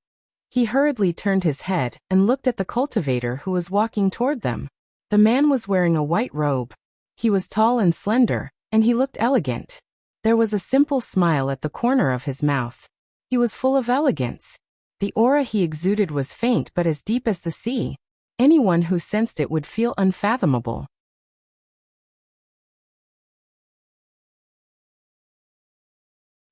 He hurriedly turned his head and looked at the cultivator who was walking toward them. The man was wearing a white robe. He was tall and slender, and he looked elegant. There was a simple smile at the corner of his mouth. He was full of elegance. The aura he exuded was faint but as deep as the sea. Anyone who sensed it would feel unfathomable.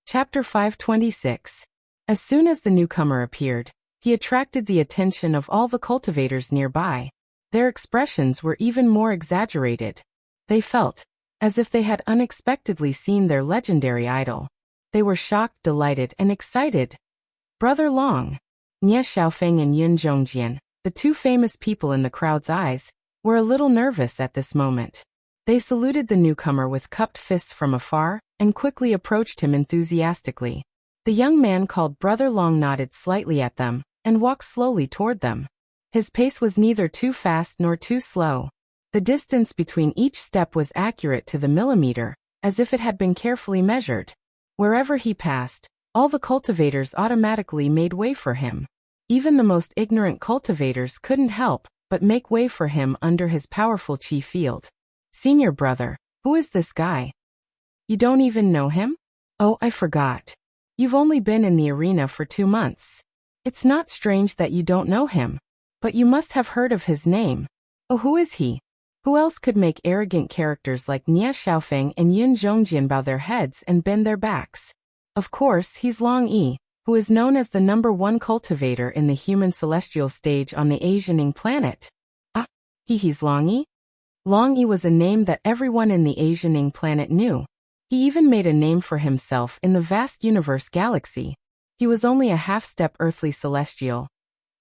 Chapter 526. As soon as the newcomer appeared, he attracted the attention of all the cultivators nearby. Their expressions were even more exaggerated. They felt as if they had unexpectedly seen their legendary idol. They were shocked, delighted, and excited. Brother Long. Nie Xiaofeng and Yun Zhongjian, the two famous people in the crowd's eyes, were a little nervous at this moment. They saluted the newcomer with cupped fists from afar, and quickly approached him enthusiastically. The young man called Brother Long nodded slightly at them, and walked slowly toward them. His pace was neither too fast nor too slow. The distance between each step was accurate to the millimeter, as if it had been carefully measured. Wherever he passed, all the cultivators automatically made way for him. Even the most ignorant cultivators couldn't help but make way for him under his powerful chi field. Senior brother, who is this guy? You don't even know him? Oh, I forgot. You've only been in the arena for 2 months. It's not strange that you don't know him. But you must have heard of his name. Oh, who is he? Who else could make arrogant characters like Nie Xiaofeng and Yun Zhongjian bow their heads and bend their backs? Of course, he's Long Yi, who is known as the #1 cultivator in the human celestial stage on the Asianing planet. Ah, he's Long Yi? Long Yi was a name that everyone in the Asianing planet knew. He even made a name for himself in the vast universe galaxy. He was only a half-step earthly celestial,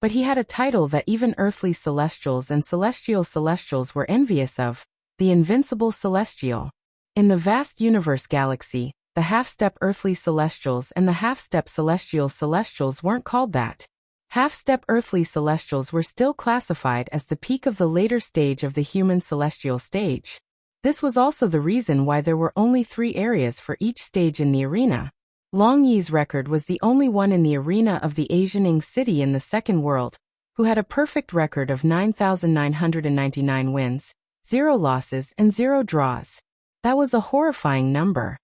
but he had a title that even earthly celestials and celestial celestials were envious of, the invincible celestial. In the vast universe galaxy, the half-step earthly celestials and the half-step celestial celestials weren't called that. Half-step earthly celestials were still classified as the peak of the later stage of the human celestial stage. This was also the reason why there were only 3 areas for each stage in the arena. Long Yi's record was the only one in the arena of the Asianing city in the second world, who had a perfect record of 9,999 wins, 0 losses and 0 draws. That was a horrifying number.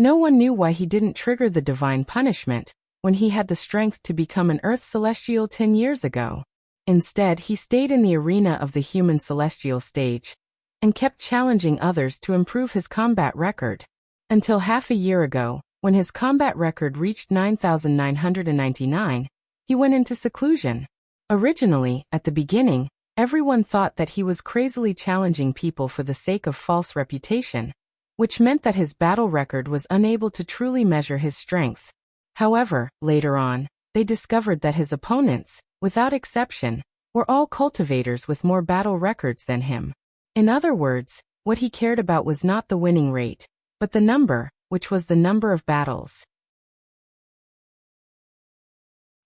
No one knew why he didn't trigger the divine punishment when he had the strength to become an Earth Celestial 10 years ago. Instead, he stayed in the arena of the human celestial stage and kept challenging others to improve his combat record. Until half a year ago, when his combat record reached 9,999, he went into seclusion. Originally, at the beginning, everyone thought that he was crazily challenging people for the sake of false reputation, which meant that his battle record was unable to truly measure his strength. However, later on, they discovered that his opponents, without exception, were all cultivators with more battle records than him. In other words, what he cared about was not the winning rate, but the number, which was the number of battles.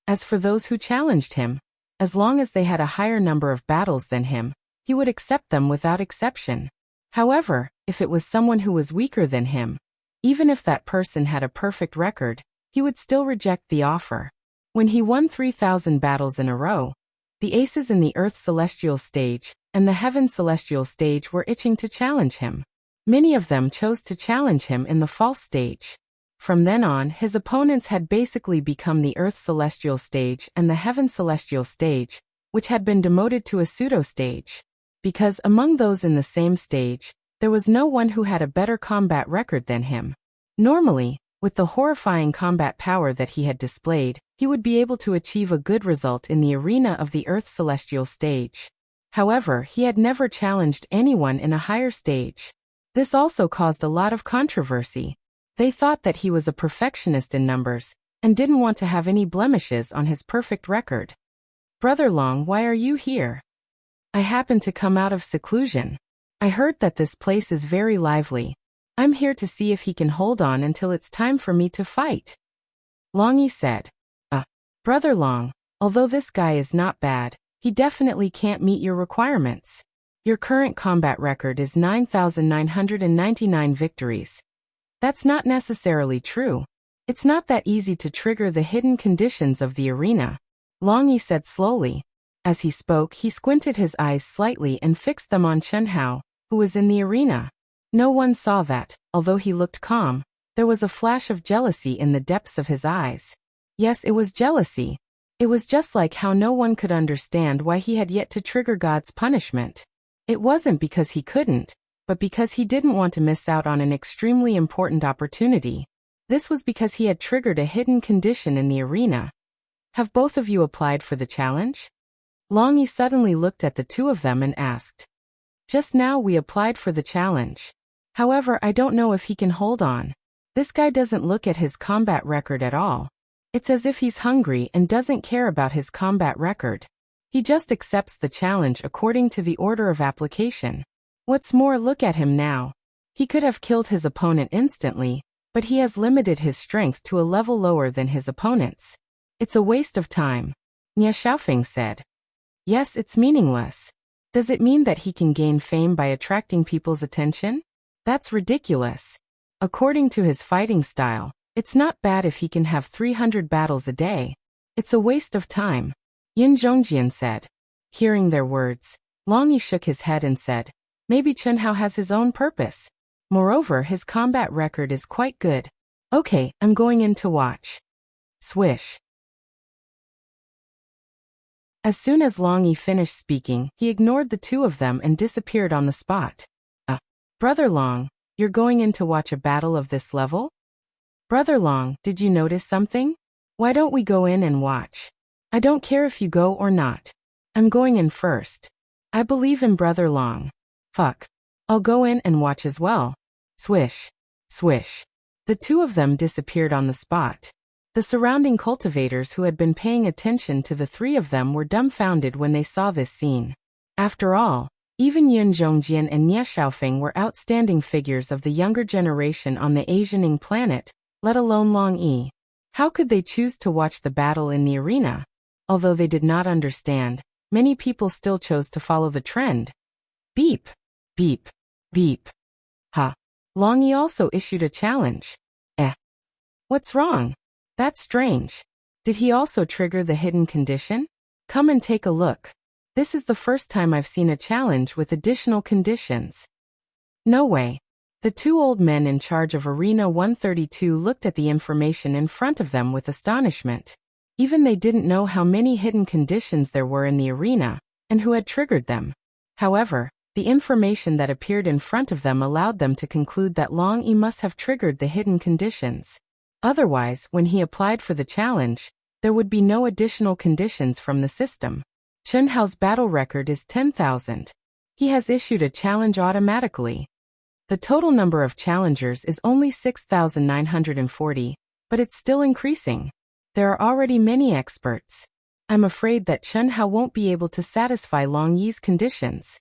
As for those who challenged him, as long as they had a higher number of battles than him, he would accept them without exception. However, if it was someone who was weaker than him, even if that person had a perfect record, he would still reject the offer. When he won 3,000 battles in a row, the aces in the Earth Celestial stage and the Heaven Celestial stage were itching to challenge him. Many of them chose to challenge him in the false stage. From then on, his opponents had basically become the Earth Celestial stage and the Heaven Celestial stage, which had been demoted to a pseudo-stage. Because among those in the same stage, there was no one who had a better combat record than him. Normally, with the horrifying combat power that he had displayed, he would be able to achieve a good result in the arena of the Earth Celestial stage. However, he had never challenged anyone in a higher stage. This also caused a lot of controversy. They thought that he was a perfectionist in numbers, and didn't want to have any blemishes on his perfect record. Brother Long, why are you here? I happened to come out of seclusion. I heard that this place is very lively. I'm here to see if he can hold on until it's time for me to fight. Long Yi said. Brother Long, although this guy is not bad, he definitely can't meet your requirements. Your current combat record is 9,999 victories. That's not necessarily true. It's not that easy to trigger the hidden conditions of the arena, Long Yi said slowly. As he spoke, he squinted his eyes slightly and fixed them on Chen Hao, who was in the arena. No one saw that, although he looked calm, there was a flash of jealousy in the depths of his eyes. Yes, it was jealousy. It was just like how no one could understand why he had yet to trigger God's punishment. It wasn't because he couldn't, but because he didn't want to miss out on an extremely important opportunity. This was because he had triggered a hidden condition in the arena. Have both of you applied for the challenge? Long Yi suddenly looked at the two of them and asked. Just now we applied for the challenge. However, I don't know if he can hold on. This guy doesn't look at his combat record at all. It's as if he's hungry and doesn't care about his combat record. He just accepts the challenge according to the order of application. What's more, look at him now. He could have killed his opponent instantly, but he has limited his strength to a level lower than his opponent's. It's a waste of time, Nie Xiaofeng said. Yes, it's meaningless. Does it mean that he can gain fame by attracting people's attention? That's ridiculous. According to his fighting style, it's not bad if he can have 300 battles a day. It's a waste of time, Yin Zhongjian said. Hearing their words, Long Yi shook his head and said, maybe Chen Hao has his own purpose. Moreover, his combat record is quite good. Okay, I'm going in to watch. Swish. As soon as Long Yi finished speaking, he ignored the two of them and disappeared on the spot. Brother Long, you're going in to watch a battle of this level? Brother Long, did you notice something? Why don't we go in and watch? I don't care if you go or not. I'm going in first. I believe in Brother Long. Fuck. I'll go in and watch as well. Swish. Swish. The two of them disappeared on the spot. The surrounding cultivators who had been paying attention to the three of them were dumbfounded when they saw this scene. After all, even Yin Zhongjian and Nie Xiaofeng were outstanding figures of the younger generation on the Asianing planet, let alone Long Yi. How could they choose to watch the battle in the arena? Although they did not understand, many people still chose to follow the trend. Beep. Beep. Beep. Ha. Long Yi also issued a challenge. What's wrong? That's strange. Did he also trigger the hidden condition? Come and take a look. This is the first time I've seen a challenge with additional conditions. No way. The two old men in charge of Arena 132 looked at the information in front of them with astonishment. Even they didn't know how many hidden conditions there were in the arena, and who had triggered them. However, the information that appeared in front of them allowed them to conclude that Long Yi must have triggered the hidden conditions. Otherwise, when he applied for the challenge, there would be no additional conditions from the system. Chen Hao's battle record is 10,000. He has issued a challenge automatically. The total number of challengers is only 6,940, but it's still increasing. There are already many experts. I'm afraid that Chen Hao won't be able to satisfy Long Yi's conditions.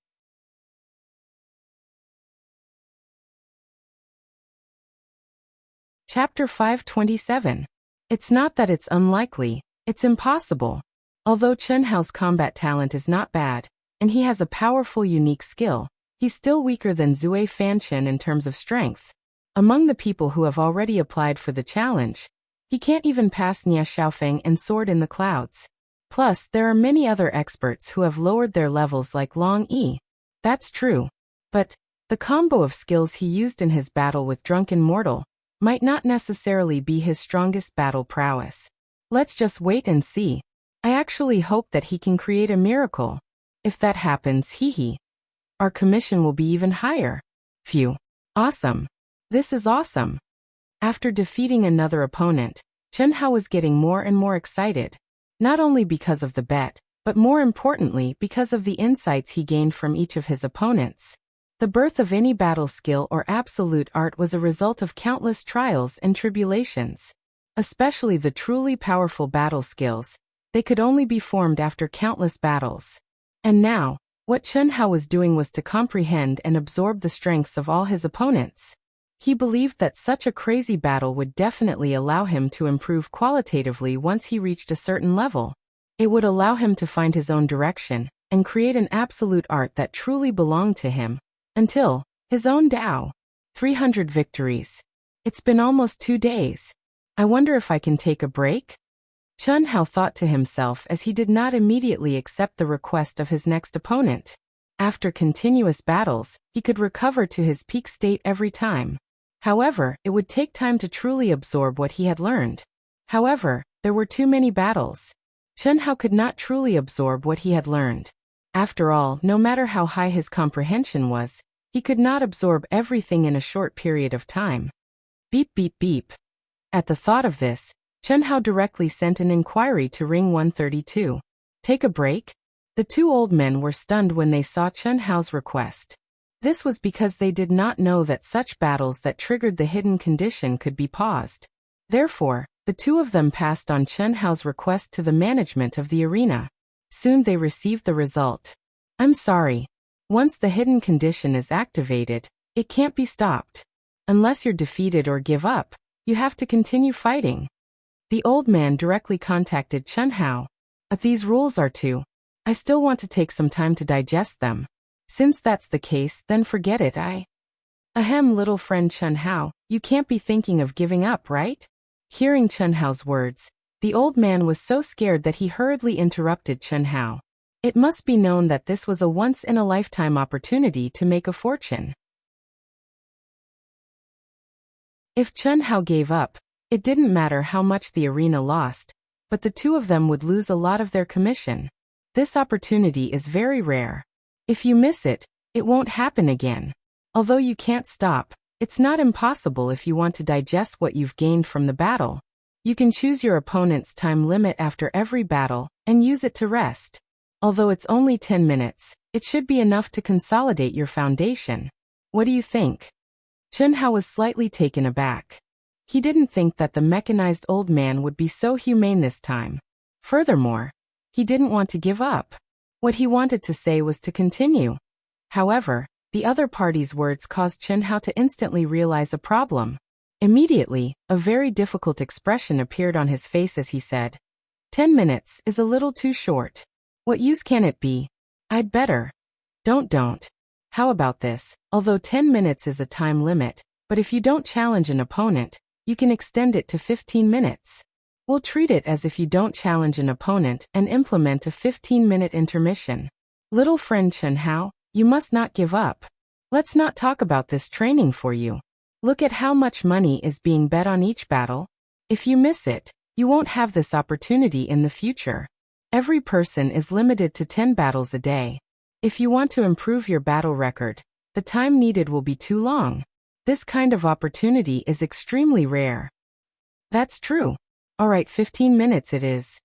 Chapter 527. It's not that it's unlikely, it's impossible. Although Chen Hao's combat talent is not bad, and he has a powerful unique skill, he's still weaker than Zui Fanchen in terms of strength. Among the people who have already applied for the challenge, he can't even pass Nie Xiaofeng and Sword in the Clouds. Plus, there are many other experts who have lowered their levels like Long Yi. That's true. But the combo of skills he used in his battle with Drunken Mortal might not necessarily be his strongest battle prowess. Let's just wait and see. I actually hope that he can create a miracle. If that happens, our commission will be even higher. Phew. Awesome. This is awesome. After defeating another opponent, Chen Hao was getting more and more excited. Not only because of the bet, but more importantly because of the insights he gained from each of his opponents. The birth of any battle skill or absolute art was a result of countless trials and tribulations. Especially the truly powerful battle skills. They could only be formed after countless battles. And now, what Chen Hao was doing was to comprehend and absorb the strengths of all his opponents. He believed that such a crazy battle would definitely allow him to improve qualitatively once he reached a certain level. It would allow him to find his own direction and create an absolute art that truly belonged to him. Until his own Dao. 300 victories. It's been almost 2 days. I wonder if I can take a break? Chen Hao thought to himself as he did not immediately accept the request of his next opponent. After continuous battles, he could recover to his peak state every time. However, it would take time to truly absorb what he had learned. However, there were too many battles. Chen Hao could not truly absorb what he had learned. After all, no matter how high his comprehension was, he could not absorb everything in a short period of time. Beep beep beep. At the thought of this, Chen Hao directly sent an inquiry to Ring 132. Take a break? The two old men were stunned when they saw Chen Hao's request. This was because they did not know that such battles that triggered the hidden condition could be paused. Therefore, The two of them passed on Chen Hao's request to the management of the arena. Soon they received the result. I'm sorry. Once the hidden condition is activated, it can't be stopped. Unless you're defeated or give up, you have to continue fighting. The old man directly contacted Chen Hao. These rules are too. I still want to take some time to digest them. Since that's the case, then forget it. Ahem, little friend Chen Hao, you can't be thinking of giving up, right? Hearing Chen Hao's words, the old man was so scared that he hurriedly interrupted Chen Hao. It must be known that this was a once-in-a-lifetime opportunity to make a fortune. If Chen Hao gave up, it didn't matter how much the arena lost, but the two of them would lose a lot of their commission. This opportunity is very rare. If you miss it, it won't happen again. Although you can't stop, it's not impossible if you want to digest what you've gained from the battle. You can choose your opponent's time limit after every battle, and use it to rest. Although it's only 10 minutes, it should be enough to consolidate your foundation. What do you think? Chen Hao was slightly taken aback. He didn't think that the mechanized old man would be so humane this time. Furthermore, he didn't want to give up. What he wanted to say was to continue. However, the other party's words caused Chen Hao to instantly realize a problem. Immediately, a very difficult expression appeared on his face as he said, 10 minutes is a little too short. What use can it be? I'd better. Don't. How about this? Although 10 minutes is a time limit, but if you don't challenge an opponent, you can extend it to 15 minutes. We'll treat it as if you don't challenge an opponent and implement a 15-minute intermission. Little friend Chen Hao, you must not give up. Let's not talk about this training for you. Look at how much money is being bet on each battle. If you miss it, you won't have this opportunity in the future. Every person is limited to 10 battles a day. If you want to improve your battle record, the time needed will be too long. This kind of opportunity is extremely rare. That's true. Alright, 15 minutes it is.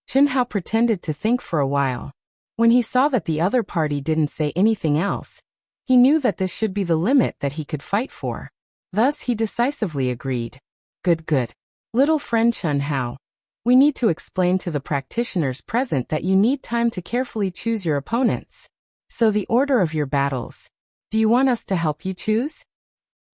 Chen Hao pretended to think for a while. When he saw that the other party didn't say anything else, he knew that this should be the limit that he could fight for. Thus he decisively agreed. Good. Little friend Chen Hao, we need to explain to the practitioners present that you need time to carefully choose your opponents. So the order of your battles. Do you want us to help you choose?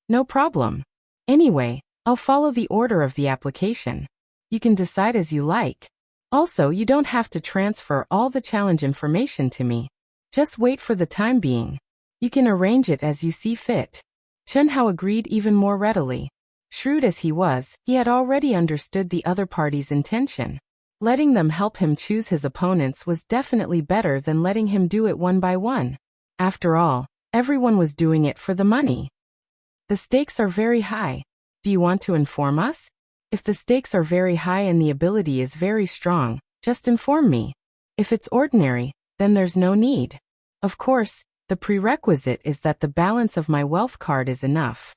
No problem. Anyway, I'll follow the order of the application. You can decide as you like. Also, you don't have to transfer all the challenge information to me. Just wait for the time being. You can arrange it as you see fit. Chen Hao agreed even more readily. Shrewd as he was, he had already understood the other party's intention. Letting them help him choose his opponents was definitely better than letting him do it one by one. After all, everyone was doing it for the money. The stakes are very high. Do you want to inform us? If the stakes are very high and the ability is very strong, just inform me. If it's ordinary, then there's no need. Of course, the prerequisite is that the balance of my wealth card is enough.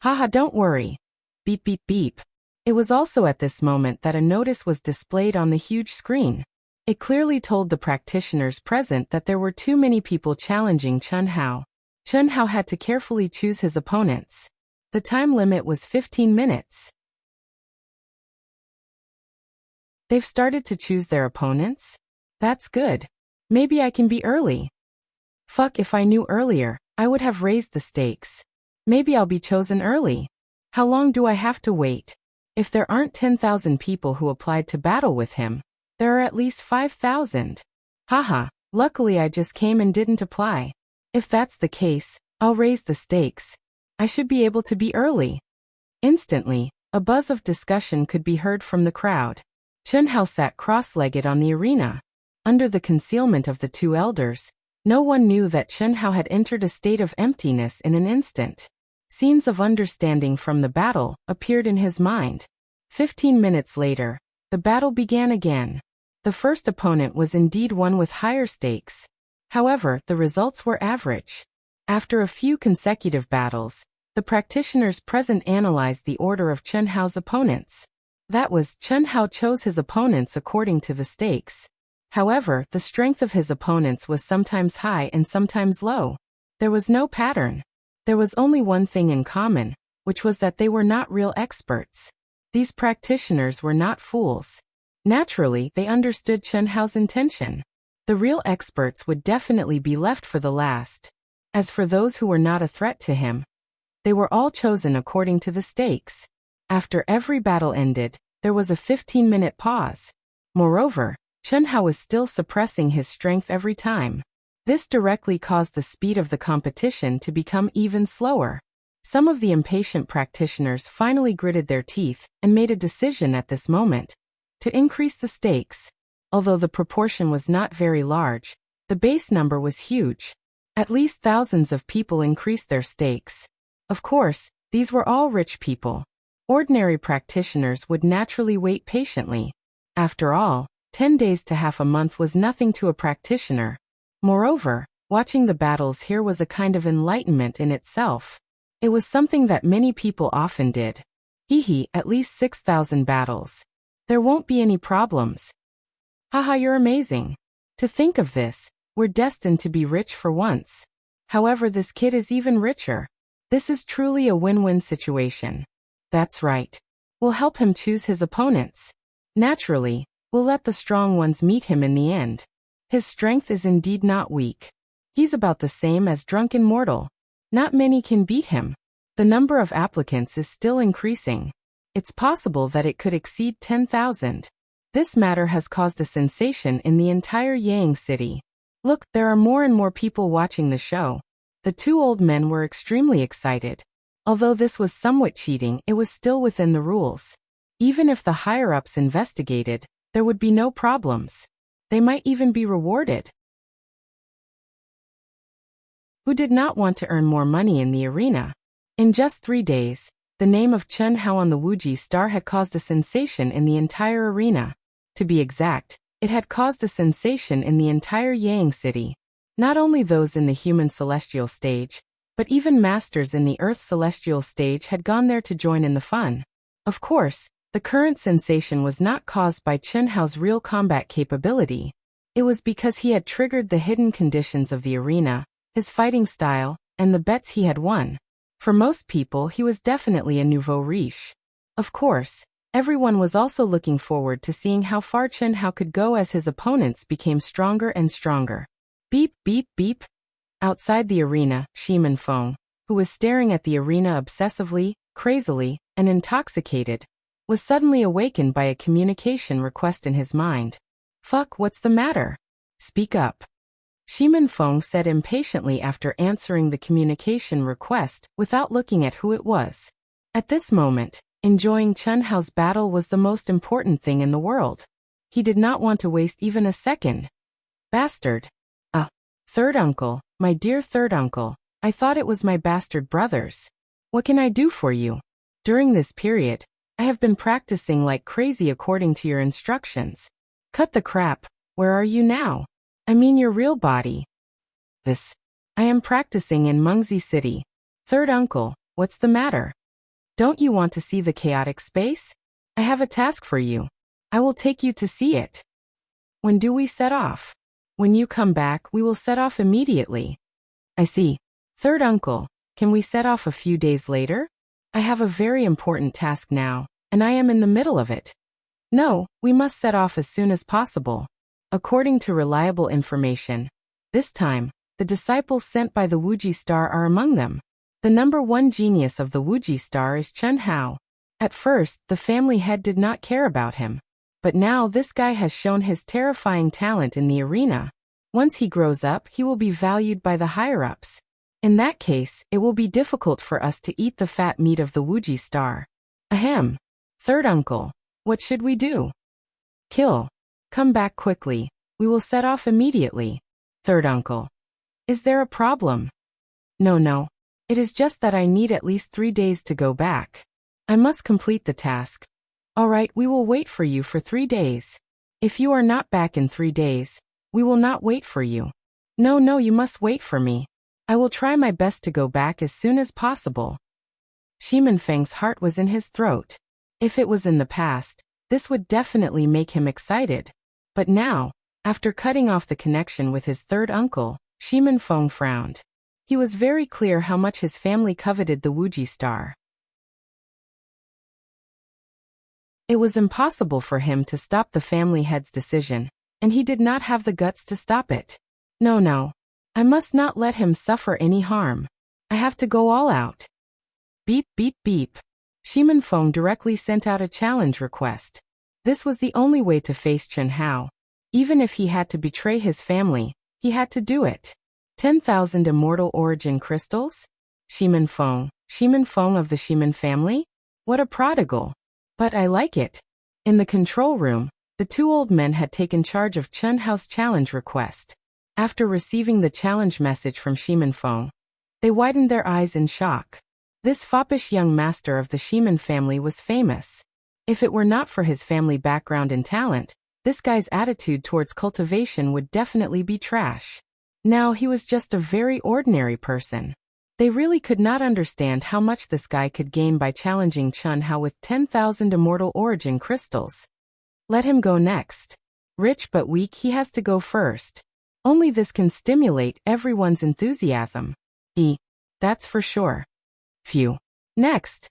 Haha, don't worry. Beep beep beep. It was also at this moment that a notice was displayed on the huge screen. It clearly told the practitioners present that there were too many people challenging Chen Hao. Chen Hao had to carefully choose his opponents. The time limit was 15 minutes. They've started to choose their opponents? That's good. Maybe I can be early. Fuck, if I knew earlier, I would have raised the stakes. Maybe I'll be chosen early. How long do I have to wait? If there aren't 10,000 people who applied to battle with him, there are at least 5,000. Haha, luckily I just came and didn't apply. If that's the case, I'll raise the stakes. I should be able to be early. Instantly, a buzz of discussion could be heard from the crowd. Chen Hao sat cross-legged on the arena. Under the concealment of the two elders, no one knew that Chen Hao had entered a state of emptiness in an instant. Scenes of understanding from the battle appeared in his mind. 15 minutes later, the battle began again. The first opponent was indeed one with higher stakes. However, the results were average. After a few consecutive battles, the practitioners present analyzed the order of Chen Hao's opponents. That was, Chen Hao chose his opponents according to the stakes. However, the strength of his opponents was sometimes high and sometimes low. There was no pattern. There was only one thing in common, which was that they were not real experts. These practitioners were not fools. Naturally, they understood Chen Hao's intention. The real experts would definitely be left for the last. As for those who were not a threat to him, they were all chosen according to the stakes. After every battle ended, there was a 15-minute pause. Moreover, Chen Hao was still suppressing his strength every time. This directly caused the speed of the competition to become even slower. Some of the impatient practitioners finally gritted their teeth and made a decision at this moment to increase the stakes. Although the proportion was not very large, the base number was huge. At least thousands of people increased their stakes. Of course, these were all rich people. Ordinary practitioners would naturally wait patiently. After all, 10 days to half a month was nothing to a practitioner. Moreover, watching the battles here was a kind of enlightenment in itself. It was something that many people often did. At least 6,000 battles. There won't be any problems. Haha, you're amazing. To think of this, we're destined to be rich for once. However, this kid is even richer. This is truly a win-win situation. That's right. We'll help him choose his opponents. Naturally, we'll let the strong ones meet him in the end. His strength is indeed not weak. He's about the same as drunken mortal. Not many can beat him. The number of applicants is still increasing. It's possible that it could exceed 10,000. This matter has caused a sensation in the entire Yang city. Look, there are more and more people watching the show. The two old men were extremely excited. Although this was somewhat cheating, it was still within the rules. Even if the higher-ups investigated, there would be no problems. They might even be rewarded. Who did not want to earn more money in the arena? In just 3 days, the name of Chen Hao on the Wuxia star had caused a sensation in the entire arena. To be exact, it had caused a sensation in the entire Yang city. Not only those in the human celestial stage, but even masters in the Earth celestial stage had gone there to join in the fun. Of course, the current sensation was not caused by Chen Hao's real combat capability. It was because he had triggered the hidden conditions of the arena, his fighting style, and the bets he had won. For most people, he was definitely a nouveau riche. Of course, everyone was also looking forward to seeing how far Chen Hao could go as his opponents became stronger and stronger. Beep, beep, beep. Outside the arena, Shimen Feng, who was staring at the arena obsessively, crazily, and intoxicated, was suddenly awakened by a communication request in his mind. Fuck, what's the matter? Speak up. Shimen Feng said impatiently after answering the communication request without looking at who it was. At this moment, enjoying Chen Hao's battle was the most important thing in the world. He did not want to waste even a second. Bastard. Third uncle, my dear third uncle, I thought it was my bastard brothers. What can I do for you? During this period, I have been practicing like crazy according to your instructions. Cut the crap, where are you now? I mean your real body. I am practicing in Mengzi City. Third uncle, what's the matter? Don't you want to see the chaotic space? I have a task for you. I will take you to see it. When do we set off? When you come back, we will set off immediately. I see. Third uncle, can we set off a few days later? I have a very important task now, and I am in the middle of it. No, we must set off as soon as possible. According to reliable information, this time, the disciples sent by the Wuxia star are among them. The number one genius of the Wuxia star is Chen Hao. At first, the family head did not care about him. But now this guy has shown his terrifying talent in the arena. Once he grows up, he will be valued by the higher-ups. In that case, it will be difficult for us to eat the fat meat of the Wuxia star. Ahem. Third uncle, what should we do? Kill. Come back quickly. We will set off immediately. Third uncle. Is there a problem? No. It is just that I need at least 3 days to go back. I must complete the task. All right, we will wait for you for 3 days. If you are not back in 3 days, we will not wait for you. No, you must wait for me. I will try my best to go back as soon as possible. Shimen Feng's heart was in his throat. If it was in the past, this would definitely make him excited. But now, after cutting off the connection with his third uncle, Shimen Feng frowned. He was very clear how much his family coveted the Wuxia star. It was impossible for him to stop the family head's decision, and he did not have the guts to stop it. No. I must not let him suffer any harm. I have to go all out. Beep, beep, beep. Shimin Feng directly sent out a challenge request. This was the only way to face Chen Hao. Even if he had to betray his family, he had to do it. 10,000 immortal origin crystals? Shimin Feng of the Shimin family? What a prodigal. But I like it. In the control room, the two old men had taken charge of Chen Hao's challenge request. After receiving the challenge message from Shimin Feng, they widened their eyes in shock. This foppish young master of the Shimin family was famous. If it were not for his family background and talent, this guy's attitude towards cultivation would definitely be trash. Now he was just a very ordinary person. They really could not understand how much this guy could gain by challenging Chen Hao with 10,000 immortal origin crystals. Let him go next. Rich but weak, he has to go first. Only this can stimulate everyone's enthusiasm. That's for sure. Phew. Next.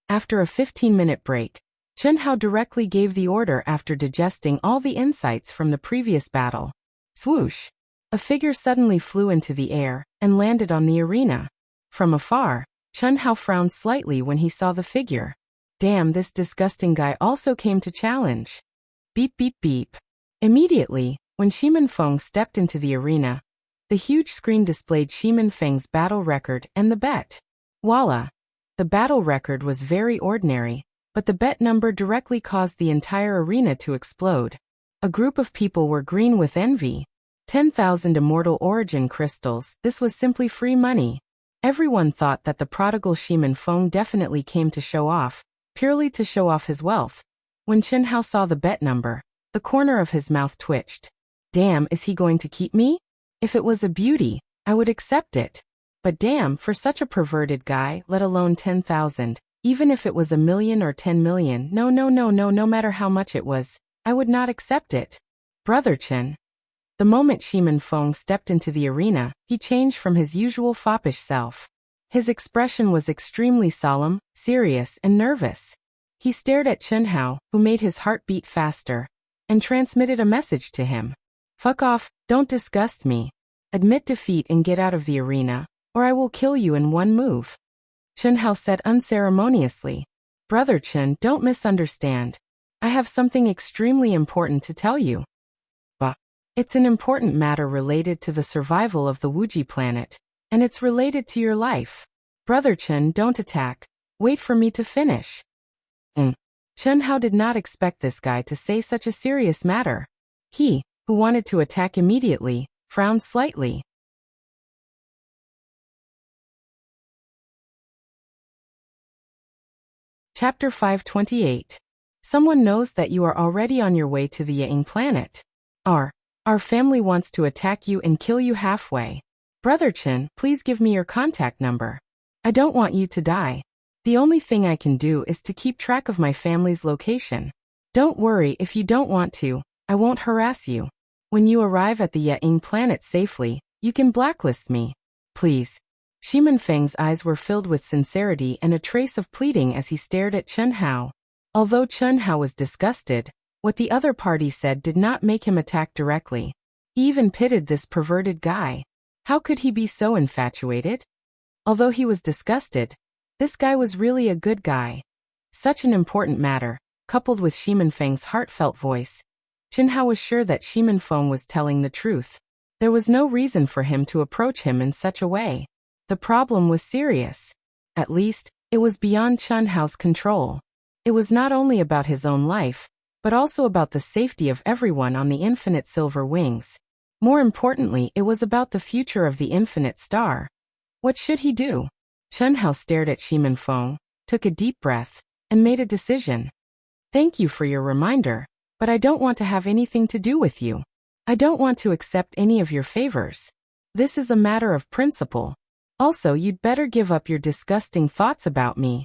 After a 15-minute break, Chen Hao directly gave the order after digesting all the insights from the previous battle. Swoosh. A figure suddenly flew into the air and landed on the arena. From afar, Chen Hao frowned slightly when he saw the figure. Damn, this disgusting guy also came to challenge. Beep, beep, beep. Immediately, when Shimin Feng stepped into the arena, the huge screen displayed Shimin Feng's battle record and the bet. Voila! The battle record was very ordinary, but the bet number directly caused the entire arena to explode. A group of people were green with envy. 10,000 immortal origin crystals, this was simply free money. Everyone thought that the prodigal Shimin Feng definitely came to show off, purely to show off his wealth. When Chen Hao saw the bet number, the corner of his mouth twitched. Damn, is he going to keep me? If it was a beauty, I would accept it. But damn, for such a perverted guy, let alone 10,000, even if it was 1 million or 10 million, no matter how much it was, I would not accept it. Brother Chen. The moment Shimin Feng stepped into the arena, he changed from his usual foppish self. His expression was extremely solemn, serious, and nervous. He stared at Chen Hao, who made his heart beat faster, and transmitted a message to him. Fuck off, don't disgust me. Admit defeat and get out of the arena, or I will kill you in one move. Chen Hao said unceremoniously. Brother Chen, don't misunderstand. I have something extremely important to tell you. It's an important matter related to the survival of the Wuxia planet, and it's related to your life. Brother Chen, don't attack. Wait for me to finish. Chen Hao did not expect this guy to say such a serious matter. He, who wanted to attack immediately, frowned slightly. Chapter 528. Someone knows that you are already on your way to the Yang planet. Our family wants to attack you and kill you halfway. Brother Chen, please give me your contact number. I don't want you to die. The only thing I can do is to keep track of my family's location. Don't worry if you don't want to, I won't harass you. When you arrive at the Yang planet safely, you can blacklist me. Please. Shimin Feng's eyes were filled with sincerity and a trace of pleading as he stared at Chen Hao. Although Chen Hao was disgusted, what the other party said did not make him attack directly. He even pitied this perverted guy. How could he be so infatuated? Although he was disgusted, this guy was really a good guy. Such an important matter, coupled with Shimin Feng's heartfelt voice. Chen Hao was sure that Shimin Feng was telling the truth. There was no reason for him to approach him in such a way. The problem was serious. At least, it was beyond Chen Hao's control. It was not only about his own life, but also about the safety of everyone on the Infinite Silver Wings. More importantly, it was about the future of the Infinite Star. What should he do? Chen Hao stared at Shimin Feng, took a deep breath, and made a decision. Thank you for your reminder, but I don't want to have anything to do with you. I don't want to accept any of your favors. This is a matter of principle. Also, you'd better give up your disgusting thoughts about me.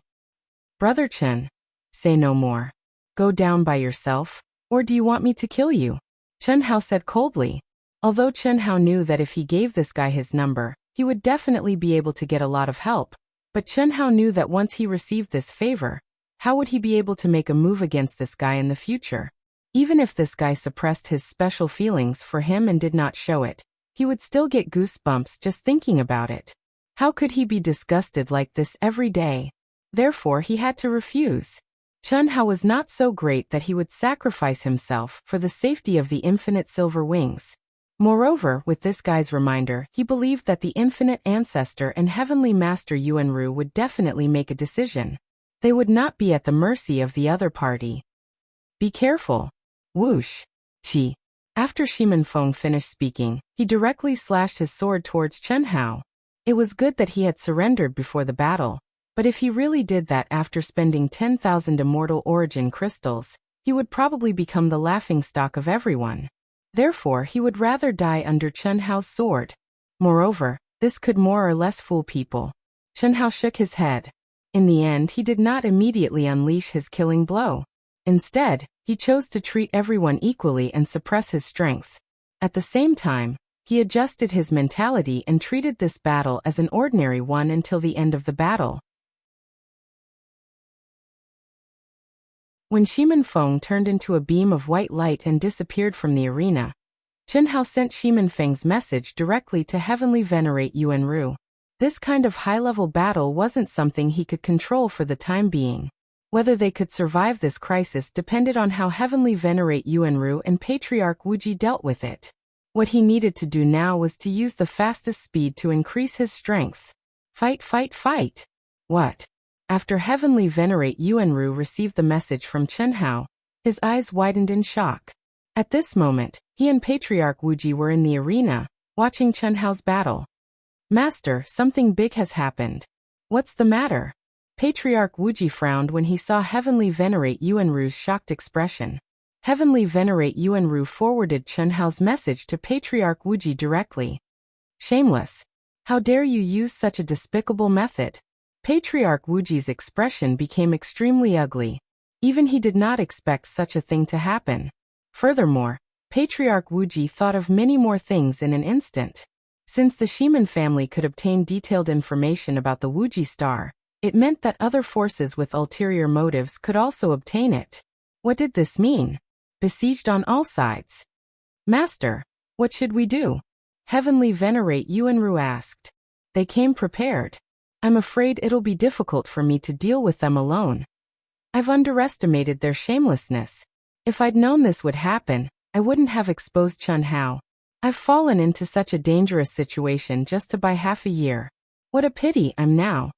Brother Chen, say no more. Go down by yourself, or do you want me to kill you? Chen Hao said coldly. Although Chen Hao knew that if he gave this guy his number, he would definitely be able to get a lot of help, but Chen Hao knew that once he received this favor, How would he be able to make a move against this guy in the future? Even if this guy suppressed his special feelings for him and did not show it, he would still get goosebumps just thinking about it. How could he be disgusted like this every day? Therefore he had to refuse. Chun Hao was not so great that he would sacrifice himself for the safety of the infinite silver wings. Moreover, with this guy's reminder, he believed that the infinite ancestor and heavenly master Yuanru would definitely make a decision. They would not be at the mercy of the other party. Be careful. Whoosh. Qi. After Shimen Feng finished speaking, he directly slashed his sword towards Chun Hao. It was good that he had surrendered before the battle, but if he really did that after spending 10,000 immortal origin crystals, he would probably become the laughingstock of everyone. Therefore, he would rather die under Chun Hao's sword. Moreover, this could more or less fool people. Chun Hao shook his head. In the end, he did not immediately unleash his killing blow. Instead, he chose to treat everyone equally and suppress his strength. At the same time, he adjusted his mentality and treated this battle as an ordinary one until the end of the battle. When Shimen Feng turned into a beam of white light and disappeared from the arena, Chun Hao sent Shimen Feng's message directly to Heavenly Venerate Yuanru. This kind of high-level battle wasn't something he could control for the time being. Whether they could survive this crisis depended on how Heavenly Venerate Yuanru and Patriarch Wuji dealt with it. What he needed to do now was to use the fastest speed to increase his strength. Fight, fight, fight! What? After Heavenly Venerate Yuanru received the message from Chun Hao, his eyes widened in shock. At this moment, he and Patriarch Wuji were in the arena, watching Chun Hao's battle. Master, something big has happened. What's the matter? Patriarch Wuji frowned when he saw Heavenly Venerate Yuanru's shocked expression. Heavenly Venerate Yuanru forwarded Chun Hao's message to Patriarch Wuji directly. Shameless! How dare you use such a despicable method? Patriarch Wuji's expression became extremely ugly. Even he did not expect such a thing to happen. Furthermore, Patriarch Wuji thought of many more things in an instant. Since the Shimen family could obtain detailed information about the Wuji star, it meant that other forces with ulterior motives could also obtain it. What did this mean? Besieged on all sides. Master, what should we do? Heavenly Venerate Yuanru asked. They came prepared. I'm afraid it'll be difficult for me to deal with them alone. I've underestimated their shamelessness. If I'd known this would happen, I wouldn't have exposed Chun Hao. I've fallen into such a dangerous situation just to buy half a year. What a pity I'm now.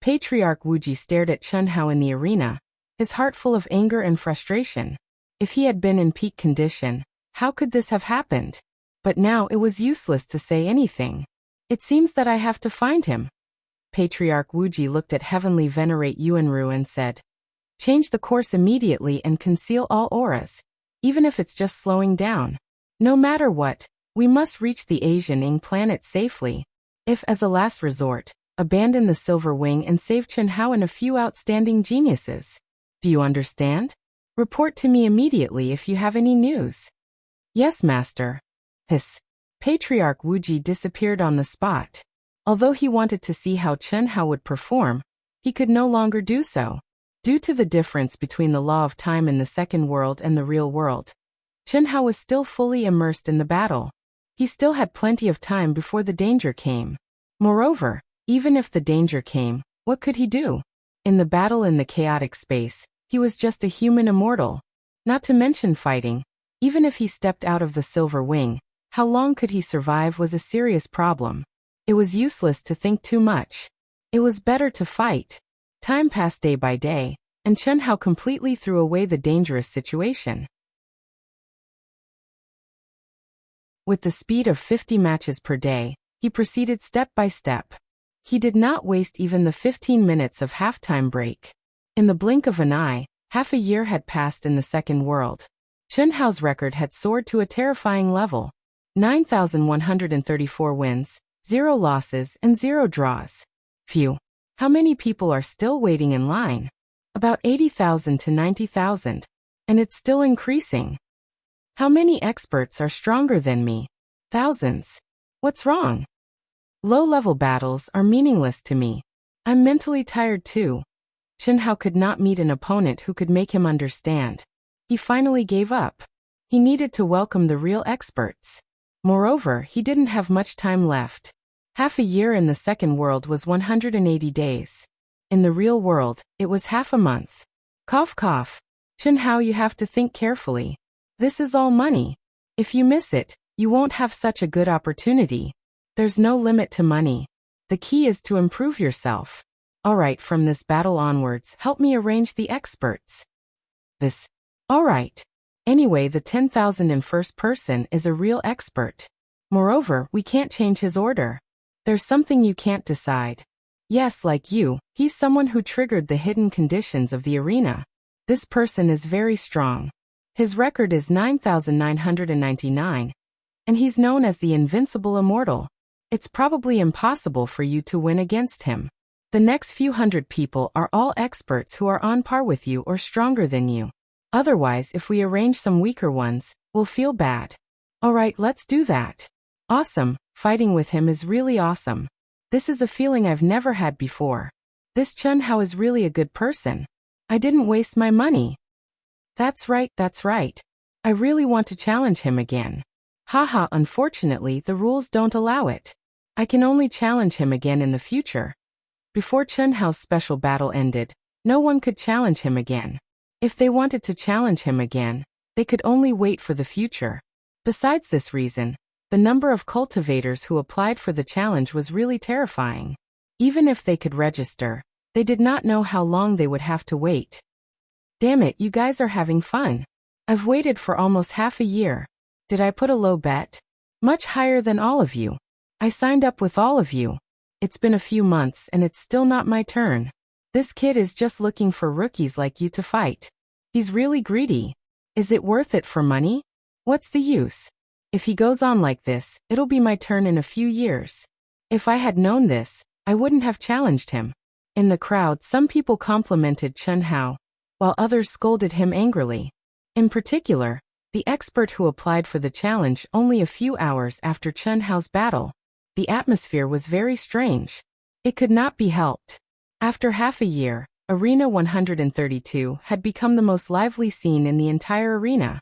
Patriarch Wuji stared at Chun Hao in the arena, his heart full of anger and frustration. If he had been in peak condition, how could this have happened? But now it was useless to say anything. It seems that I have to find him. Patriarch Wuji looked at Heavenly Venerate Yuanru and said, change the course immediately and conceal all auras, even if it's just slowing down. No matter what, we must reach the Asian Ing planet safely. If, as a last resort, abandon the Silver Wing and save Chun Hao and a few outstanding geniuses. Do you understand? Report to me immediately if you have any news. Yes, Master. Hiss. Patriarch Wuji disappeared on the spot. Although he wanted to see how Chun Hao would perform, he could no longer do so. Due to the difference between the law of time in the second world and the real world, Chun Hao was still fully immersed in the battle. He still had plenty of time before the danger came. Moreover, even if the danger came, what could he do? In the battle in the chaotic space, he was just a human immortal. Not to mention fighting. Even if he stepped out of the Silver Wing, how long could he survive was a serious problem. It was useless to think too much. It was better to fight. Time passed day by day, and Chun Hao completely threw away the dangerous situation. With the speed of 50 matches per day, he proceeded step by step. He did not waste even the 15 minutes of halftime break. In the blink of an eye, half a year had passed in the second world. Chun Hao's record had soared to a terrifying level. 9,134 wins, 0 losses, and 0 draws. Phew. How many people are still waiting in line? About 80,000 to 90,000. And it's still increasing. How many experts are stronger than me? Thousands. What's wrong? Low-level battles are meaningless to me. I'm mentally tired too. Chen Hao could not meet an opponent who could make him understand. He finally gave up. He needed to welcome the real experts. Moreover, he didn't have much time left. Half a year in the second world was 180 days. In the real world, it was half a month. Cough cough. Chen Hao, you have to think carefully. This is all money. If you miss it, you won't have such a good opportunity. There's no limit to money. The key is to improve yourself. Alright, from this battle onwards, help me arrange the experts. Alright. Anyway, the 10,000 in first person is a real expert. Moreover, we can't change his order. There's something you can't decide. Yes, like you, he's someone who triggered the hidden conditions of the arena. This person is very strong. His record is 9,999, and he's known as the Invincible Immortal. It's probably impossible for you to win against him. The next few hundred people are all experts who are on par with you or stronger than you. Otherwise, if we arrange some weaker ones, we'll feel bad. Alright, let's do that. Awesome, fighting with him is really awesome. This is a feeling I've never had before. This Chen Hao is really a good person. I didn't waste my money. That's right. I really want to challenge him again. Haha, unfortunately, the rules don't allow it. I can only challenge him again in the future. Before Chen Hao's special battle ended, no one could challenge him again. If they wanted to challenge him again, they could only wait for the future. Besides this reason, the number of cultivators who applied for the challenge was really terrifying. Even if they could register, they did not know how long they would have to wait. Damn it, you guys are having fun. I've waited for almost half a year. Did I put a low bet? Much higher than all of you. I signed up with all of you. It's been a few months and it's still not my turn. This kid is just looking for rookies like you to fight. He's really greedy. Is it worth it for money? What's the use? If he goes on like this, it'll be my turn in a few years. If I had known this, I wouldn't have challenged him. In the crowd, some people complimented Chen Hao, while others scolded him angrily. In particular, the expert who applied for the challenge only a few hours after Chen Hao's battle. The atmosphere was very strange. It could not be helped. After half a year, Arena 132 had become the most lively scene in the entire arena.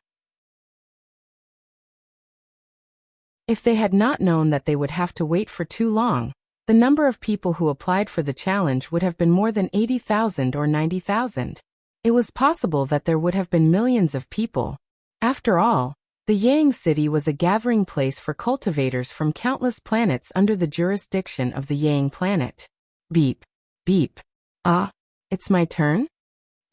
If they had not known that they would have to wait for too long, the number of people who applied for the challenge would have been more than 80,000 or 90,000. It was possible that there would have been millions of people. After all, the Yang City was a gathering place for cultivators from countless planets under the jurisdiction of the Yang planet. Beep. Beep. Ah, it's my turn?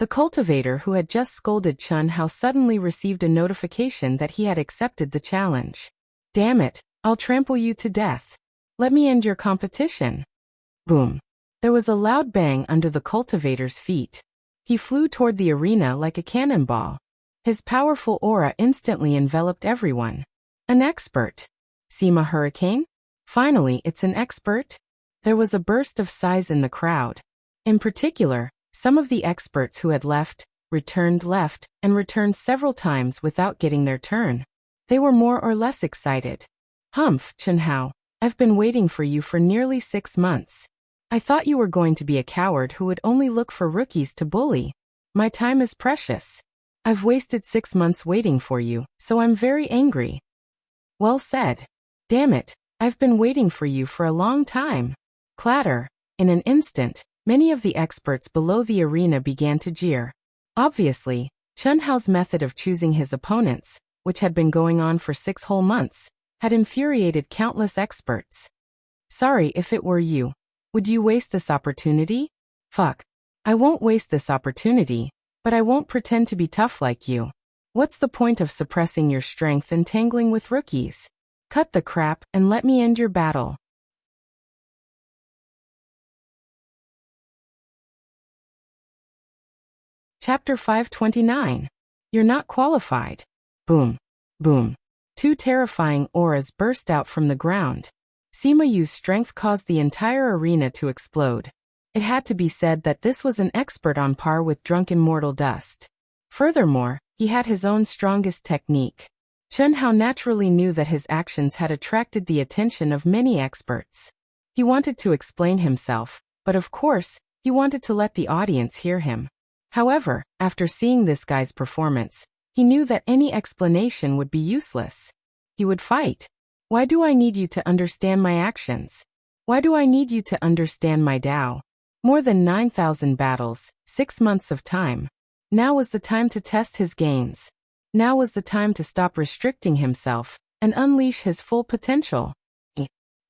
The cultivator who had just scolded Chen Hao suddenly received a notification that he had accepted the challenge. Damn it, I'll trample you to death. Let me end your competition. Boom. There was a loud bang under the cultivator's feet. He flew toward the arena like a cannonball. His powerful aura instantly enveloped everyone. An expert. Sima Hurricane? Finally, it's an expert? There was a burst of sighs in the crowd. In particular, some of the experts who had left, and returned several times without getting their turn. They were more or less excited. Humph, Chen Hao, I've been waiting for you for nearly 6 months. I thought you were going to be a coward who would only look for rookies to bully. My time is precious. I've wasted 6 months waiting for you, so I'm very angry. Well said. Damn it, I've been waiting for you for a long time. Clatter. In an instant, many of the experts below the arena began to jeer. Obviously, Chen Hao's method of choosing his opponents, which had been going on for 6 whole months, had infuriated countless experts. Sorry, if it were you, would you waste this opportunity? Fuck. I won't waste this opportunity, but I won't pretend to be tough like you. What's the point of suppressing your strength and tangling with rookies? Cut the crap and let me end your battle. Chapter 529. You're not qualified. Boom. Boom. 2 terrifying auras burst out from the ground. Sima Yu's strength caused the entire arena to explode. It had to be said that this was an expert on par with drunken mortal dust. Furthermore, he had his own strongest technique. Chen Hao naturally knew that his actions had attracted the attention of many experts. He wanted to explain himself, but of course, He wanted to let the audience hear him. However, after seeing this guy's performance, he knew that any explanation would be useless. He would fight. Why do I need you to understand my actions? Why do I need you to understand my Tao? More than 9,000 battles, 6 months of time. Now was the time to test his gains. Now was the time to stop restricting himself and unleash his full potential.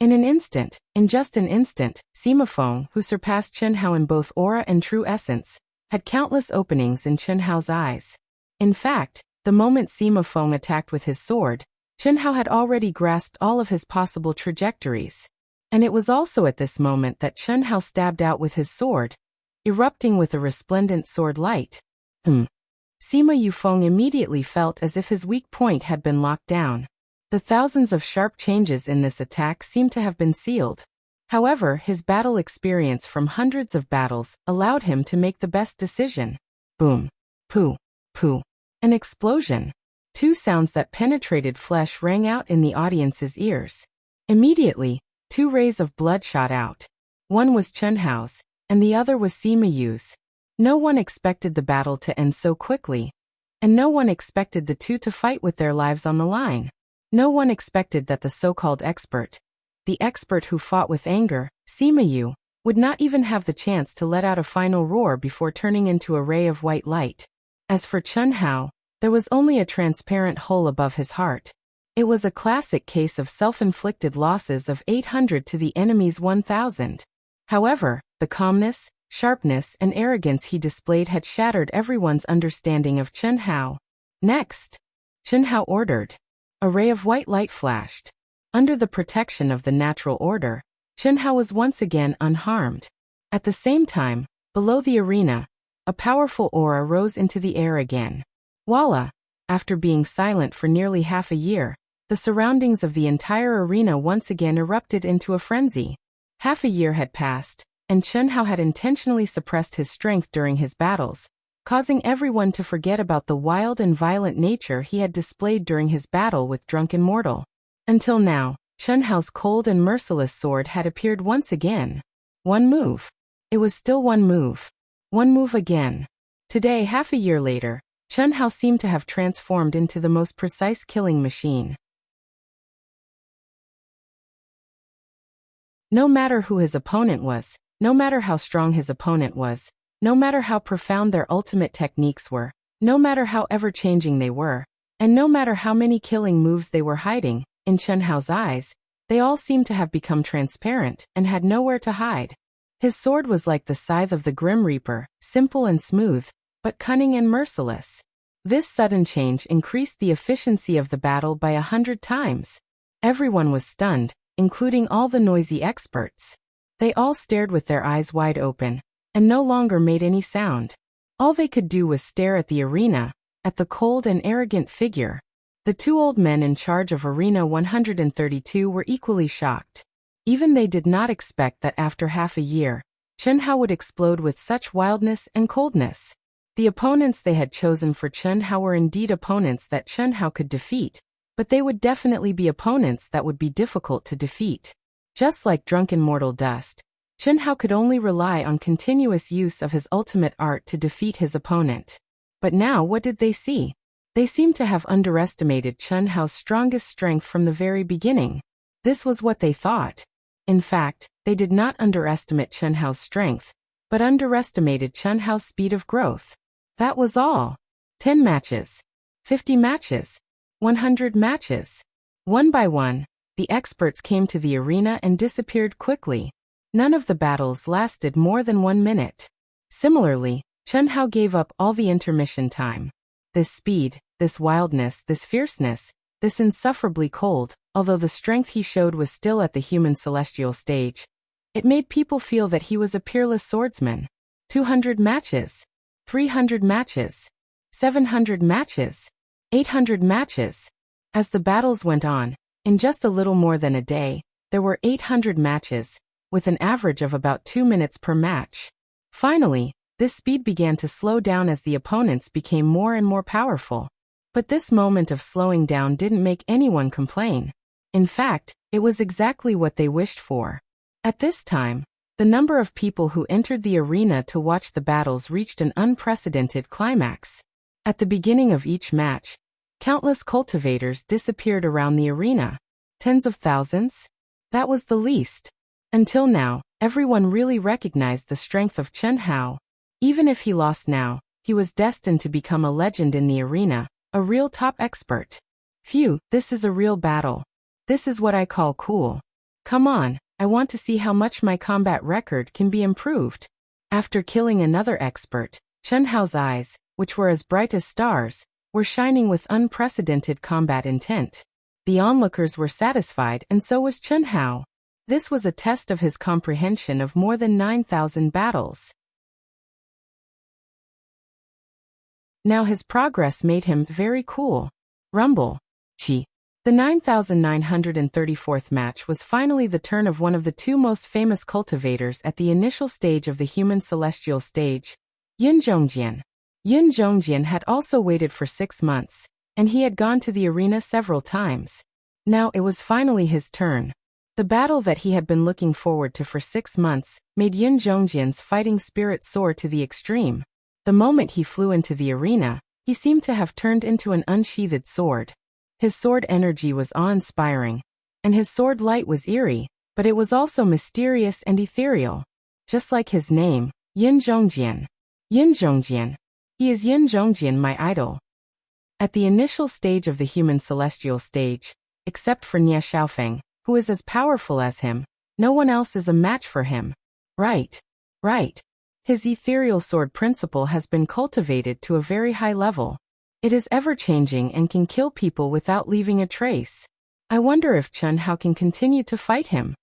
In an instant, in just an instant, Sima Feng, who surpassed Chen Hao in both aura and true essence, had countless openings in Chen Hao's eyes. In fact, the moment Sima Feng attacked with his sword, Chen Hao had already grasped all of his possible trajectories. And it was also at this moment that Chen Hao stabbed out with his sword, erupting with a resplendent sword light. Sima Yufeng immediately felt as if his weak point had been locked down. The thousands of sharp changes in this attack seemed to have been sealed. However, his battle experience from hundreds of battles allowed him to make the best decision. Boom. Pooh. Pooh. An explosion. Two sounds that penetrated flesh rang out in the audience's ears. Immediately, two rays of blood shot out. One was Chen Hao's, and the other was Sima Yu's. No one expected the battle to end so quickly. And no one expected the two to fight with their lives on the line. No one expected that the so-called expert, the expert who fought with anger, Sima Yu, would not even have the chance to let out a final roar before turning into a ray of white light. As for Chen Hao, there was only a transparent hole above his heart. It was a classic case of self-inflicted losses of 800 to the enemy's 1,000. However, the calmness, sharpness, and arrogance he displayed had shattered everyone's understanding of Chen Hao. Next, Chen Hao ordered. A ray of white light flashed. Under the protection of the natural order, Chen Hao was once again unharmed. At the same time, below the arena, a powerful aura rose into the air again. Voila! After being silent for nearly half a year, the surroundings of the entire arena once again erupted into a frenzy. Half a year had passed, and Chen Hao had intentionally suppressed his strength during his battles, causing everyone to forget about the wild and violent nature he had displayed during his battle with Drunken Mortal. Until now, Chen Hao's cold and merciless sword had appeared once again. One move. It was still one move. One move again. Today, half a year later, Chen Hao seemed to have transformed into the most precise killing machine. No matter who his opponent was, no matter how strong his opponent was, no matter how profound their ultimate techniques were, no matter how ever-changing they were, and no matter how many killing moves they were hiding, in Chen Hao's eyes, they all seemed to have become transparent and had nowhere to hide. His sword was like the scythe of the Grim Reaper, simple and smooth, but cunning and merciless. This sudden change increased the efficiency of the battle by 100 times. Everyone was stunned, including all the noisy experts. They all stared with their eyes wide open, and no longer made any sound. All they could do was stare at the arena, at the cold and arrogant figure. The two old men in charge of Arena 132 were equally shocked. Even they did not expect that after half a year, Chen Hao would explode with such wildness and coldness. The opponents they had chosen for Chen Hao were indeed opponents that Chen Hao could defeat, but they would definitely be opponents that would be difficult to defeat. Just like Drunken Mortal Dust, Chen Hao could only rely on continuous use of his ultimate art to defeat his opponent. But now what did they see? They seemed to have underestimated Chen Hao's strongest strength from the very beginning. This was what they thought. In fact, they did not underestimate Chen Hao's strength, but underestimated Chen Hao's speed of growth. That was all. 10 matches. 50 matches. 100 matches. One by one, the experts came to the arena and disappeared quickly. None of the battles lasted more than 1 minute. Similarly, Chen Hao gave up all the intermission time. This speed, this wildness, this fierceness, this insufferably cold, although the strength he showed was still at the human celestial stage. It made people feel that he was a peerless swordsman. 200 matches. 300 matches. 700 matches. 800 matches. As the battles went on, in just a little more than a day, there were 800 matches, with an average of about 2 minutes per match. Finally, this speed began to slow down as the opponents became more and more powerful. But this moment of slowing down didn't make anyone complain. In fact, it was exactly what they wished for. At this time, The number of people who entered the arena to watch the battles reached an unprecedented climax. At the beginning of each match, countless cultivators disappeared around the arena. Tens of thousands? That was the least. Until now, everyone really recognized the strength of Chen Hao. Even if he lost now, he was destined to become a legend in the arena, a real top expert. Phew, this is a real battle. This is what I call cool. Come on, I want to see how much my combat record can be improved. After killing another expert, Chen Hao's eyes, which were as bright as stars, were shining with unprecedented combat intent. The onlookers were satisfied, and so was Chen Hao. This was a test of his comprehension of more than 9,000 battles. Now his progress made him very cool. Rumble. Chi. The 9,934th match was finally the turn of one of the two most famous cultivators at the initial stage of the human celestial stage, Yin Zhongjian. Yin Zhongjian had also waited for 6 months, and he had gone to the arena several times. Now it was finally his turn. The battle that he had been looking forward to for 6 months made Yin Zhongjian's fighting spirit soar to the extreme. The moment he flew into the arena, he seemed to have turned into an unsheathed sword. His sword energy was awe-inspiring, and his sword light was eerie, but it was also mysterious and ethereal. Just like his name, Yin Zhongjian. Yin Zhongjian. He is Yin Zhongjian, my idol. At the initial stage of the human celestial stage, except for Nie Xiaofeng, who is as powerful as him, no one else is a match for him. Right. His ethereal sword principle has been cultivated to a very high level. It is ever-changing and can kill people without leaving a trace. I wonder if Chen Hao can continue to fight him.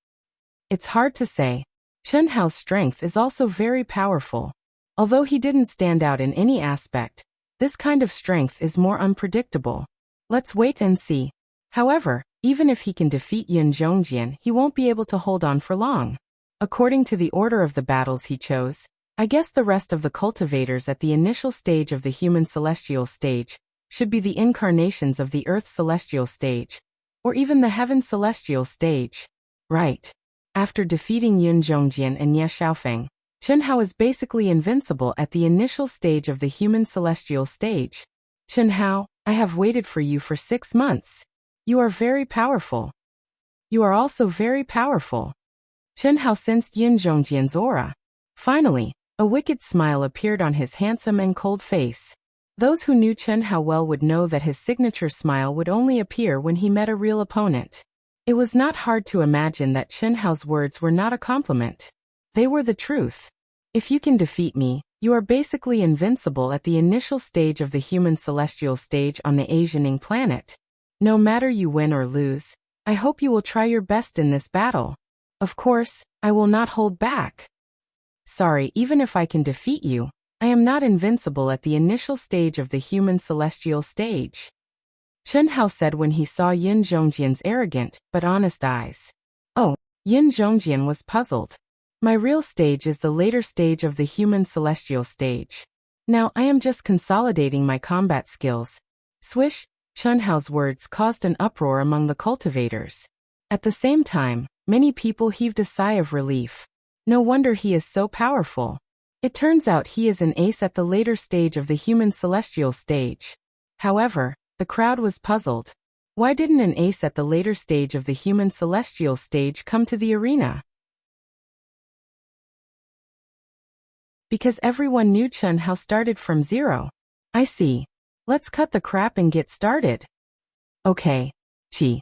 It's hard to say. Chen Hao's strength is also very powerful. Although he didn't stand out in any aspect, this kind of strength is more unpredictable. Let's wait and see. However, even if he can defeat Yin Zhongjian, he won't be able to hold on for long. According to the order of the battles he chose, I guess the rest of the cultivators at the initial stage of the human celestial stage should be the incarnations of the earth celestial stage, or even the heaven celestial stage. Right. After defeating Yin Zhongjian and Nie Xiaofeng, Chen Hao is basically invincible at the initial stage of the human celestial stage. Chen Hao, I have waited for you for 6 months. You are very powerful. You are also very powerful. Chen Hao sensed Yin Zhongjian's aura. Finally, a wicked smile appeared on his handsome and cold face. Those who knew Chen Hao well would know that his signature smile would only appear when he met a real opponent. It was not hard to imagine that Chen Hao's words were not a compliment. They were the truth. If you can defeat me, you are basically invincible at the initial stage of the human celestial stage on the Asianing planet. No matter you win or lose, I hope you will try your best in this battle. Of course, I will not hold back. Sorry, even if I can defeat you, I am not invincible at the initial stage of the human celestial stage. Chen Hao said when he saw Yin Zhongjian's arrogant but honest eyes. Oh, Yin Zhongjian was puzzled. My real stage is the later stage of the human celestial stage. Now I am just consolidating my combat skills. Swish, Chen Hao's words caused an uproar among the cultivators. At the same time, many people heaved a sigh of relief. No wonder he is so powerful. It turns out he is an ace at the later stage of the human celestial stage. However, the crowd was puzzled. Why didn't an ace at the later stage of the human celestial stage come to the arena? Because everyone knew Chen Hao started from zero. I see. Let's cut the crap and get started. Okay. Chi.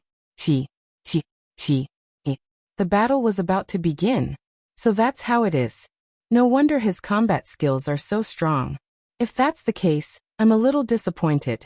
The battle was about to begin. So that's how it is. No wonder his combat skills are so strong. If that's the case, I'm a little disappointed.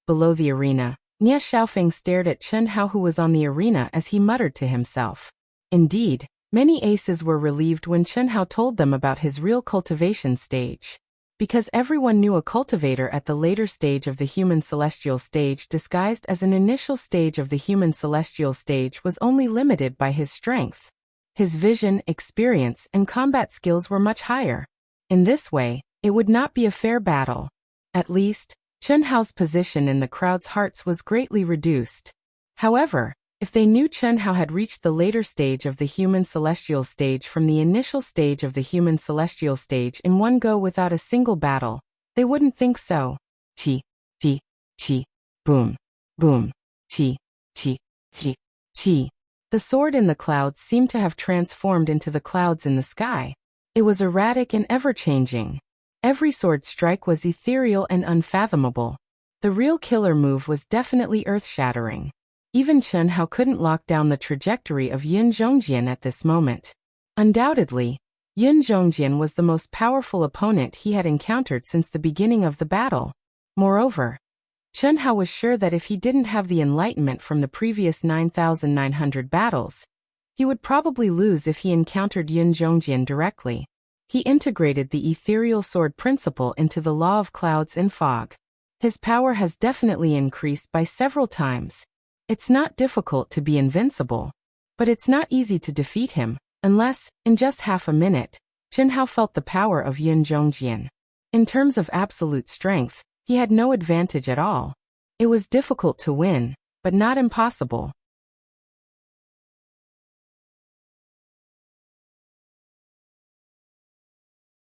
Below the arena, Nie Xiaofeng stared at Chen Hao, who was on the arena, as he muttered to himself. Indeed, many aces were relieved when Chen Hao told them about his real cultivation stage. Because everyone knew a cultivator at the later stage of the human celestial stage disguised as an initial stage of the human celestial stage was only limited by his strength. His vision, experience, and combat skills were much higher. In this way, it would not be a fair battle. At least, Chen Hao's position in the crowd's hearts was greatly reduced. However, If they knew Chen Hao had reached the later stage of the human celestial stage from the initial stage of the human celestial stage in one go without a single battle, they wouldn't think so. Chi, chi, chi, boom, boom, chi, chi, chi, chi. The sword in the clouds seemed to have transformed into the clouds in the sky. It was erratic and ever-changing. Every sword strike was ethereal and unfathomable. The real killer move was definitely earth-shattering. Even Chen Hao couldn't lock down the trajectory of Yun Zhongjian at this moment. Undoubtedly, Yun Zhongjian was the most powerful opponent he had encountered since the beginning of the battle. Moreover, Chen Hao was sure that if he didn't have the enlightenment from the previous 9,900 battles, he would probably lose if he encountered Yun Zhongjian directly. He integrated the ethereal sword principle into the law of clouds and fog. His power has definitely increased by several times. It's not difficult to be invincible, but it's not easy to defeat him, unless, in just half a minute, Chen Hao felt the power of Yun Zhongjian. In terms of absolute strength, he had no advantage at all. It was difficult to win, but not impossible.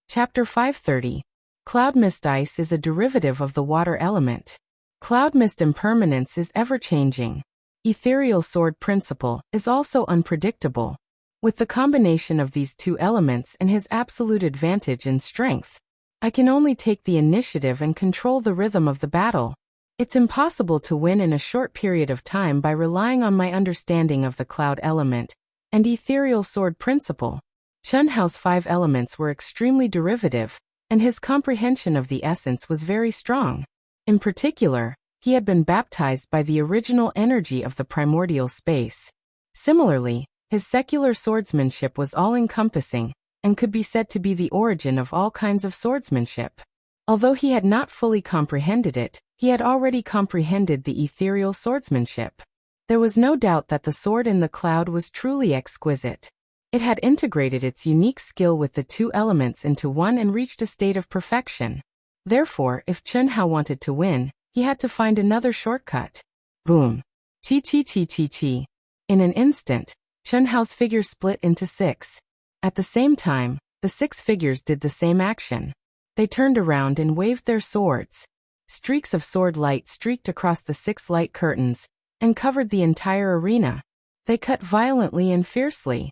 Chapter 530. Cloud mist ice is a derivative of the water element. Cloud mist impermanence is ever-changing. Ethereal sword principle is also unpredictable. With the combination of these two elements and his absolute advantage in strength, I can only take the initiative and control the rhythm of the battle. It's impossible to win in a short period of time by relying on my understanding of the cloud element and ethereal sword principle. Chen Hao's 5 elements were extremely derivative, and his comprehension of the essence was very strong. In particular, he had been baptized by the original energy of the primordial space. Similarly, his secular swordsmanship was all-encompassing, and could be said to be the origin of all kinds of swordsmanship. Although he had not fully comprehended it, he had already comprehended the ethereal swordsmanship. There was no doubt that the sword in the cloud was truly exquisite. It had integrated its unique skill with the two elements into one and reached a state of perfection. Therefore, if Chen Hao wanted to win, he had to find another shortcut. Boom. Chi chi chi chi chi. In an instant, Chen Hao's figure split into 6. At the same time, the 6 figures did the same action. They turned around and waved their swords. Streaks of sword light streaked across the 6 light curtains and covered the entire arena. They cut violently and fiercely.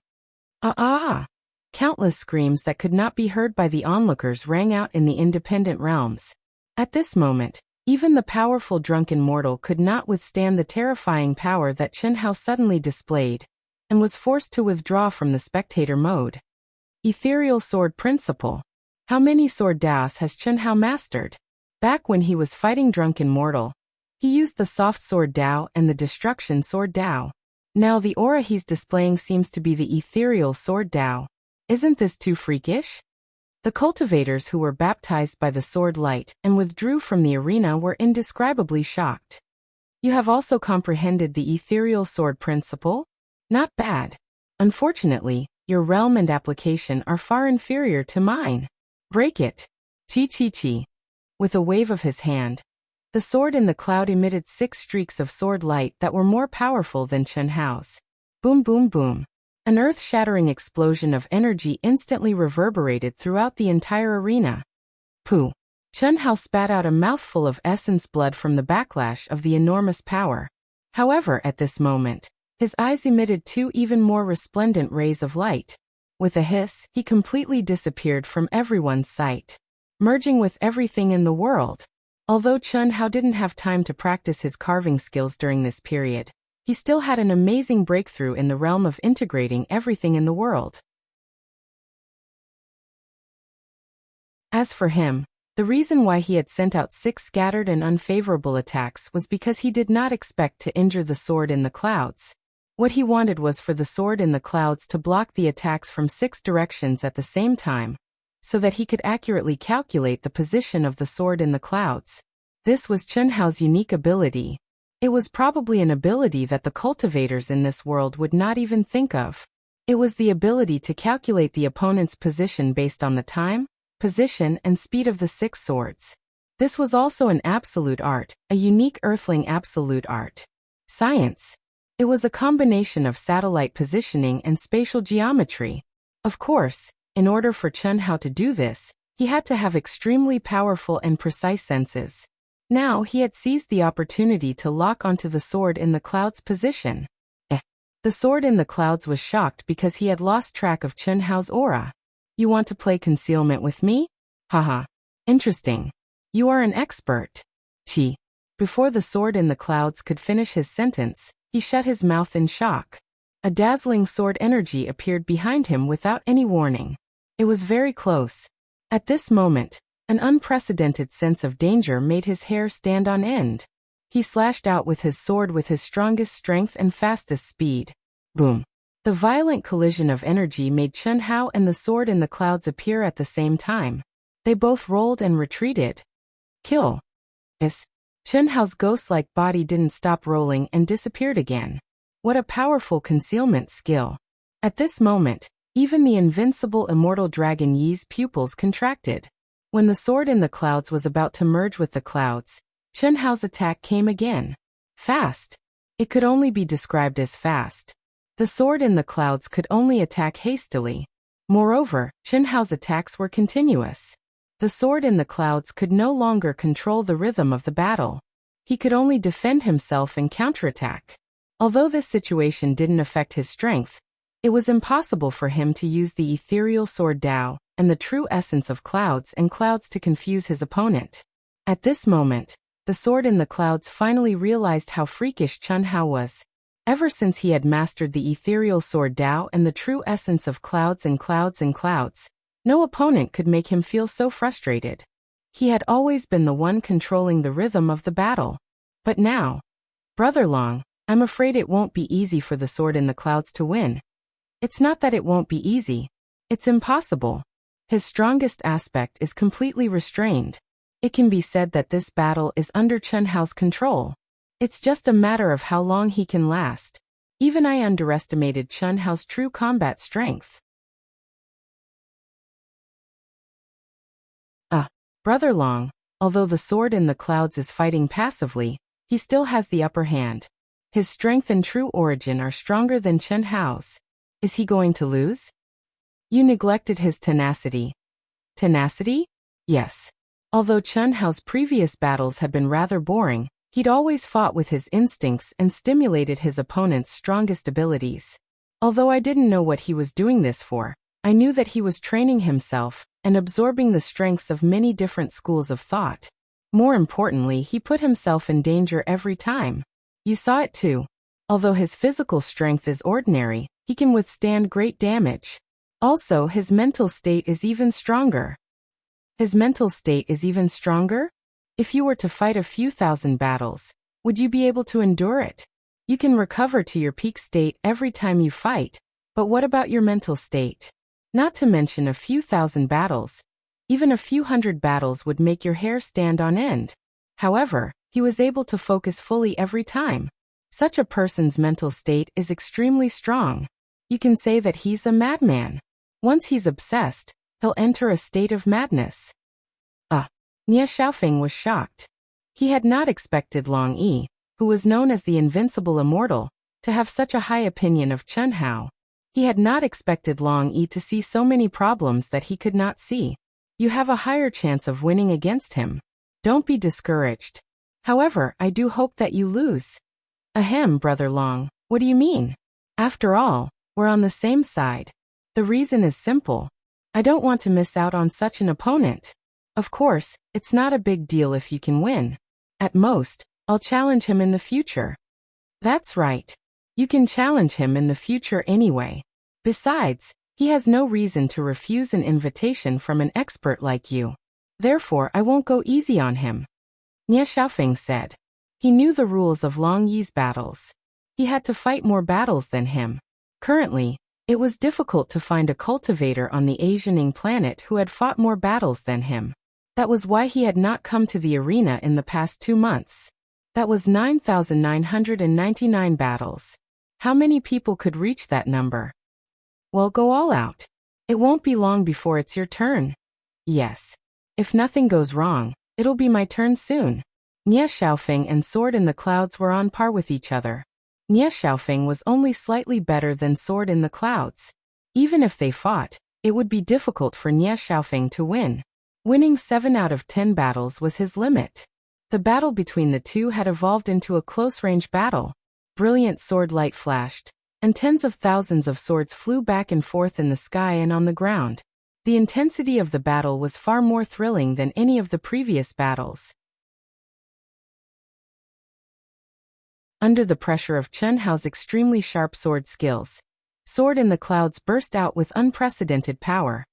Ah! Countless screams that could not be heard by the onlookers rang out in the independent realms. At this moment, even the powerful drunken mortal could not withstand the terrifying power that Chen Hao suddenly displayed, and was forced to withdraw from the spectator mode. Ethereal sword principle. How many sword daos has Chen Hao mastered? Back when he was fighting drunken mortal, he used the soft sword dao and the destruction sword dao. Now the aura he's displaying seems to be the ethereal sword dao. Isn't this too freakish? The cultivators who were baptized by the sword light and withdrew from the arena were indescribably shocked. You have also comprehended the ethereal sword principle? Not bad. Unfortunately, your realm and application are far inferior to mine. Break it. Chi chi chi. With a wave of his hand, the sword in the cloud emitted 6 streaks of sword light that were more powerful than Chen Hao's. Boom boom boom. An earth-shattering explosion of energy instantly reverberated throughout the entire arena. Pooh! Chen Hao spat out a mouthful of essence blood from the backlash of the enormous power. However, at this moment, his eyes emitted 2 even more resplendent rays of light. With a hiss, he completely disappeared from everyone's sight, merging with everything in the world. Although Chen Hao didn't have time to practice his carving skills during this period, he still had an amazing breakthrough in the realm of integrating everything in the world. As for him, the reason why he had sent out 6 scattered and unfavorable attacks was because he did not expect to injure the sword in the clouds. What he wanted was for the sword in the clouds to block the attacks from 6 directions at the same time, so that he could accurately calculate the position of the sword in the clouds. This was Chen Hao's unique ability. It was probably an ability that the cultivators in this world would not even think of. It was the ability to calculate the opponent's position based on the time, position, and speed of the 6 swords. This was also an absolute art, a unique earthling absolute art. Science. It was a combination of satellite positioning and spatial geometry. Of course, in order for Chen Hao to do this, he had to have extremely powerful and precise senses. Now he had seized the opportunity to lock onto the sword in the clouds position. The sword in the clouds was shocked because he had lost track of Chen Hao's aura. You want to play concealment with me? Haha. Interesting. You are an expert. Chi. Before the sword in the clouds could finish his sentence, he shut his mouth in shock. A dazzling sword energy appeared behind him without any warning. It was very close. At this moment, an unprecedented sense of danger made his hair stand on end. He slashed out with his sword with his strongest strength and fastest speed. Boom. The violent collision of energy made Chen Hao and the sword in the clouds appear at the same time. They both rolled and retreated. Kill. Chen Hao's ghost-like body didn't stop rolling and disappeared again. What a powerful concealment skill. At this moment, even the invincible immortal dragon Yi's pupils contracted. When the sword in the clouds was about to merge with the clouds, Chen Hao's attack came again. Fast. It could only be described as fast. The sword in the clouds could only attack hastily. Moreover, Chen Hao's attacks were continuous. The sword in the clouds could no longer control the rhythm of the battle. He could only defend himself and counterattack. Although this situation didn't affect his strength, it was impossible for him to use the ethereal sword Dao and the true essence of clouds to confuse his opponent. At this moment, the sword in the clouds finally realized how freakish Chen Hao was. Ever since he had mastered the ethereal sword Dao and the true essence of clouds, no opponent could make him feel so frustrated. He had always been the one controlling the rhythm of the battle. But now, Brother Long, I'm afraid it won't be easy for the sword in the clouds to win. It's not that it won't be easy. It's impossible. His strongest aspect is completely restrained. It can be said that this battle is under Chen Hao's control. It's just a matter of how long he can last. Even I underestimated Chen Hao's true combat strength. Brother Long, although the sword in the clouds is fighting passively, he still has the upper hand. His strength and true origin are stronger than Chen Hao's. Is he going to lose? You neglected his tenacity. Tenacity? Yes. Although Chen Hao's previous battles had been rather boring, he'd always fought with his instincts and stimulated his opponent's strongest abilities. Although I didn't know what he was doing this for, I knew that he was training himself and absorbing the strengths of many different schools of thought. More importantly, he put himself in danger every time. You saw it too. Although his physical strength is ordinary, he can withstand great damage. Also, his mental state is even stronger. His mental state is even stronger? If you were to fight a few thousand battles, would you be able to endure it? You can recover to your peak state every time you fight, but what about your mental state? Not to mention a few thousand battles. Even a few hundred battles would make your hair stand on end. However, he was able to focus fully every time. Such a person's mental state is extremely strong. You can say that he's a madman. Once he's obsessed, he'll enter a state of madness. Nie Xiaofeng was shocked. He had not expected Long Yi, who was known as the invincible immortal, to have such a high opinion of Chen Hao. He had not expected Long Yi to see so many problems that he could not see. You have a higher chance of winning against him. Don't be discouraged. However, I do hope that you lose. Ahem, Brother Long, what do you mean? After all, we're on the same side. The reason is simple. I don't want to miss out on such an opponent. Of course, it's not a big deal if you can win. At most, I'll challenge him in the future. That's right. You can challenge him in the future anyway. Besides, he has no reason to refuse an invitation from an expert like you. Therefore, I won't go easy on him. Nie Xiaofeng said. He knew the rules of Long Yi's battles. He had to fight more battles than him. Currently, it was difficult to find a cultivator on the Asianing planet who had fought more battles than him. That was why he had not come to the arena in the past 2 months. That was 9,999 battles. How many people could reach that number? Well, go all out. It won't be long before it's your turn. Yes. If nothing goes wrong, it'll be my turn soon. Nie Xiaofeng and Sword in the Clouds were on par with each other. Nie Xiaofeng was only slightly better than Sword in the Clouds. Even if they fought, it would be difficult for Nie Xiaofeng to win. Winning 7 out of 10 battles was his limit. The battle between the two had evolved into a close-range battle. Brilliant sword light flashed, and tens of thousands of swords flew back and forth in the sky and on the ground. The intensity of the battle was far more thrilling than any of the previous battles. Under the pressure of Chen Hao's extremely sharp sword skills, Sword in the Clouds burst out with unprecedented power.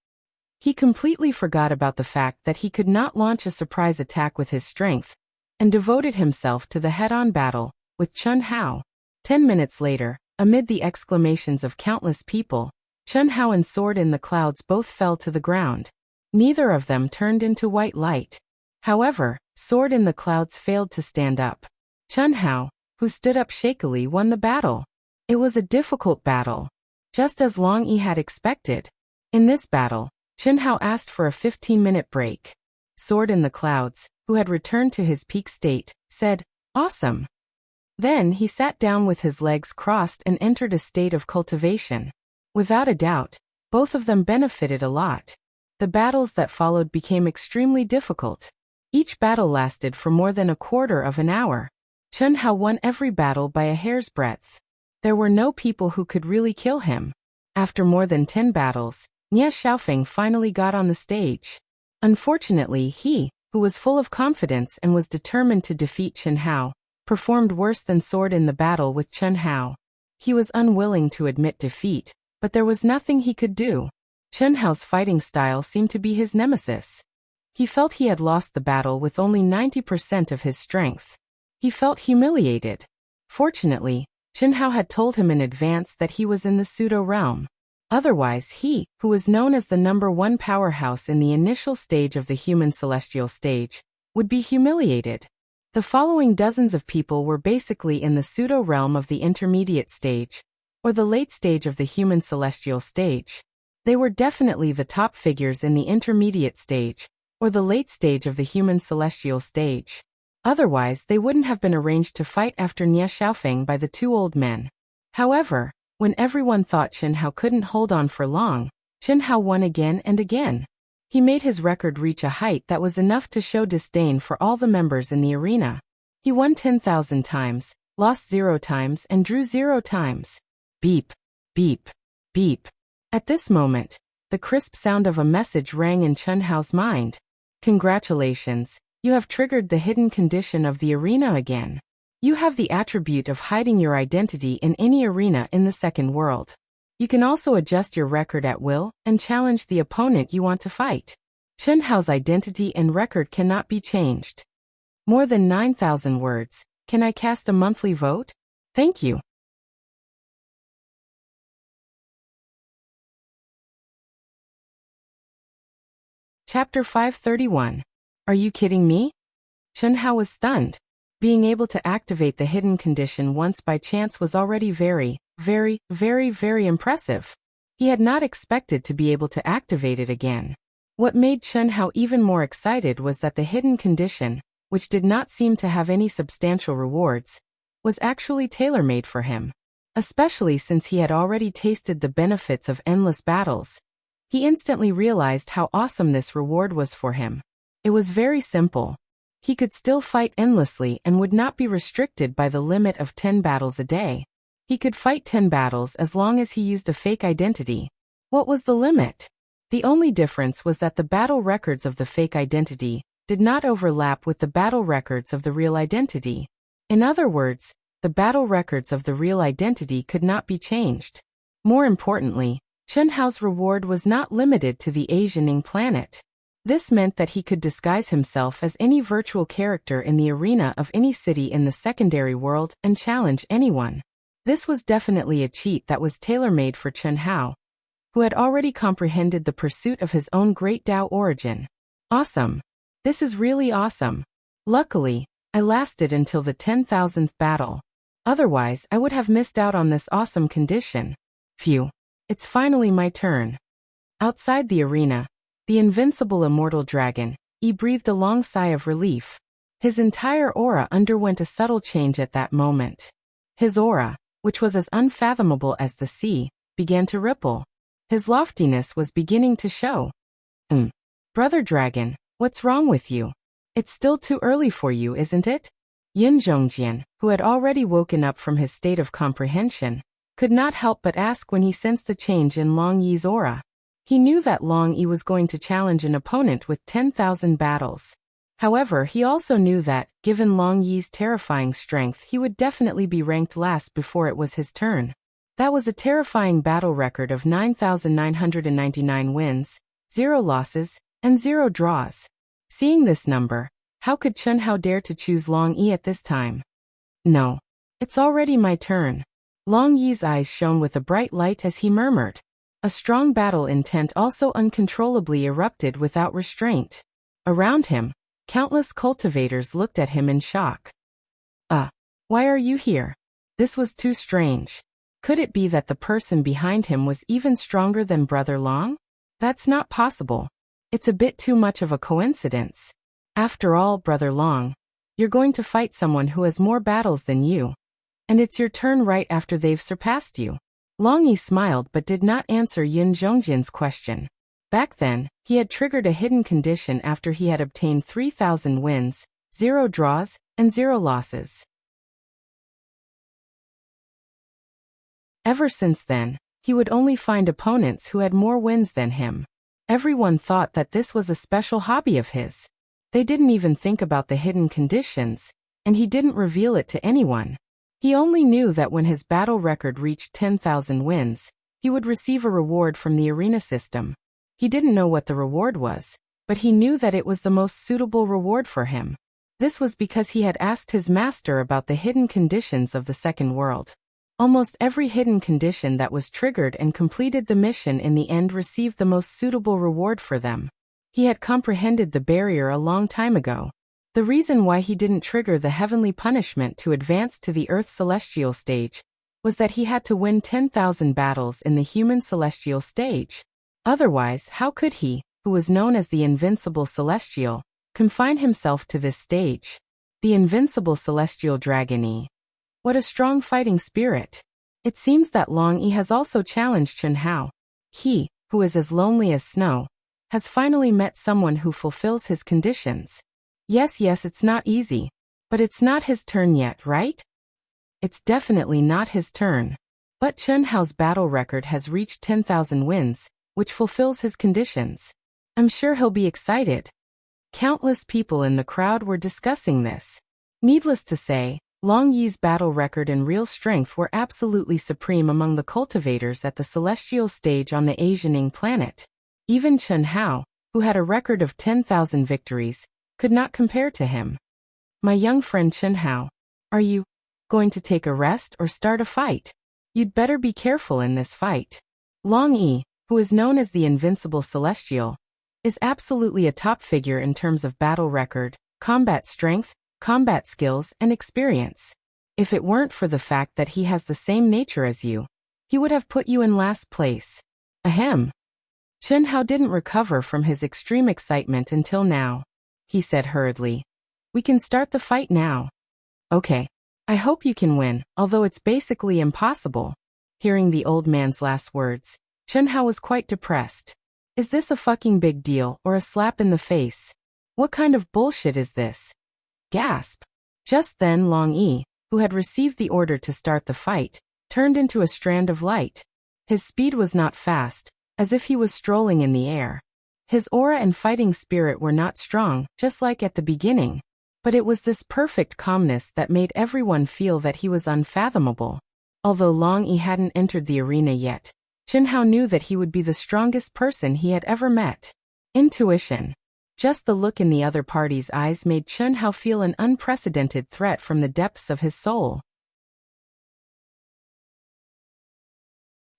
He completely forgot about the fact that he could not launch a surprise attack with his strength, and devoted himself to the head-on battle with Chen Hao. 10 minutes later, amid the exclamations of countless people, Chen Hao and Sword in the Clouds both fell to the ground. Neither of them turned into white light. However, Sword in the Clouds failed to stand up. Chen Hao, who stood up shakily, won the battle. It was a difficult battle, just as Long Yi had expected. In this battle, Chen Hao asked for a 15-minute break. Sword in the Clouds, who had returned to his peak state, said, "Awesome." Then he sat down with his legs crossed and entered a state of cultivation. Without a doubt, both of them benefited a lot. The battles that followed became extremely difficult. Each battle lasted for more than a quarter of an hour. Chen Hao won every battle by a hair's breadth. There were no people who could really kill him. After more than 10 battles, Nie Xiaofeng finally got on the stage. Unfortunately, he, who was full of confidence and was determined to defeat Chen Hao, performed worse than Sword in the battle with Chen Hao. He was unwilling to admit defeat, but there was nothing he could do. Chen Hao's fighting style seemed to be his nemesis. He felt he had lost the battle with only 90% of his strength. He felt humiliated. Fortunately, Chen Hao had told him in advance that he was in the pseudo realm. Otherwise he, who was known as the #1 powerhouse in the initial stage of the human celestial stage, would be humiliated. The following dozens of people were basically in the pseudo realm of the intermediate stage, or the late stage of the human celestial stage. They were definitely the top figures in the intermediate stage, or the late stage of the human celestial stage. Otherwise they wouldn't have been arranged to fight after Nie Xiaofeng by the two old men. However, when everyone thought Chen Hao couldn't hold on for long, Chen Hao won again and again. He made his record reach a height that was enough to show disdain for all the members in the arena. He won 10,000 times, lost 0 times and drew 0 times. Beep, beep, beep. At this moment, the crisp sound of a message rang in Chen Hao's mind. "Congratulations, you have triggered the hidden condition of the arena again. You have the attribute of hiding your identity in any arena in the second world. You can also adjust your record at will and challenge the opponent you want to fight. Chen Hao's identity and record cannot be changed. More than 9,000 words. Can I cast a monthly vote? Thank you." Chapter 531. Are you kidding me? Chen Hao was stunned. Being able to activate the hidden condition once by chance was already very impressive. He had not expected to be able to activate it again. What made Chen Hao even more excited was that the hidden condition, which did not seem to have any substantial rewards, was actually tailor-made for him. Especially since he had already tasted the benefits of endless battles. He instantly realized how awesome this reward was for him. It was very simple. He could still fight endlessly and would not be restricted by the limit of 10 battles a day. He could fight 10 battles as long as he used a fake identity. What was the limit? The only difference was that the battle records of the fake identity did not overlap with the battle records of the real identity. In other words, the battle records of the real identity could not be changed. More importantly, Chen Hao's reward was not limited to the Asianing planet. This meant that he could disguise himself as any virtual character in the arena of any city in the secondary world and challenge anyone. This was definitely a cheat that was tailor-made for Chen Hao, who had already comprehended the pursuit of his own great Tao origin. Awesome. This is really awesome. Luckily, I lasted until the 10,000th battle. Otherwise, I would have missed out on this awesome condition. Phew. It's finally my turn. Outside the arena, the invincible immortal dragon, he breathed a long sigh of relief. His entire aura underwent a subtle change at that moment. His aura, which was as unfathomable as the sea, began to ripple. His loftiness was beginning to show. Brother Dragon, what's wrong with you? It's still too early for you, isn't it? Yin Zhongjian, who had already woken up from his state of comprehension, could not help but ask when he sensed the change in Long Yi's aura. He knew that Long Yi was going to challenge an opponent with 10,000 battles. However, he also knew that, given Long Yi's terrifying strength, he would definitely be ranked last before it was his turn. That was a terrifying battle record of 9,999 wins, 0 losses, and 0 draws. Seeing this number, how could Chen Hao dare to choose Long Yi at this time? No. It's already my turn. Long Yi's eyes shone with a bright light as he murmured. A strong battle intent also uncontrollably erupted without restraint. Around him, countless cultivators looked at him in shock. Why are you here? This was too strange. Could it be that the person behind him was even stronger than Brother Long? That's not possible. It's a bit too much of a coincidence. After all, Brother Long, you're going to fight someone who has more battles than you. And it's your turn right after they've surpassed you. Long Yi smiled but did not answer Yin Zhongjian's question. Back then, he had triggered a hidden condition after he had obtained 3,000 wins, 0 draws, and 0 losses. Ever since then, he would only find opponents who had more wins than him. Everyone thought that this was a special hobby of his. They didn't even think about the hidden conditions, and he didn't reveal it to anyone. He only knew that when his battle record reached 10,000 wins, he would receive a reward from the arena system. He didn't know what the reward was, but he knew that it was the most suitable reward for him. This was because he had asked his master about the hidden conditions of the second world. Almost every hidden condition that was triggered and completed the mission in the end received the most suitable reward for them. He had comprehended the barrier a long time ago. The reason why he didn't trigger the heavenly punishment to advance to the Earth celestial stage was that he had to win 10,000 battles in the human celestial stage. Otherwise, how could he, who was known as the invincible celestial, confine himself to this stage? The invincible celestial dragon Yi. What a strong fighting spirit. It seems that Long Yi has also challenged Chen Hao. He, who is as lonely as snow, has finally met someone who fulfills his conditions. Yes, it's not easy. But it's not his turn yet, right? It's definitely not his turn. But Chen Hao's battle record has reached 10,000 wins, which fulfills his conditions. I'm sure he'll be excited. Countless people in the crowd were discussing this. Needless to say, Long Yi's battle record and real strength were absolutely supreme among the cultivators at the celestial stage on the Asianing planet. Even Chen Hao, who had a record of 10,000 victories, could not compare to him. My young friend Chen Hao, are you going to take a rest or start a fight? You'd better be careful in this fight. Long Yi, who is known as the Invincible Celestial, is absolutely a top figure in terms of battle record, combat strength, combat skills, and experience. If it weren't for the fact that he has the same nature as you, he would have put you in last place. Ahem. Chen Hao didn't recover from his extreme excitement until now. He said hurriedly, "We can start the fight now." "Okay. I hope you can win, although it's basically impossible." Hearing the old man's last words, Chen Hao was quite depressed. Is this a fucking big deal or a slap in the face? What kind of bullshit is this? Gasp. Just then Long Yi, who had received the order to start the fight, turned into a strand of light. His speed was not fast, as if he was strolling in the air. His aura and fighting spirit were not strong, just like at the beginning. But it was this perfect calmness that made everyone feel that he was unfathomable. Although Long Yi hadn't entered the arena yet, Chen Hao knew that he would be the strongest person he had ever met. Intuition. Just the look in the other party's eyes made Chen Hao feel an unprecedented threat from the depths of his soul.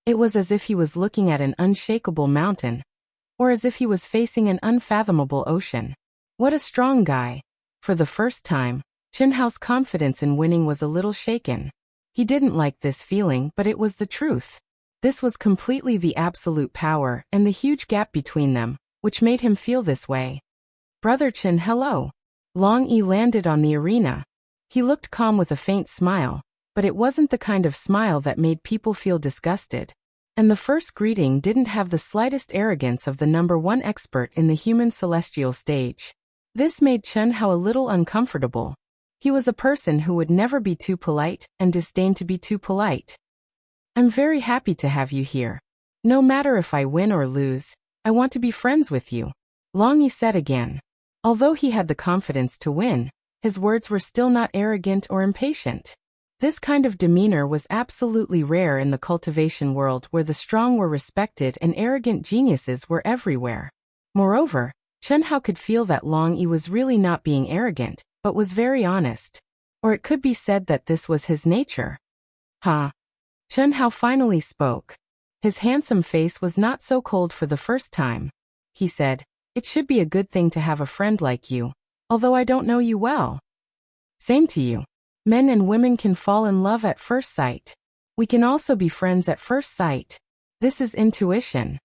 It was as if he was looking at an unshakable mountain, or as if he was facing an unfathomable ocean. What a strong guy. For the first time, Chen Hao's confidence in winning was a little shaken. He didn't like this feeling, but it was the truth. This was completely the absolute power and the huge gap between them, which made him feel this way. Brother Chen, hello. Long Yi landed on the arena. He looked calm with a faint smile, but it wasn't the kind of smile that made people feel disgusted. And the first greeting didn't have the slightest arrogance of the #1 expert in the human celestial stage. This made Chen Hao a little uncomfortable. He was a person who would never be too polite and disdain to be too polite. I'm very happy to have you here. No matter if I win or lose, I want to be friends with you, Long Yi said again. Although he had the confidence to win, his words were still not arrogant or impatient. This kind of demeanor was absolutely rare in the cultivation world where the strong were respected and arrogant geniuses were everywhere. Moreover, Chen Hao could feel that Long Yi was really not being arrogant, but was very honest. Or it could be said that this was his nature. Chen Hao finally spoke. His handsome face was not so cold for the first time. He said, "It should be a good thing to have a friend like you, although I don't know you well." Same to you. Men and women can fall in love at first sight. We can also be friends at first sight. This is intuition.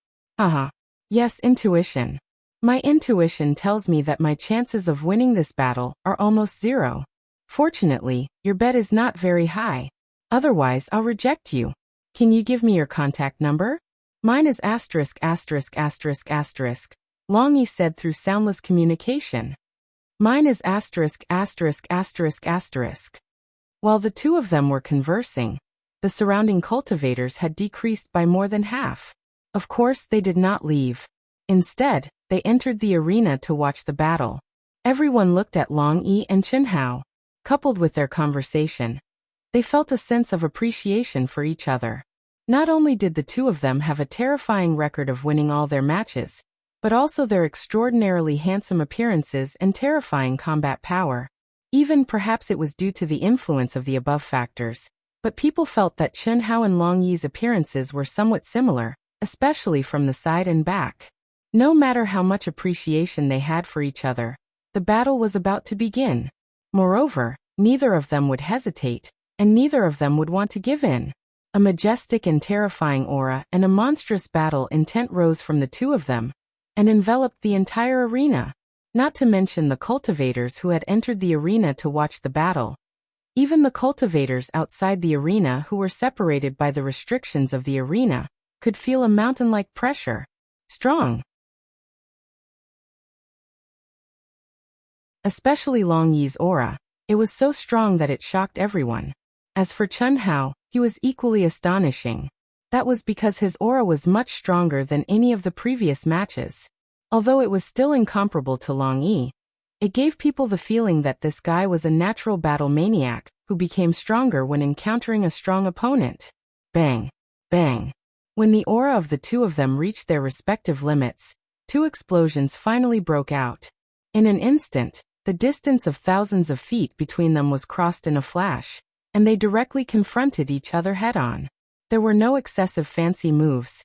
Yes, intuition. My intuition tells me that my chances of winning this battle are almost zero. Fortunately, your bet is not very high. Otherwise, I'll reject you. Can you give me your contact number? Mine is ********. Long Yi said through soundless communication. Mine is ********. While the two of them were conversing, the surrounding cultivators had decreased by more than half. Of course, they did not leave. Instead, they entered the arena to watch the battle. Everyone looked at Long Yi and Chen Hao. Coupled with their conversation, they felt a sense of appreciation for each other. Not only did the two of them have a terrifying record of winning all their matches, but also their extraordinarily handsome appearances and terrifying combat power. Even perhaps it was due to the influence of the above factors, but people felt that Chen Hao and Long Yi's appearances were somewhat similar, especially from the side and back. No matter how much appreciation they had for each other, the battle was about to begin. Moreover, neither of them would hesitate, and neither of them would want to give in. A majestic and terrifying aura and a monstrous battle intent rose from the two of them, and enveloped the entire arena. Not to mention the cultivators who had entered the arena to watch the battle. Even the cultivators outside the arena who were separated by the restrictions of the arena could feel a mountain-like pressure. Strong. Especially Long Yi's aura. It was so strong that it shocked everyone. As for Chen Hao, he was equally astonishing. That was because his aura was much stronger than any of the previous matches. Although it was still incomparable to Long Yi, it gave people the feeling that this guy was a natural battle maniac who became stronger when encountering a strong opponent. Bang! Bang! When the aura of the two of them reached their respective limits, two explosions finally broke out. In an instant, the distance of thousands of feet between them was crossed in a flash, and they directly confronted each other head-on. There were no excessive fancy moves,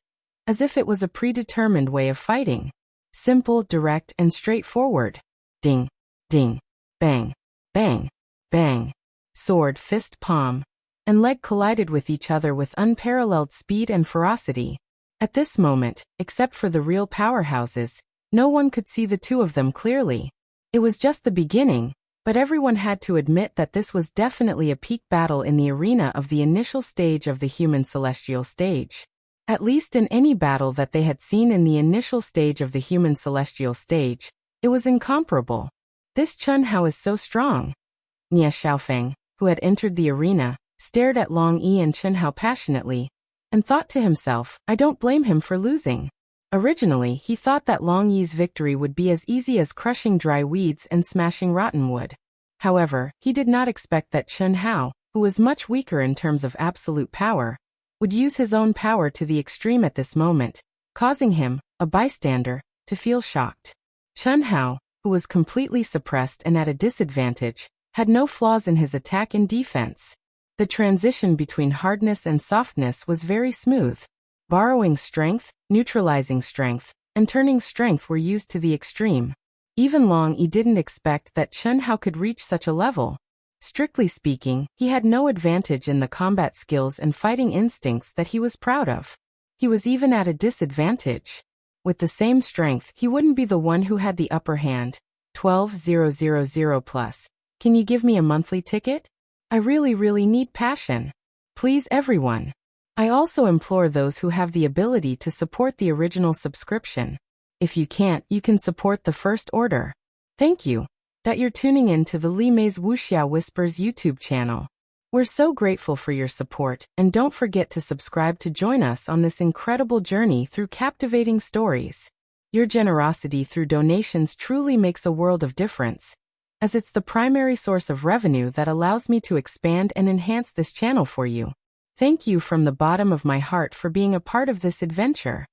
as if it was a predetermined way of fighting. Simple, direct, and straightforward. Ding, ding, bang, bang, bang. Sword, fist, palm, and leg collided with each other with unparalleled speed and ferocity. At this moment, except for the real powerhouses, no one could see the two of them clearly. It was just the beginning, but everyone had to admit that this was definitely a peak battle in the arena of the initial stage of the human celestial stage. At least in any battle that they had seen in the initial stage of the human celestial stage, it was incomparable. This Chen Hao is so strong. Nie Xiaofeng, who had entered the arena, stared at Long Yi and Chen Hao passionately, and thought to himself, I don't blame him for losing. Originally, he thought that Long Yi's victory would be as easy as crushing dry weeds and smashing rotten wood. However, he did not expect that Chen Hao, who was much weaker in terms of absolute power, would use his own power to the extreme at this moment, causing him, a bystander, to feel shocked. Chen Hao, who was completely suppressed and at a disadvantage, had no flaws in his attack and defense. The transition between hardness and softness was very smooth. Borrowing strength, neutralizing strength, and turning strength were used to the extreme. Even Long Yi didn't expect that Chen Hao could reach such a level. Strictly speaking, he had no advantage in the combat skills and fighting instincts that he was proud of. He was even at a disadvantage. With the same strength, he wouldn't be the one who had the upper hand. 12,000 plus. Can you give me a monthly ticket? I really need passion. Please everyone. I also implore those who have the ability to support the original subscription. If you can't, you can support the first order. Thank you that you're tuning in to the Li Mei's Wuxia Whispers YouTube channel. We're so grateful for your support, and don't forget to subscribe to join us on this incredible journey through captivating stories. Your generosity through donations truly makes a world of difference, as it's the primary source of revenue that allows me to expand and enhance this channel for you. Thank you from the bottom of my heart for being a part of this adventure.